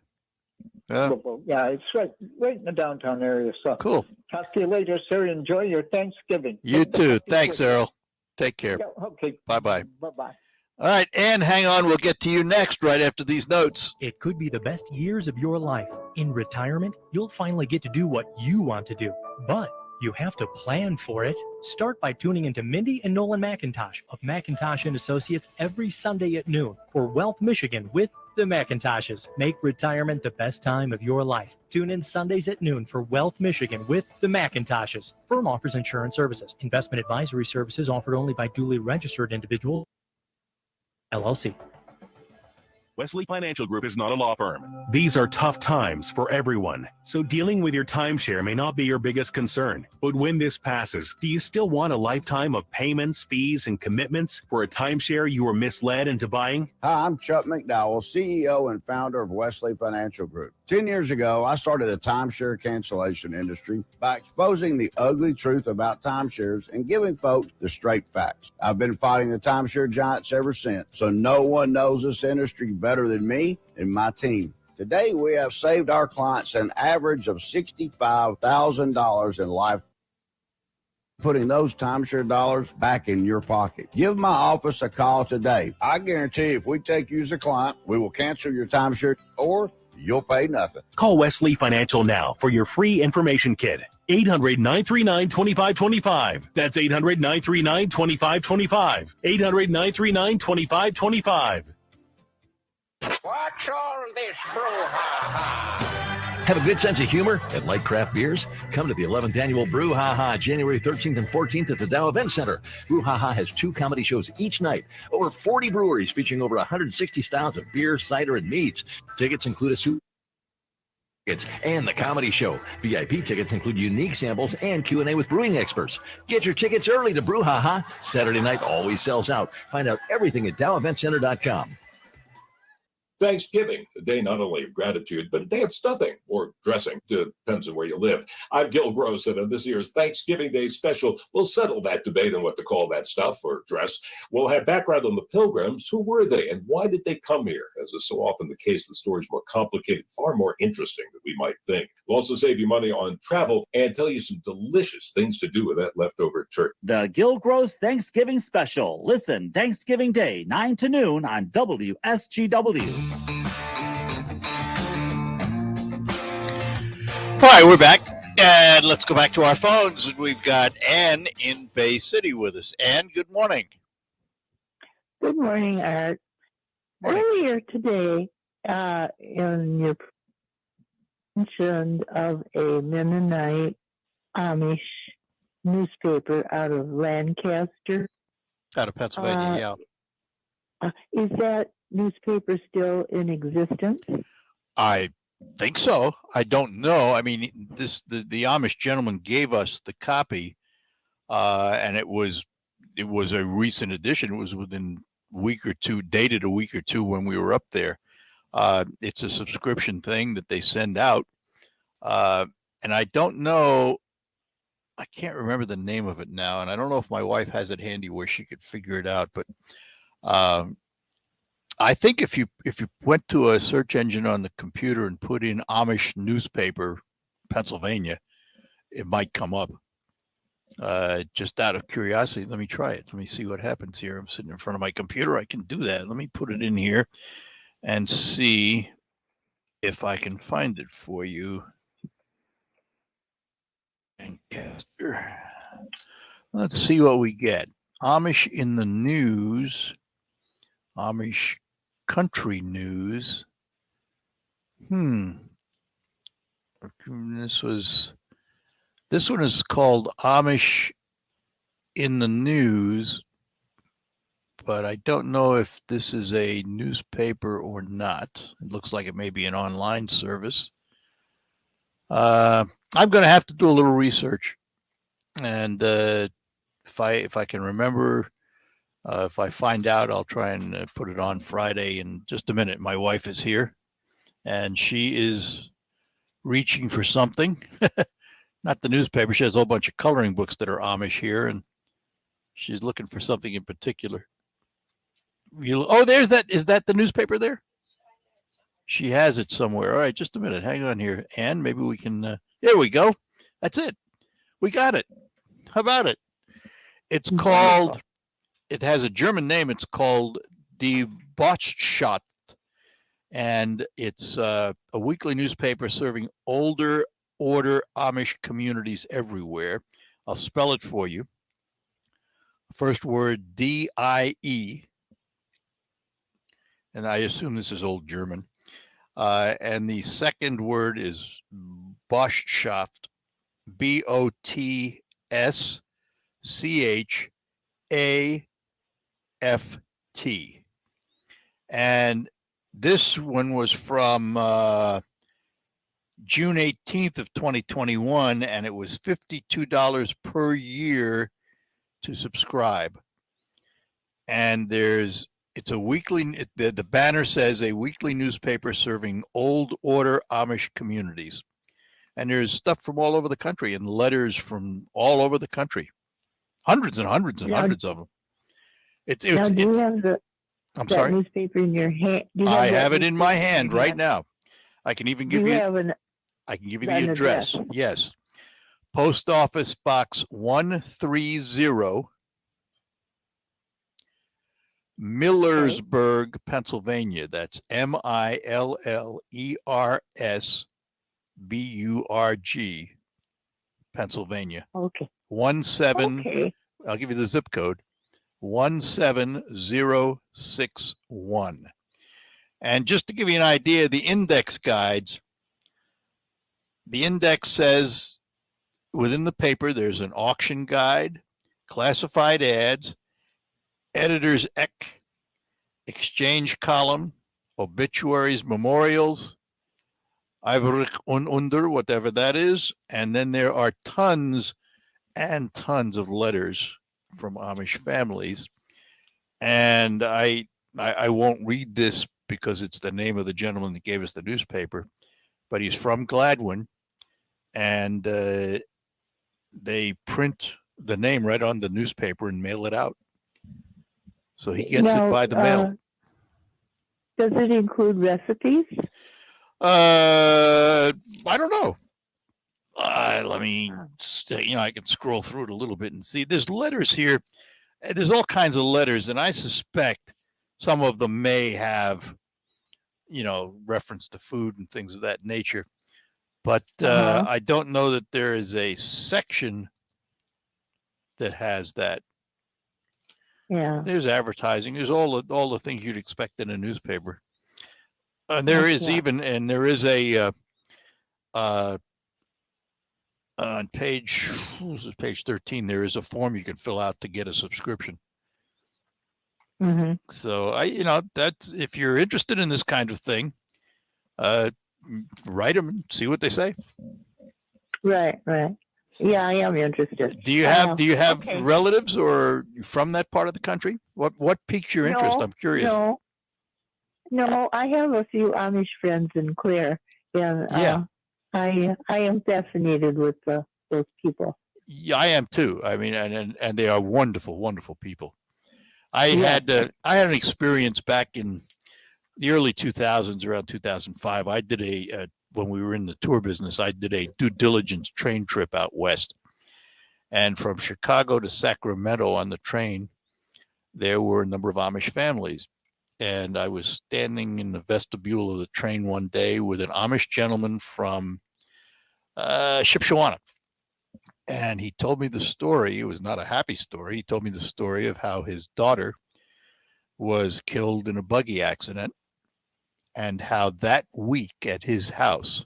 [SPEAKER 13] Yeah, it's right in the downtown area. So
[SPEAKER 17] cool.
[SPEAKER 13] Talk to you later, sir. Enjoy your Thanksgiving.
[SPEAKER 17] You too. Thanks, Errol. Take care.
[SPEAKER 13] Yeah, okay.
[SPEAKER 17] Bye-bye.
[SPEAKER 13] Bye-bye.
[SPEAKER 17] All right, Ann, hang on. We'll get to you next right after these notes.
[SPEAKER 2] It could be the best years of your life. In retirement, you'll finally get to do what you want to do. But you have to plan for it. Start by tuning into Mindy and Nolan McIntosh of McIntosh & Associates every Sunday at noon for Wealth Michigan with the McIntoshes. Make retirement the best time of your life. Tune in Sundays at noon for Wealth Michigan with the McIntoshes. Firm offers insurance services. Investment advisory services offered only by duly registered individual LLC.
[SPEAKER 5] Wesley Financial Group is not a law firm. These are tough times for everyone, so dealing with your timeshare may not be your biggest concern. But when this passes, do you still want a lifetime of payments, fees, and commitments for a timeshare you were misled into buying?
[SPEAKER 14] Hi, I'm Chuck McDowell, CEO and founder of Wesley Financial Group. 10 years ago, I started the timeshare cancellation industry by exposing the ugly truth about timeshares and giving folks the straight facts. I've been fighting the timeshare giants ever since, so no one knows this industry better than me and my team. Today, we have saved our clients an average of $65,000 in life, putting those timeshare dollars back in your pocket. Give my office a call today. I guarantee if we take you as a client, we will cancel your timeshare or you'll pay nothing.
[SPEAKER 5] Call Wesley Financial now for your free information kit. 800-939-2525. That's 800-939-2525. 800-939-2525.
[SPEAKER 15] What's all this brouhaha?
[SPEAKER 16] Have a good sense of humor and like craft beers? Come to the 11th Annual Brouhaha, January 13th and 14th at the Dow Event Center. Brouhaha has 2 comedy shows each night. Over 40 breweries featuring over 160 styles of beer, cider, and meats. Tickets include a soup and the comedy show. VIP tickets include unique samples and Q&A with brewing experts. Get your tickets early to Brouhaha. Saturday night always sells out. Find out everything at doweventcenter.com.
[SPEAKER 6] Thanksgiving, a day not only of gratitude, but a day of stuffing or dressing, depends on where you live. I'm Gil Gross, and on this year's Thanksgiving Day special, we'll settle that debate on what to call that stuff or dress. We'll have background on the Pilgrims. Who were they, and why did they come here? As is so often the case, the story's more complicated, far more interesting than we might think. We'll also save you money on travel and tell you some delicious things to do with that leftover turkey.
[SPEAKER 27] The Gil Gross Thanksgiving Special. Listen, Thanksgiving Day, 9 to noon on WSGW.
[SPEAKER 17] All right, we're back. And let's go back to our phones. And we've got Ann in Bay City with us. Ann, good morning.
[SPEAKER 15] Good morning, Art. Earlier today, in your mentioned of a Mennonite Amish newspaper out of Lancaster.
[SPEAKER 17] Out of Pennsylvania, yeah.
[SPEAKER 15] Is that newspaper still in existence?
[SPEAKER 17] I think so. I don't know. I mean, the Amish gentleman gave us the copy, and it was a recent edition. It was within a week or two, dated a week or two when we were up there. It's a subscription thing that they send out, and I don't know. I can't remember the name of it now, and I don't know if my wife has it handy where she could figure it out. But I think if you went to a search engine on the computer and put in Amish newspaper, Pennsylvania, it might come up. Just out of curiosity, let me try it. Let me see what happens here. I'm sitting in front of my computer. I can do that. Let me put it in here and see if I can find it for you. Lancaster. Let's see what we get. Amish in the news. Amish country news. This one is called Amish in the News, but I don't know if this is a newspaper or not. It looks like it may be an online service. I'm going to have to do a little research, and if I can remember, if I find out, I'll try and put it on Friday. In just a minute, my wife is here, and she is reaching for something. Not the newspaper. She has a whole bunch of coloring books that are Amish here, and she's looking for something in particular. There's that. Is that the newspaper there? She has it somewhere. All right, just a minute. Hang on here. And maybe we can, there we go. That's it. We got it. How about it? It's called, it has a German name. It's called Die Botschaft. And it's a weekly newspaper serving older order Amish communities everywhere. I'll spell it for you. First word, D-I-E. And I assume this is Old German. And the second word is Botschaft, B-O-T-S-C-H-A-F-T. And this one was from June 18th of 2021, and it was $52 per year to subscribe. And it's a weekly, the banner says a weekly newspaper serving old order Amish communities. And there's stuff from all over the country and letters from all over the country. Hundreds and hundreds and hundreds of them.
[SPEAKER 15] Do you have that newspaper in your hand?
[SPEAKER 17] I have it in my hand right now. I can even give you the address. Yes. Post Office Box 130, Millersburg, Pennsylvania. That's Millersburg, Pennsylvania.
[SPEAKER 15] Okay.
[SPEAKER 17] I'll give you the zip code. 17061. And just to give you an idea, the index guides, the index says within the paper there's an auction guide, classified ads, editor's exchange column, obituaries, memorials, Ivrig und Under, whatever that is. And then there are tons and tons of letters from Amish families. And I won't read this because it's the name of the gentleman that gave us the newspaper, but he's from Gladwin, and they print the name right on the newspaper and mail it out. So he gets it by the mail.
[SPEAKER 15] Does it include recipes?
[SPEAKER 17] I don't know. Let me, I can scroll through it a little bit and see. There's letters here. There's all kinds of letters, and I suspect some of them may have, reference to food and things of that nature. But I don't know that there is a section that has that.
[SPEAKER 15] Yeah.
[SPEAKER 17] There's advertising. There's all the things you'd expect in a newspaper. There is a on page 13. There is a form you can fill out to get a subscription.
[SPEAKER 15] Mm-hmm.
[SPEAKER 17] So that's, if you're interested in this kind of thing, write them and see what they say.
[SPEAKER 15] Right. Yeah, I am interested.
[SPEAKER 17] Do you have relatives or from that part of the country? What piques your interest? I'm curious.
[SPEAKER 15] No, I have a few Amish friends in Clare, and I am fascinated with those people.
[SPEAKER 17] Yeah, I am too. I mean, and they are wonderful, wonderful people. I had an experience back in the early 2000s, around 2005. I did when we were in the tour business, I did a due diligence train trip out west. And from Chicago to Sacramento on the train, there were a number of Amish families. And I was standing in the vestibule of the train one day with an Amish gentleman from Shipshewana. And he told me the story. It was not a happy story. He told me the story of how his daughter was killed in a buggy accident, and how that week at his house,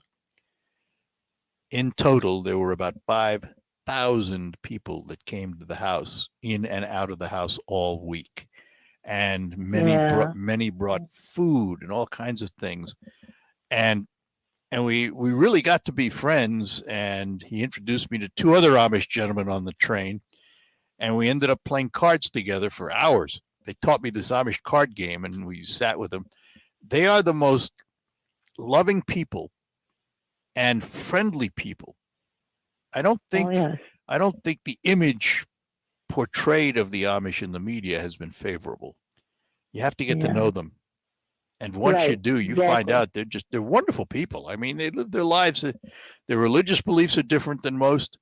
[SPEAKER 17] in total, there were about 5,000 people that came to the house, in and out of the house all week. And many brought food and all kinds of things. And we really got to be friends. And he introduced me to two other Amish gentlemen on the train. And we ended up playing cards together for hours. They taught me this Amish card game, and we sat with them. They are the most loving people and friendly people. I don't think the image portrayed of the Amish in the media has been favorable. You have to get to know them. And once you do, you find out they're wonderful people. I mean, they live their lives. Their religious beliefs are different than most,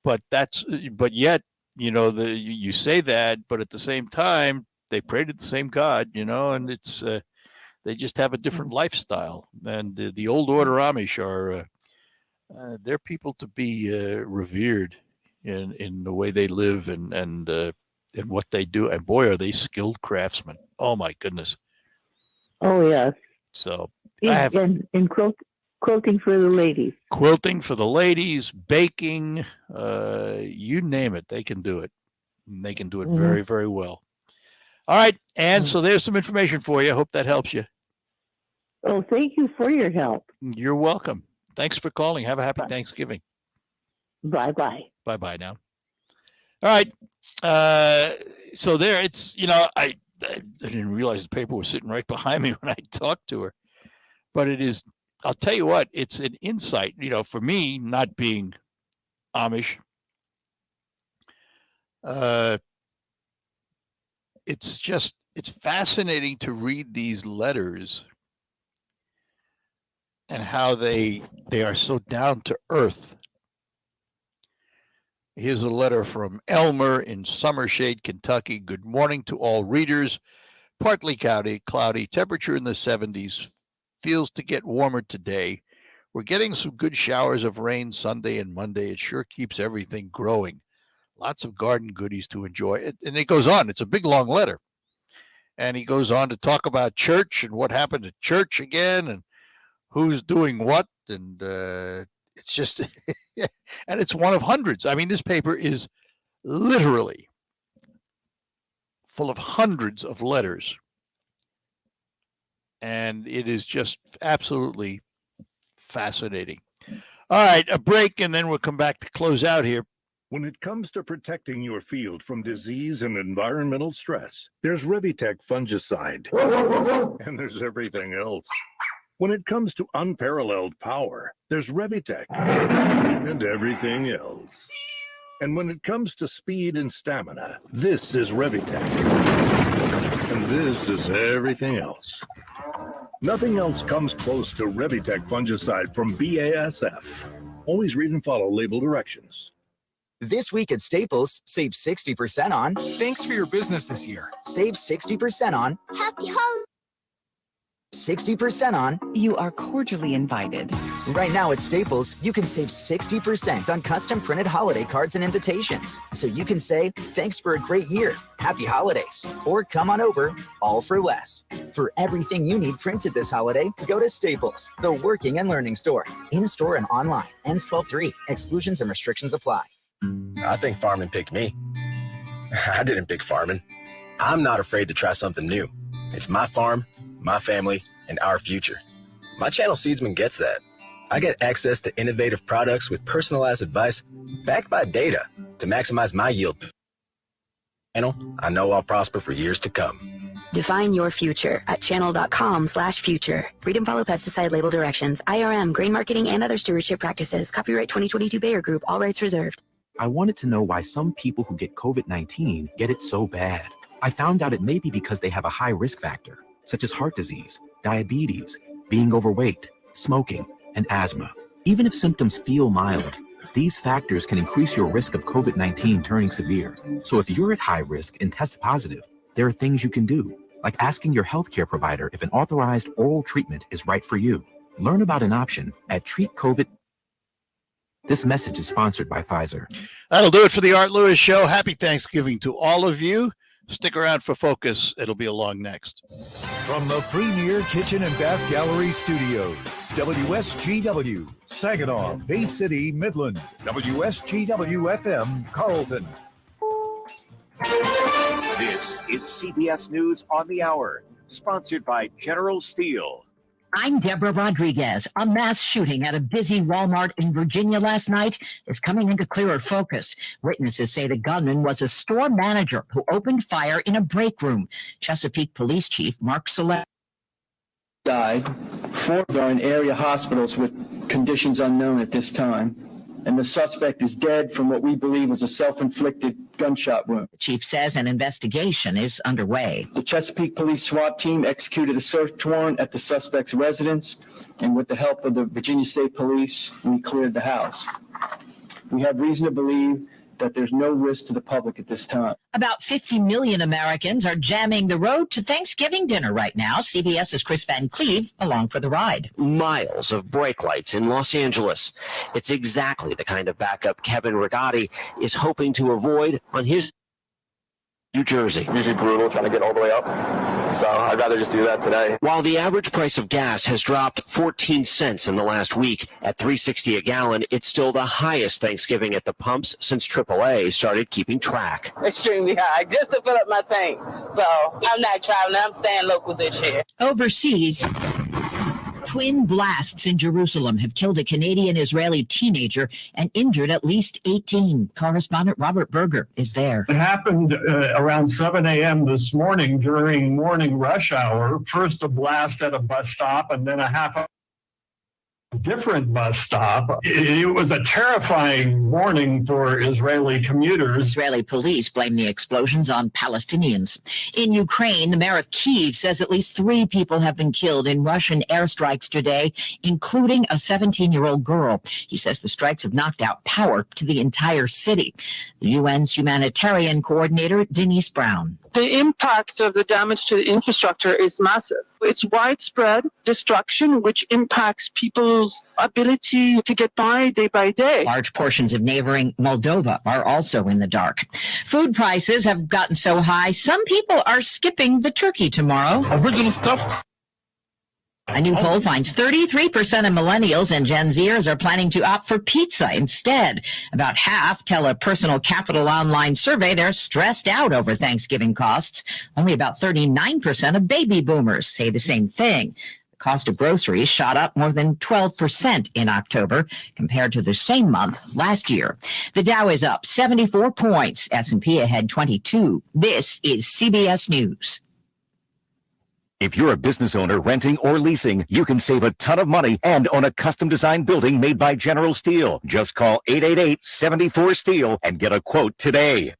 [SPEAKER 17] but yet, you say that, but at the same time, they pray to the same God, and it's, they just have a different lifestyle. And the old order Amish are, they're people to be revered in the way they live and what they do. And boy, are they skilled craftsmen. Oh my goodness.
[SPEAKER 15] Oh yes.
[SPEAKER 17] So
[SPEAKER 15] and quilting for the ladies.
[SPEAKER 17] Quilting for the ladies, baking, you name it, they can do it. And they can do it very, very well. All right, and so there's some information for you. I hope that helps you.
[SPEAKER 15] Oh, thank you for your help.
[SPEAKER 17] You're welcome. Thanks for calling. Have a happy Thanksgiving.
[SPEAKER 15] Bye-bye.
[SPEAKER 17] Bye-bye now. All right. So there, it's, I didn't realize the paper was sitting right behind me when I talked to her. But it is, I'll tell you what, it's an insight, for me, not being Amish. It's fascinating to read these letters and how they are so down to earth. Here's a letter from Elmer in Summershade, Kentucky. Good morning to all readers. Partly cloudy, temperature in the 70s. Feels to get warmer today. We're getting some good showers of rain Sunday and Monday. It sure keeps everything growing. Lots of garden goodies to enjoy. And it goes on. It's a big, long letter. And he goes on to talk about church and what happened at church again and who's doing what. And it's just, and it's one of hundreds. I mean, this paper is literally full of hundreds of letters. And it is just absolutely fascinating. All right, a break, and then we'll come back to close out here.
[SPEAKER 12] When it comes to protecting your field from disease and environmental stress, there's Revitec fungicide. And there's everything else. When it comes to unparalleled power, there's Revitec. And everything else. And when it comes to speed and stamina, this is Revitec. And this is everything else. Nothing else comes close to Revitec fungicide from BASF. Always read and follow label directions.
[SPEAKER 8] This week at Staples, save 60% on.
[SPEAKER 3] Thanks for your business this year.
[SPEAKER 8] Save 60% on.
[SPEAKER 18] Happy holidays.
[SPEAKER 8] 60% on.
[SPEAKER 19] You are cordially invited.
[SPEAKER 8] Right now at Staples, you can save 60% on custom printed holiday cards and invitations. So you can say, thanks for a great year, happy holidays, or come on over, all for less. For everything you need printed this holiday, go to Staples, the working and learning store. In-store and online. Ends 12/3. Exclusions and restrictions apply.
[SPEAKER 20] I think farming picked me. I didn't pick farming. I'm not afraid to try something new. It's my farm, my family, and our future. My channel Seedsman gets that. I get access to innovative products with personalized advice backed by data to maximize my yield. I know I'll prosper for years to come.
[SPEAKER 21] Define your future at channel.com/future. Read and follow pesticide label directions, IRM, grain marketing, and other stewardship practices. Copyright 2022 Bayer Group. All rights reserved.
[SPEAKER 8] I wanted to know why some people who get COVID-19 get it so bad. I found out it may be because they have a high risk factor, such as heart disease, diabetes, being overweight, smoking, and asthma. Even if symptoms feel mild, these factors can increase your risk of COVID-19 turning severe. So if you're at high risk and test positive, there are things you can do, like asking your healthcare provider if an authorized oral treatment is right for you. Learn about an option at Treat COVID. This message is sponsored by Pfizer.
[SPEAKER 17] That'll do it for the Art Lewis Show. Happy Thanksgiving to all of you. Stick around for Focus. It'll be along next.
[SPEAKER 12] From the Premier Kitchen and Bath Gallery Studios, WSGW, Saginaw, Bay City, Midland, WSGW-FM, Carlton.
[SPEAKER 22] This is CBS News on the Hour, sponsored by General Steel.
[SPEAKER 1] I'm Deborah Rodriguez. A mass shooting at a busy Walmart in Virginia last night is coming into clearer focus. Witnesses say the gunman was a store manager who opened fire in a break room. Chesapeake Police Chief Mark Select
[SPEAKER 24] died. 4 are in area hospitals with conditions unknown at this time. And the suspect is dead from what we believe was a self-inflicted gunshot wound.
[SPEAKER 1] The chief says an investigation is underway.
[SPEAKER 24] The Chesapeake Police SWAT team executed a search warrant at the suspect's residence, and with the help of the Virginia State Police, we cleared the house. We have reason to believe that there's no risk to the public at this time.
[SPEAKER 1] About 50 million Americans are jamming the road to Thanksgiving dinner right now. CBS's Chris Van Cleve along for the ride.
[SPEAKER 25] Miles of brake lights in Los Angeles. It's exactly the kind of backup Kevin Rigotti is hoping to avoid on his New Jersey.
[SPEAKER 29] Usually brutal trying to get all the way up, so I'd rather just do that today.
[SPEAKER 25] While the average price of gas has dropped 14 cents in the last week at $3.60 a gallon, it's still the highest Thanksgiving at the pumps since AAA started keeping track.
[SPEAKER 30] Extremely high, just to fill up my tank. So I'm not traveling, I'm staying local this year.
[SPEAKER 1] Overseas, twin blasts in Jerusalem have killed a Canadian-Israeli teenager and injured at least 18. Correspondent Robert Berger is there.
[SPEAKER 31] It happened around 7 a.m. this morning during morning rush hour. First a blast at a bus stop and then a half a different bus stop. It was a terrifying morning for Israeli commuters.
[SPEAKER 1] Israeli police blame the explosions on Palestinians. In Ukraine, the mayor of Kyiv says at least 3 people have been killed in Russian airstrikes today, including a 17-year-old girl. He says the strikes have knocked out power to the entire city. The UN's humanitarian coordinator, Denise Brown.
[SPEAKER 32] The impact of the damage to the infrastructure is massive. It's widespread destruction, which impacts people's ability to get by day.
[SPEAKER 1] Large portions of neighboring Moldova are also in the dark. Food prices have gotten so high, some people are skipping the turkey tomorrow.
[SPEAKER 25] Original stuff.
[SPEAKER 1] A new poll finds 33% of millennials and Gen Zers are planning to opt for pizza instead. About half tell a Personal Capital online survey they're stressed out over Thanksgiving costs. Only about 39% of baby boomers say the same thing.
[SPEAKER 2] Cost of groceries shot up more than 12% in October compared to the same month last year. The Dow is up 74 points, S&P ahead 22. This is CBS News.
[SPEAKER 4] If you're a business owner renting or leasing, you can save a ton of money and own a custom designed building made by General Steel. Just call 888-74-STEEL and get a quote today.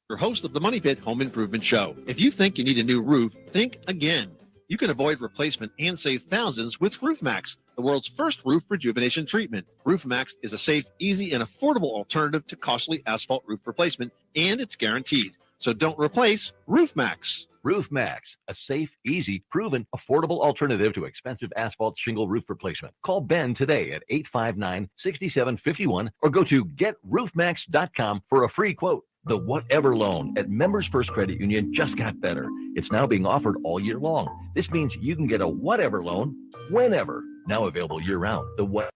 [SPEAKER 7] Your host of the Money Pit Home Improvement Show. If you think you need a new roof, think again. You can avoid replacement and save thousands with RoofMax, the world's first roof rejuvenation treatment. RoofMax is a safe, easy, and affordable alternative to costly asphalt roof replacement, and it's guaranteed. So don't replace RoofMax.
[SPEAKER 16] RoofMax, a safe, easy, proven, affordable alternative to expensive asphalt shingle roof replacement. Call Ben today at 859-6751 or go to GetRoofMax.com for a free quote. The Whatever Loan at Members First Credit Union just got better. It's now being offered all year long. This means you can get a whatever loan whenever. Now available year-round. The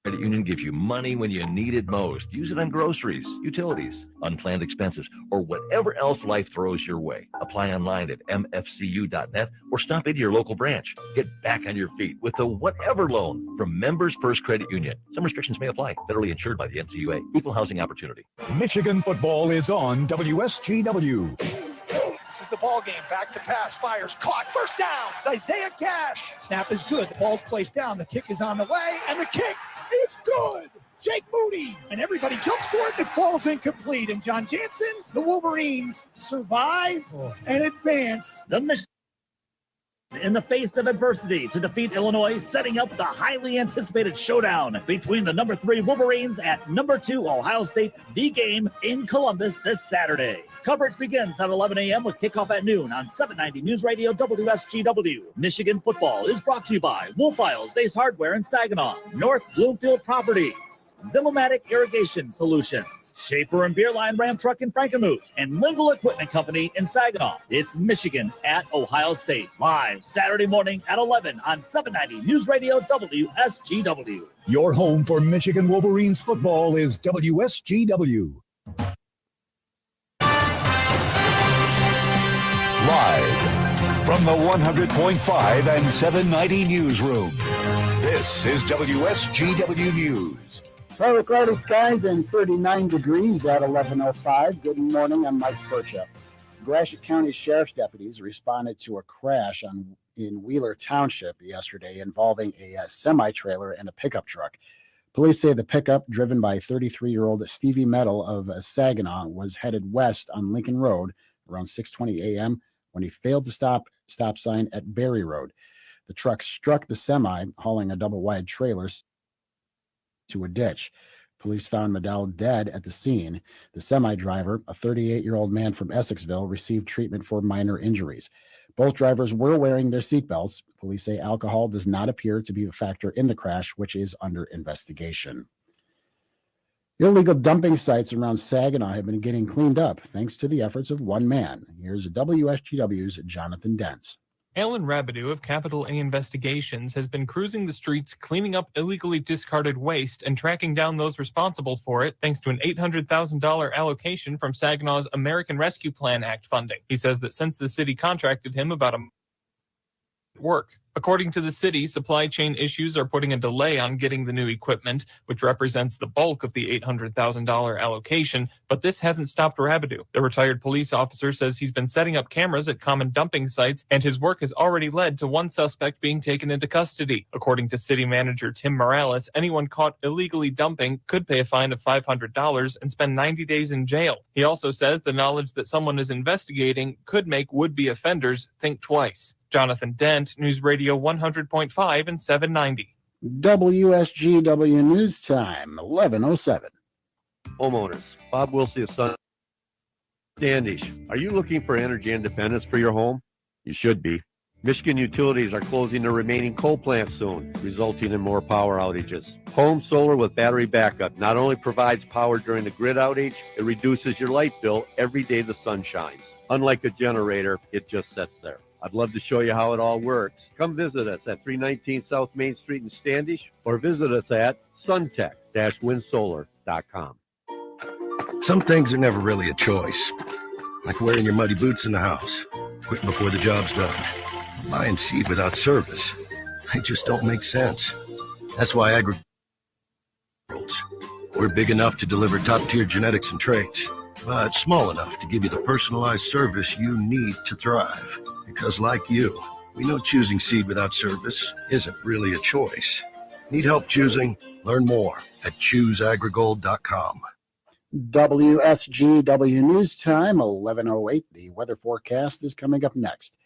[SPEAKER 16] Credit Union gives you money when you need it most. Use it on groceries, utilities, unplanned expenses, or whatever else life throws your way. Apply online at mfcu.net or stop into your local branch. Get back on your feet with the Whatever Loan from Members First Credit Union. Some restrictions may apply. Federally insured by the NCUA. Equal housing opportunity.
[SPEAKER 3] Michigan football is on WSGW.
[SPEAKER 9] This is the ball game. Back to pass. Fires. Caught. First down. Isaiah Cash. Snap is good. The ball's placed down. The kick is on the way. And the kick is good. Jake Moody. And everybody jumps for it. It falls incomplete. And John Jansen, the Wolverines survive and advance.
[SPEAKER 27] In the face of adversity to defeat Illinois, setting up the highly anticipated showdown between the number 3 Wolverines at number 2 Ohio State, the game in Columbus this Saturday. Coverage begins at 11 a.m. with kickoff at noon on 790 News Radio WSGW. Michigan football is brought to you by Wolf Isles Ace Hardware in Saginaw, North Bloomfield Properties, Zimomatic Irrigation Solutions, Schaefer and Beerline Ram Truck in Frankenmuth, and Lingle Equipment Company in Saginaw. It's Michigan at Ohio State, live Saturday morning at 11 on 790 News Radio WSGW.
[SPEAKER 3] Your home for Michigan Wolverines football is WSGW. Live from the 100.5 and 790 newsroom, this is WSGW News.
[SPEAKER 10] Partly cloudy skies and 39 degrees at 11:05. Good morning, I'm Mike Percha. Gratiot County Sheriff's deputies responded to a crash in Wheeler Township yesterday involving a semi-trailer and a pickup truck. Police say the pickup, driven by 33-year-old Stevie Metal of Saginaw, was headed west on Lincoln Road around 6:20 a.m. when he failed to stop sign at Berry Road. The truck struck the semi, hauling a double-wide trailer to a ditch. Police found Medell dead at the scene. The semi-driver, a 38-year-old man from Essexville, received treatment for minor injuries. Both drivers were wearing their seatbelts. Police say alcohol does not appear to be a factor in the crash, which is under investigation. Illegal dumping sites around Saginaw have been getting cleaned up thanks to the efforts of one man. Here's WSGW's Jonathan Dent.
[SPEAKER 11] Alan Rabideau of Capital A Investigations has been cruising the streets cleaning up illegally discarded waste and tracking down those responsible for it thanks to an $800,000 allocation from Saginaw's American Rescue Plan Act funding. He says that since the city contracted him about a work. According to the city, supply chain issues are putting a delay on getting the new equipment, which represents the bulk of the $800,000 allocation, but this hasn't stopped Rabideau. The retired police officer says he's been setting up cameras at common dumping sites, and his work has already led to one suspect being taken into custody. According to city manager Tim Morales, anyone caught illegally dumping could pay a fine of $500 and spend 90 days in jail. He also says the knowledge that someone is investigating could make would-be offenders think twice. Jonathan Dent, News Radio 100.5 and 790.
[SPEAKER 10] WSGW News Time, 11:07.
[SPEAKER 13] Homeowners, Bob Wilsey of Sun Standish. Are you looking for energy independence for your home? You should be. Michigan utilities are closing their remaining coal plants soon, resulting in more power outages. Home solar with battery backup not only provides power during the grid outage, it reduces your light bill every day the sun shines. Unlike a generator, it just sits there. I'd love to show you how it all works. Come visit us at 319 South Main Street in Standish or visit us at suntech-windsolar.com.
[SPEAKER 14] Some things are never really a choice, like wearing your muddy boots in the house, quitting before the job's done. Buying seed without service, they just don't make sense. That's why we're big enough to deliver top-tier genetics and traits, but small enough to give you the personalized service you need to thrive. Because like you, we know choosing seed without service isn't really a choice. Need help choosing? Learn more at chooseagrigold.com.
[SPEAKER 10] WSGW News Time, 11:08. The weather forecast is coming up next.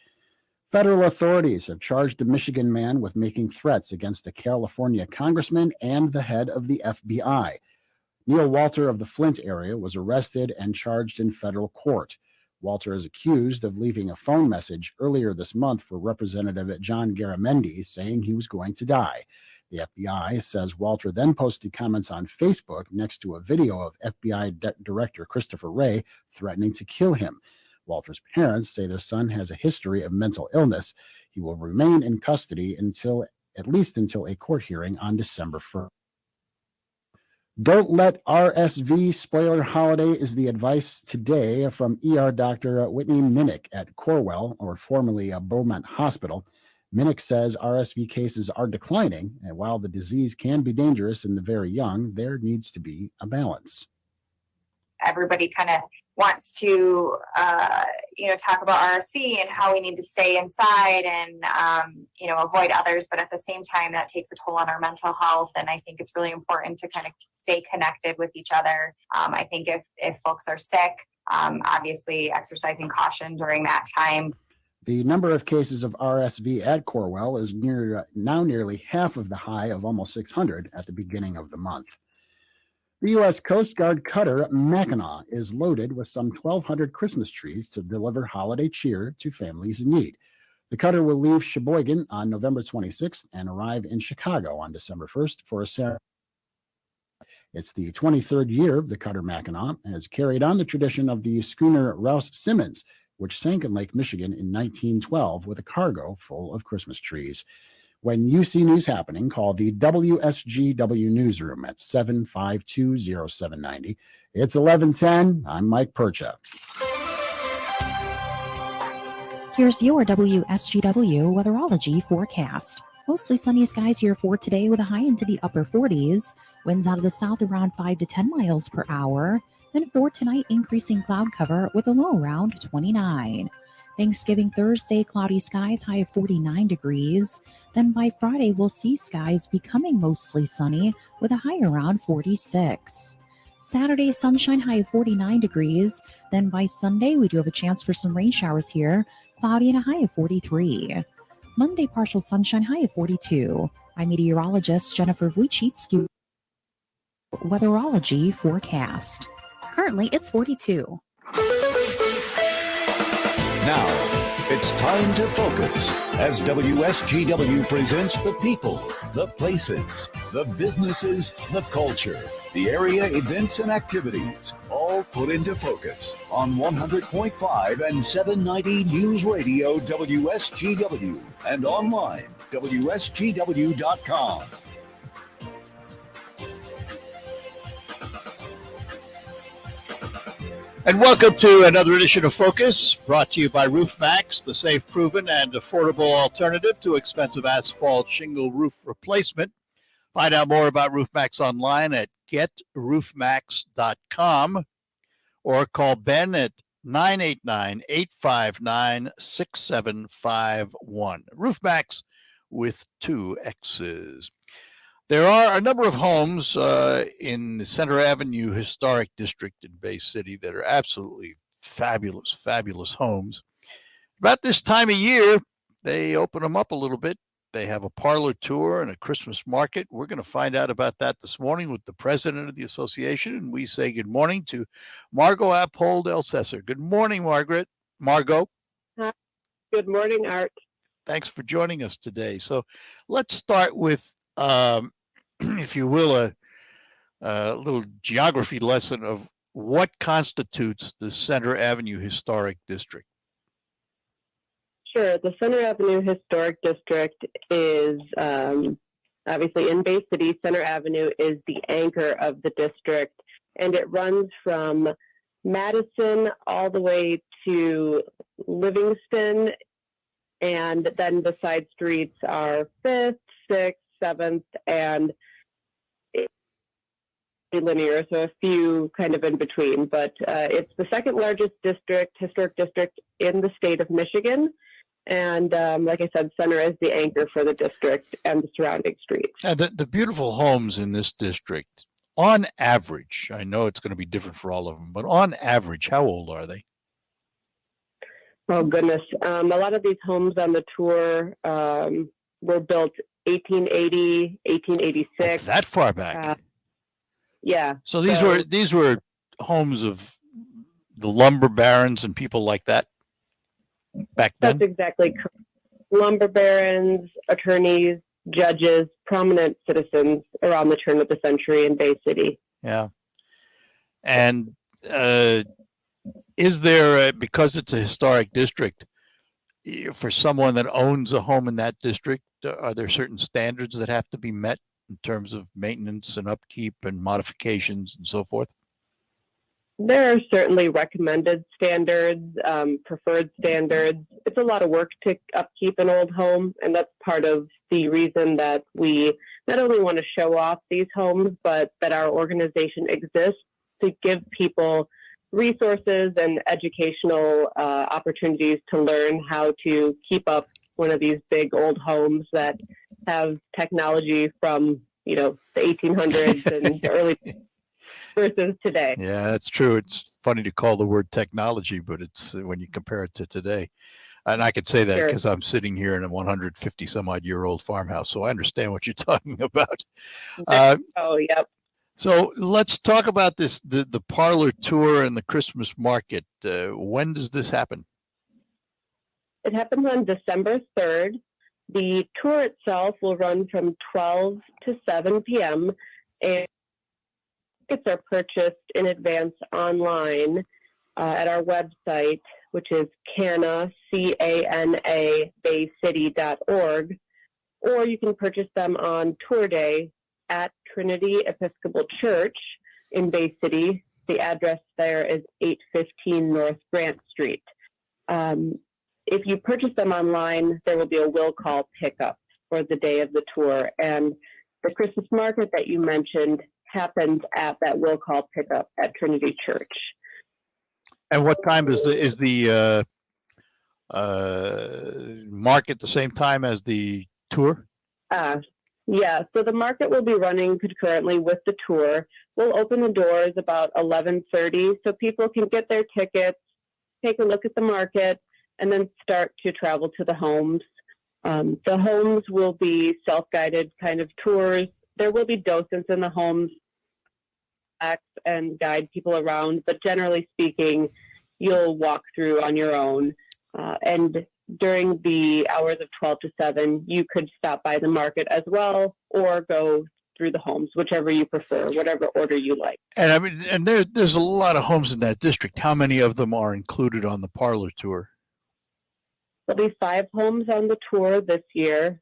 [SPEAKER 10] Federal authorities have charged a Michigan man with making threats against a California congressman and the head of the FBI. Neil Walter of the Flint area was arrested and charged in federal court. Walter is accused of leaving a phone message earlier this month for Representative John Garamendi saying he was going to die. The FBI says Walter then posted comments on Facebook next to a video of FBI Director Christopher Wray threatening to kill him. Walter's parents say their son has a history of mental illness. He will remain in custody at least until a court hearing on December 1st. Don't let RSV spoil your holiday is the advice today from ER Dr. Whitney Minnick at Corwell, or formerly Beaumont Hospital. Minnick says RSV cases are declining, and while the disease can be dangerous in the very young, there needs to be a balance.
[SPEAKER 5] Everybody kind of wants to, talk about RSV and how we need to stay inside and, avoid others. But at the same time, that takes a toll on our mental health. And I think it's really important to kind of stay connected with each other. I think if folks are sick, obviously exercising caution during that time.
[SPEAKER 10] The number of cases of RSV at Corwell is now nearly half of the high of almost 600 at the beginning of the month. The U.S. Coast Guard cutter Mackinac is loaded with some 1,200 Christmas trees to deliver holiday cheer to families in need. The cutter will leave Sheboygan on November 26th and arrive in Chicago on December 1st for a ceremony. It's the 23rd year the cutter Mackinac has carried on the tradition of the schooner Rouse Simmons, which sank in Lake Michigan in 1912 with a cargo full of Christmas trees. When you see news happening, call the WSGW newsroom at 752-0790. It's 11:10. I'm Mike Percha.
[SPEAKER 6] Here's your WSGW weatherology forecast. Mostly sunny skies here for today with a high into the upper 40s. Winds out of the south around 5 to 10 miles per hour. Then for tonight, increasing cloud cover with a low around 29. Thanksgiving Thursday, cloudy skies, high of 49 degrees. Then by Friday, we'll see skies becoming mostly sunny with a high around 46. Saturday, sunshine, high of 49 degrees. Then by Sunday, we do have a chance for some rain showers here, cloudy and a high of 43. Monday, partial sunshine, high of 42. I'm meteorologist Jennifer Vujicic. Weatherology forecast. Currently, it's 42.
[SPEAKER 4] Now, it's time to focus as WSGW presents the people, the places, the businesses, the culture, the area events and activities, all put into focus on 100.5 and 790 News Radio WSGW and online WSGW.com.
[SPEAKER 8] And welcome to another edition of Focus, brought to you by RoofMax, the safe, proven, and affordable alternative to expensive asphalt shingle roof replacement. Find out more about RoofMax online at getroofmax.com or call Ben at 989-859-6751. RoofMax with 2 X's. There are a number of homes in the Center Avenue Historic District in Bay City that are absolutely fabulous, fabulous homes. About this time of year, they open them up a little bit. They have a parlor tour and a Christmas market. We're going to find out about that this morning with the president of the association, and we say good morning to Margot Appold-Elsesser. Good morning, Margot.
[SPEAKER 15] Hi. Good morning, Art.
[SPEAKER 8] Thanks for joining us today. So let's start with if you will, a little geography lesson of what constitutes the Center Avenue Historic District.
[SPEAKER 15] Sure. The Center Avenue Historic District is obviously in Bay City. Center Avenue is the anchor of the district, and it runs from Madison all the way to Livingston And then the side streets are 5th, 6th, 7th, and linear, so a few kind of in between. But it's the second largest historic district in the state of Michigan. And like I said, Center is the anchor for the district and the surrounding streets.
[SPEAKER 8] The beautiful homes in this district, on average, I know it's going to be different for all of them, but on average, how old are they?
[SPEAKER 15] Oh, goodness. A lot of these homes on the tour were built 1880, 1886.
[SPEAKER 8] That far back?
[SPEAKER 15] Yeah.
[SPEAKER 8] So these were homes of the lumber barons and people like that back then?
[SPEAKER 15] That's exactly correct. Lumber barons, attorneys, judges, prominent citizens around the turn of the century in Bay City.
[SPEAKER 8] Yeah. And is there, because it's a historic district, for someone that owns a home in that district, are there certain standards that have to be met in terms of maintenance and upkeep and modifications and so forth?
[SPEAKER 15] There are certainly recommended standards, preferred standards. It's a lot of work to upkeep an old home, and that's part of the reason that we not only want to show off these homes, but that our organization exists to give people resources and educational opportunities to learn how to keep up one of these big old homes that have technology from, the 1800s and the early versus today.
[SPEAKER 8] Yeah, that's true. It's funny to call the word technology, but it's when you compare it to today. And I could say that because I'm sitting here in a 150 some odd year old farmhouse. So I understand what you're talking about.
[SPEAKER 15] Oh, yep.
[SPEAKER 8] So let's talk about this, the Parlor tour and the Christmas market. When does this happen?
[SPEAKER 15] It happens on December 3rd. The tour itself will run from 12 to 7 p.m. and tickets are purchased in advance online at our website, which is CANA, C-A-N-A, baycity.org, or you can purchase them on tour day at Trinity Episcopal Church in Bay City. The address there is 815 North Grant Street. If you purchase them online, there will be a will call pickup for the day of the tour. And the Christmas market that you mentioned happens at that will call pickup at Trinity Church.
[SPEAKER 8] And what time is the market the same time as the tour?
[SPEAKER 15] Yeah, so the market will be running concurrently with the tour. We'll open the doors about 11:30 so people can get their tickets, take a look at the market, and then start to travel to the homes. The homes will be self-guided kind of tours. There will be docents in the homes and guide people around, but generally speaking, you'll walk through on your own. And during the hours of 12 to 7, you could stop by the market as well or go through the homes, whichever you prefer, whatever order you like.
[SPEAKER 8] And I mean, and there's a lot of homes in that district. How many of them are included on the Parlor tour?
[SPEAKER 15] There'll be 5 homes on the tour this year.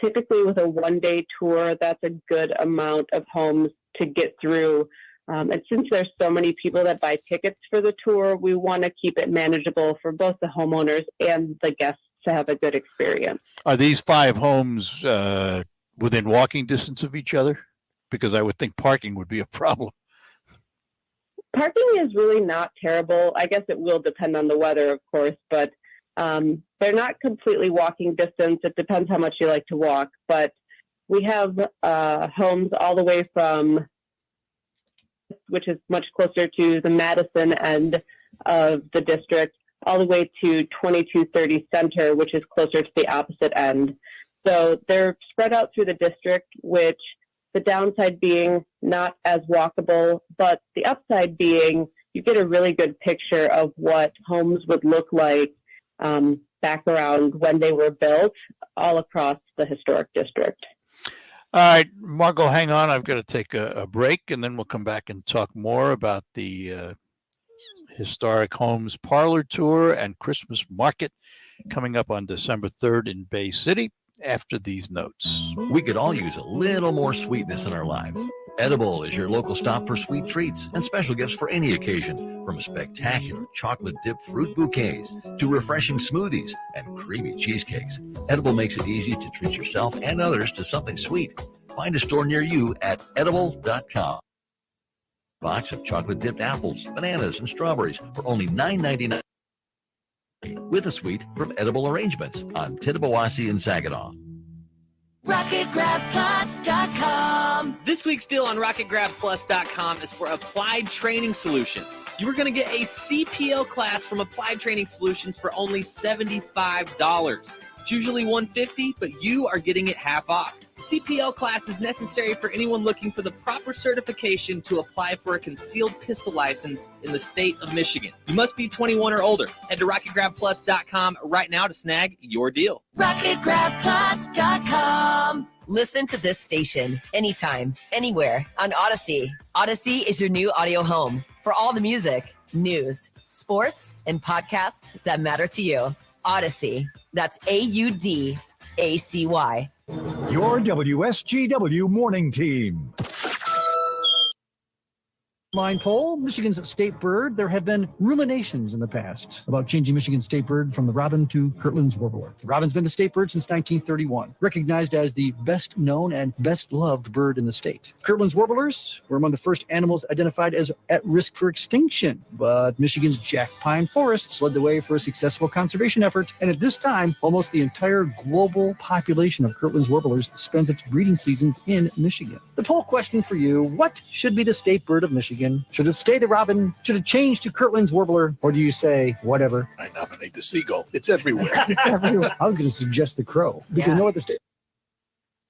[SPEAKER 15] Typically with a one-day tour, that's a good amount of homes to get through. And since there's so many people that buy tickets for the tour, we want to keep it manageable for both the homeowners and the guests to have a good experience.
[SPEAKER 8] Are these 5 homes within walking distance of each other? Because I would think parking would be a problem.
[SPEAKER 15] Parking is really not terrible. I guess it will depend on the weather, of course, but they're not completely walking distance. It depends how much you like to walk. But we have homes all the way from, which is much closer to the Madison end of the district, all the way to 2230 Center, which is closer to the opposite end. So they're spread out through the district, which the downside being not as walkable, but the upside being you get a really good picture of what homes would look like back around when they were built all across the historic district.
[SPEAKER 8] All right, Margot, hang on. I've got to take a break, and then we'll come back and talk more about the Historic Homes Parlor Tour and Christmas Market coming up on December 3rd in Bay City after these notes.
[SPEAKER 16] We could all use a little more sweetness in our lives. Edible is your local stop for sweet treats and special gifts for any occasion, from spectacular chocolate-dipped fruit bouquets to refreshing smoothies and creamy cheesecakes. Edible makes it easy to treat yourself and others to something sweet. Find a store near you at edible.com. Box of chocolate-dipped apples, bananas, and strawberries for only $9.99 with a suite from Edible Arrangements on Tittabawassee and Saginaw.
[SPEAKER 12] RocketGrabPlus.com. This week's deal on RocketGrabPlus.com is for Applied Training Solutions. You are going to get a CPL class from Applied Training Solutions for only $75. It's usually $150, but you are getting it half off. The CPL class is necessary for anyone looking for the proper certification to apply for a concealed pistol license in the state of Michigan. You must be 21 or older. Head to RocketGrabPlus.com right now to snag your deal. RocketGrabPlus.com.
[SPEAKER 17] Listen to this station anytime, anywhere on Odyssey. Odyssey is your new audio home for all the music, news, sports, and podcasts that matter to you. Odyssey. That's AUDACY.
[SPEAKER 3] Your WSGW morning team.
[SPEAKER 18] Line poll, Michigan's state bird. There have been ruminations in the past about changing Michigan's state bird from the robin to Kirtland's warbler. The robin's been the state bird since 1931, recognized as the best known and best loved bird in the state. Kirtland's warblers were among the first animals identified as at risk for extinction, but Michigan's jack pine forests led the way for a successful conservation effort, and at this time, almost the entire global population of Kirtland's warblers spends its breeding seasons in Michigan. The poll question for you, what should be the state bird of Michigan? Should it stay the robin? Should it change to Kirtland's warbler? Or do you say, whatever?
[SPEAKER 8] I nominate the seagull. It's everywhere.
[SPEAKER 18] It's everywhere. I was going to suggest the crow, because you know what the state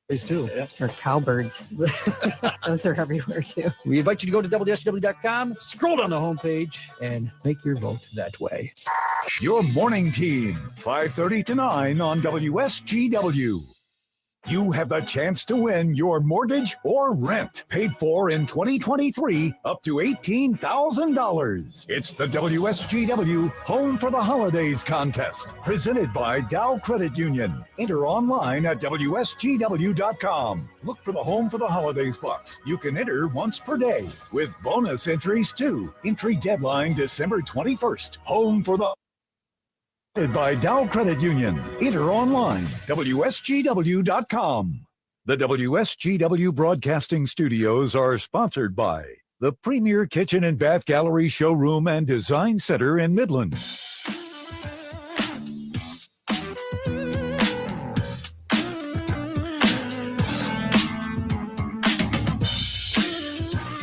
[SPEAKER 18] is too.
[SPEAKER 19] Or cowbirds. Those are everywhere too.
[SPEAKER 18] We invite you to go to WSGW.com, scroll down the homepage, and make your vote that way.
[SPEAKER 3] Your morning team, 5:30 to 9 on WSGW. You have the chance to win your mortgage or rent paid for in 2023 up to $18,000. It's the WSGW Home for the Holidays contest presented by Dow Credit Union. Enter online at WSGW.com. Look for the Home for the Holidays box. You can enter once per day with bonus entries too. Entry deadline December 21st. Home for the by Dow Credit Union. Enter online, WSGW.com. The WSGW Broadcasting Studios are sponsored by the Premier Kitchen and Bath Gallery Showroom and Design Center in Midland.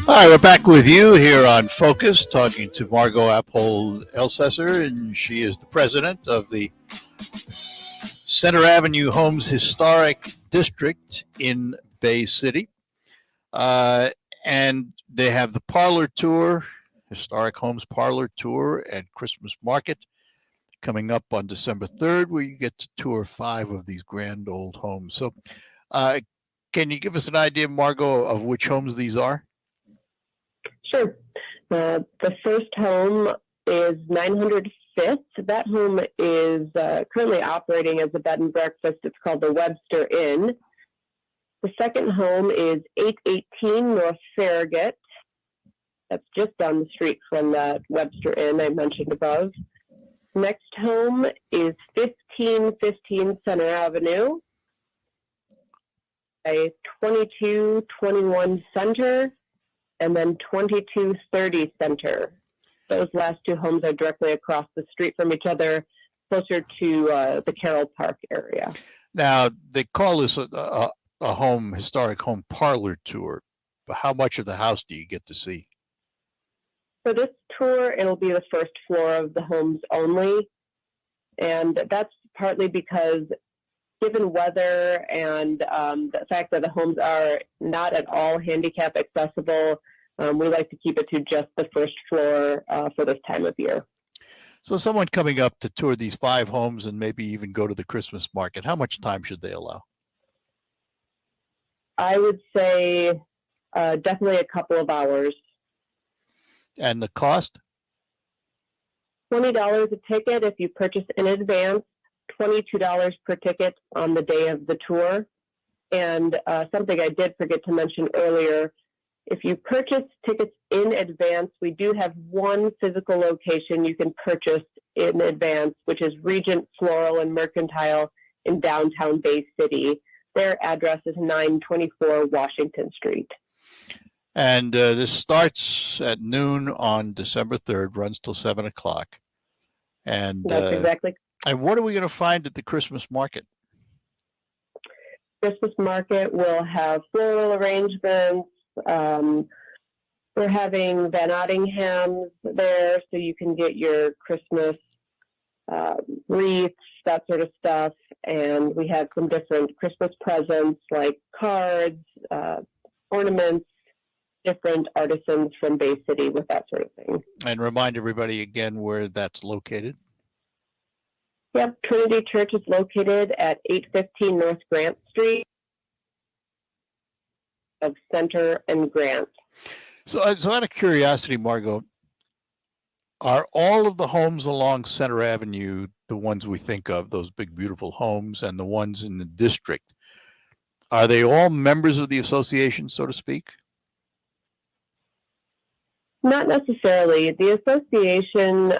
[SPEAKER 8] All right, we're back with you here on Focus, talking to Margot Appold-Elsesser, and she is the president of the Center Avenue Homes Historic District in Bay City. And they have the Parlor Tour, Historic Homes Parlor Tour and Christmas Market coming up on December 3rd, where you get to tour 5 of these grand old homes. So can you give us an idea, Margot, of which homes these are?
[SPEAKER 15] Sure. The first home is 905th. That home is currently operating as a bed and breakfast. It's called the Webster Inn. The second home is 818 North Farragut. That's just down the street from that Webster Inn I mentioned above. Next home is 1515 Center Avenue. A 2221 Center. And then 2230 Center. Those last 2 homes are directly across the street from each other, closer to the Carroll Park area.
[SPEAKER 8] Now, they call this a historic home parlor tour, but how much of the house do you get to see?
[SPEAKER 15] For this tour, it'll be the first floor of the homes only. And that's partly because given weather and the fact that the homes are not at all handicap accessible, we like to keep it to just the first floor for this time of year.
[SPEAKER 8] So someone coming up to tour these 5 homes and maybe even go to the Christmas market, how much time should they allow?
[SPEAKER 15] I would say definitely a couple of hours.
[SPEAKER 8] And the cost?
[SPEAKER 15] $20 a ticket if you purchase in advance, $22 per ticket on the day of the tour. And something I did forget to mention earlier, If you purchase tickets in advance, we do have one physical location you can purchase in advance, which is Regent Floral and Mercantile in downtown Bay City. Their address is 924 Washington Street.
[SPEAKER 8] And this starts at noon on December 3rd, runs till 7 o'clock. And
[SPEAKER 15] That's exactly.
[SPEAKER 8] And what are we going to find at the Christmas market?
[SPEAKER 15] Christmas market will have floral arrangements. We're having Van Ottingham's there, so you can get your Christmas wreaths, that sort of stuff. And we have some different Christmas presents like cards, ornaments, different artisans from Bay City with that sort of thing.
[SPEAKER 8] And remind everybody again where that's located.
[SPEAKER 15] Yep, Trinity Church is located at 815 North Grant Street of Center and Grant.
[SPEAKER 8] So out of curiosity, Margot, are all of the homes along Center Avenue the ones we think of, those big, beautiful homes, and the ones in the district, are they all members of the association, so to speak?
[SPEAKER 15] Not necessarily. The association,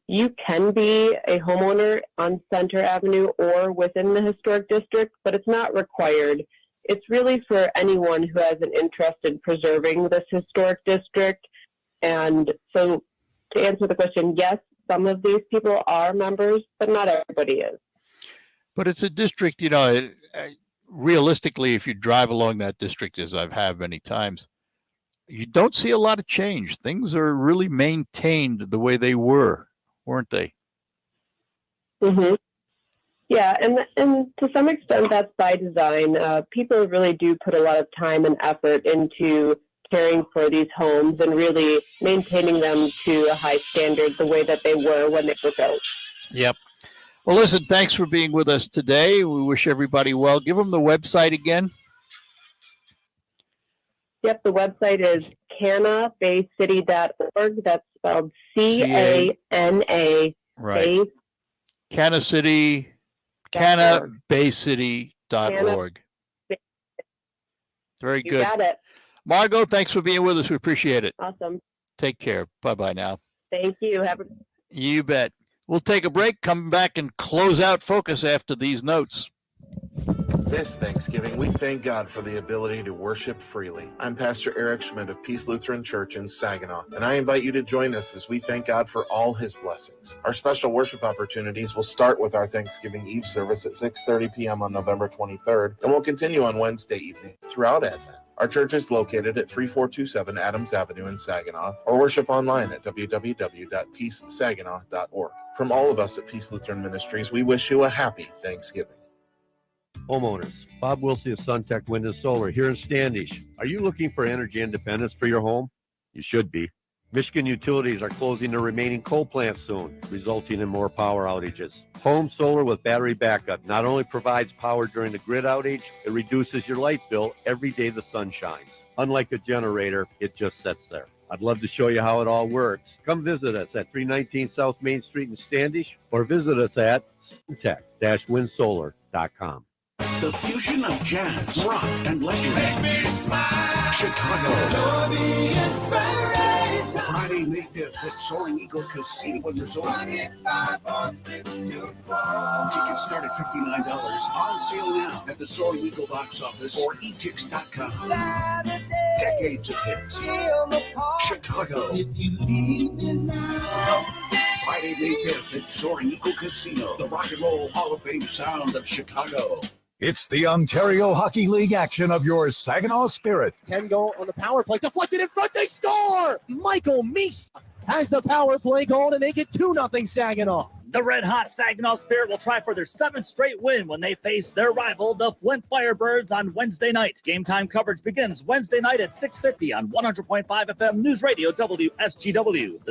[SPEAKER 15] you can be a homeowner on Center Avenue or within the historic district, but it's not required. It's really for anyone who has an interest in preserving this historic district. And so to answer the question, yes, some of these people are members, but not everybody is.
[SPEAKER 8] But it's a district, you know, realistically, if you drive along that district, as I've had many times, you don't see a lot of change. Things are really maintained the way they were, weren't they?
[SPEAKER 15] Mm-hmm. Yeah, and to some extent that's by design. People really do put a lot of time and effort into caring for these homes and really maintaining them to a high standard the way that they were when they were built.
[SPEAKER 8] Yep. Well, listen, thanks for being with us today. We wish everybody well. Give them the website again.
[SPEAKER 15] Yep, the website is canabaycity.org. That's spelled C-A-N-A.
[SPEAKER 8] Right. Cana City, canabaycity.org. Very good.
[SPEAKER 15] You got it.
[SPEAKER 8] Margot, thanks for being with us. We appreciate it.
[SPEAKER 15] Awesome.
[SPEAKER 8] Take care. Bye-bye now.
[SPEAKER 15] Thank you.
[SPEAKER 8] You bet. We'll take a break, come back and close out Focus after these notes.
[SPEAKER 20] This Thanksgiving, we thank God for the ability to worship freely. I'm Pastor Eric Schmidt of Peace Lutheran Church in Saginaw, and I invite you to join us as we thank God for all his blessings. Our special worship opportunities will start with our Thanksgiving Eve service at 6:30 p.m. on November 23rd, and will continue on Wednesday evenings throughout Advent. Our church is located at 3427 Adams Avenue in Saginaw, or worship online at www.peacesaginaw.org. From all of us at Peace Lutheran Ministries, we wish you a happy Thanksgiving.
[SPEAKER 13] Homeowners, Bob Wilsey of SunTech Wind and Solar here in Standish. Are you looking for energy independence for your home? You should be. Michigan utilities are closing their remaining coal plants soon, resulting in more power outages. Home solar with battery backup not only provides power during the grid outage, it reduces your light bill every day the sun shines. Unlike a generator, it just sits there. I'd love to show you how it all works. Come visit us at 319 South Main Street in Standish, or visit us at suntech-windsolar.com.
[SPEAKER 21] The fusion of jazz, rock, and legend.
[SPEAKER 22] Make me smile.
[SPEAKER 21] Chicago.
[SPEAKER 22] You're the inspiration.
[SPEAKER 21] Friday, May 5th at Soaring Eagle Casino and Resort.
[SPEAKER 22] 254624.
[SPEAKER 21] Tickets start at $59. On sale now at the Soaring Eagle box office or ejix.com. Decades of hits. Chicago.
[SPEAKER 22] If you leave me now.
[SPEAKER 21] Friday, May 5th at Soaring Eagle Casino, the Rock and Roll Hall of Fame sound of Chicago.
[SPEAKER 3] It's the Ontario Hockey League action of your Saginaw Spirit.
[SPEAKER 23] 10 goal on the power play. Deflected in front. They score! Michael Meese has the power play goal to make it 2-0 Saginaw.
[SPEAKER 27] The red-hot Saginaw Spirit will try for their 7th straight win when they face their rival, the Flint Firebirds, on Wednesday night. Game time coverage begins Wednesday night at 6:50 on 100.5 FM News Radio WSGW. The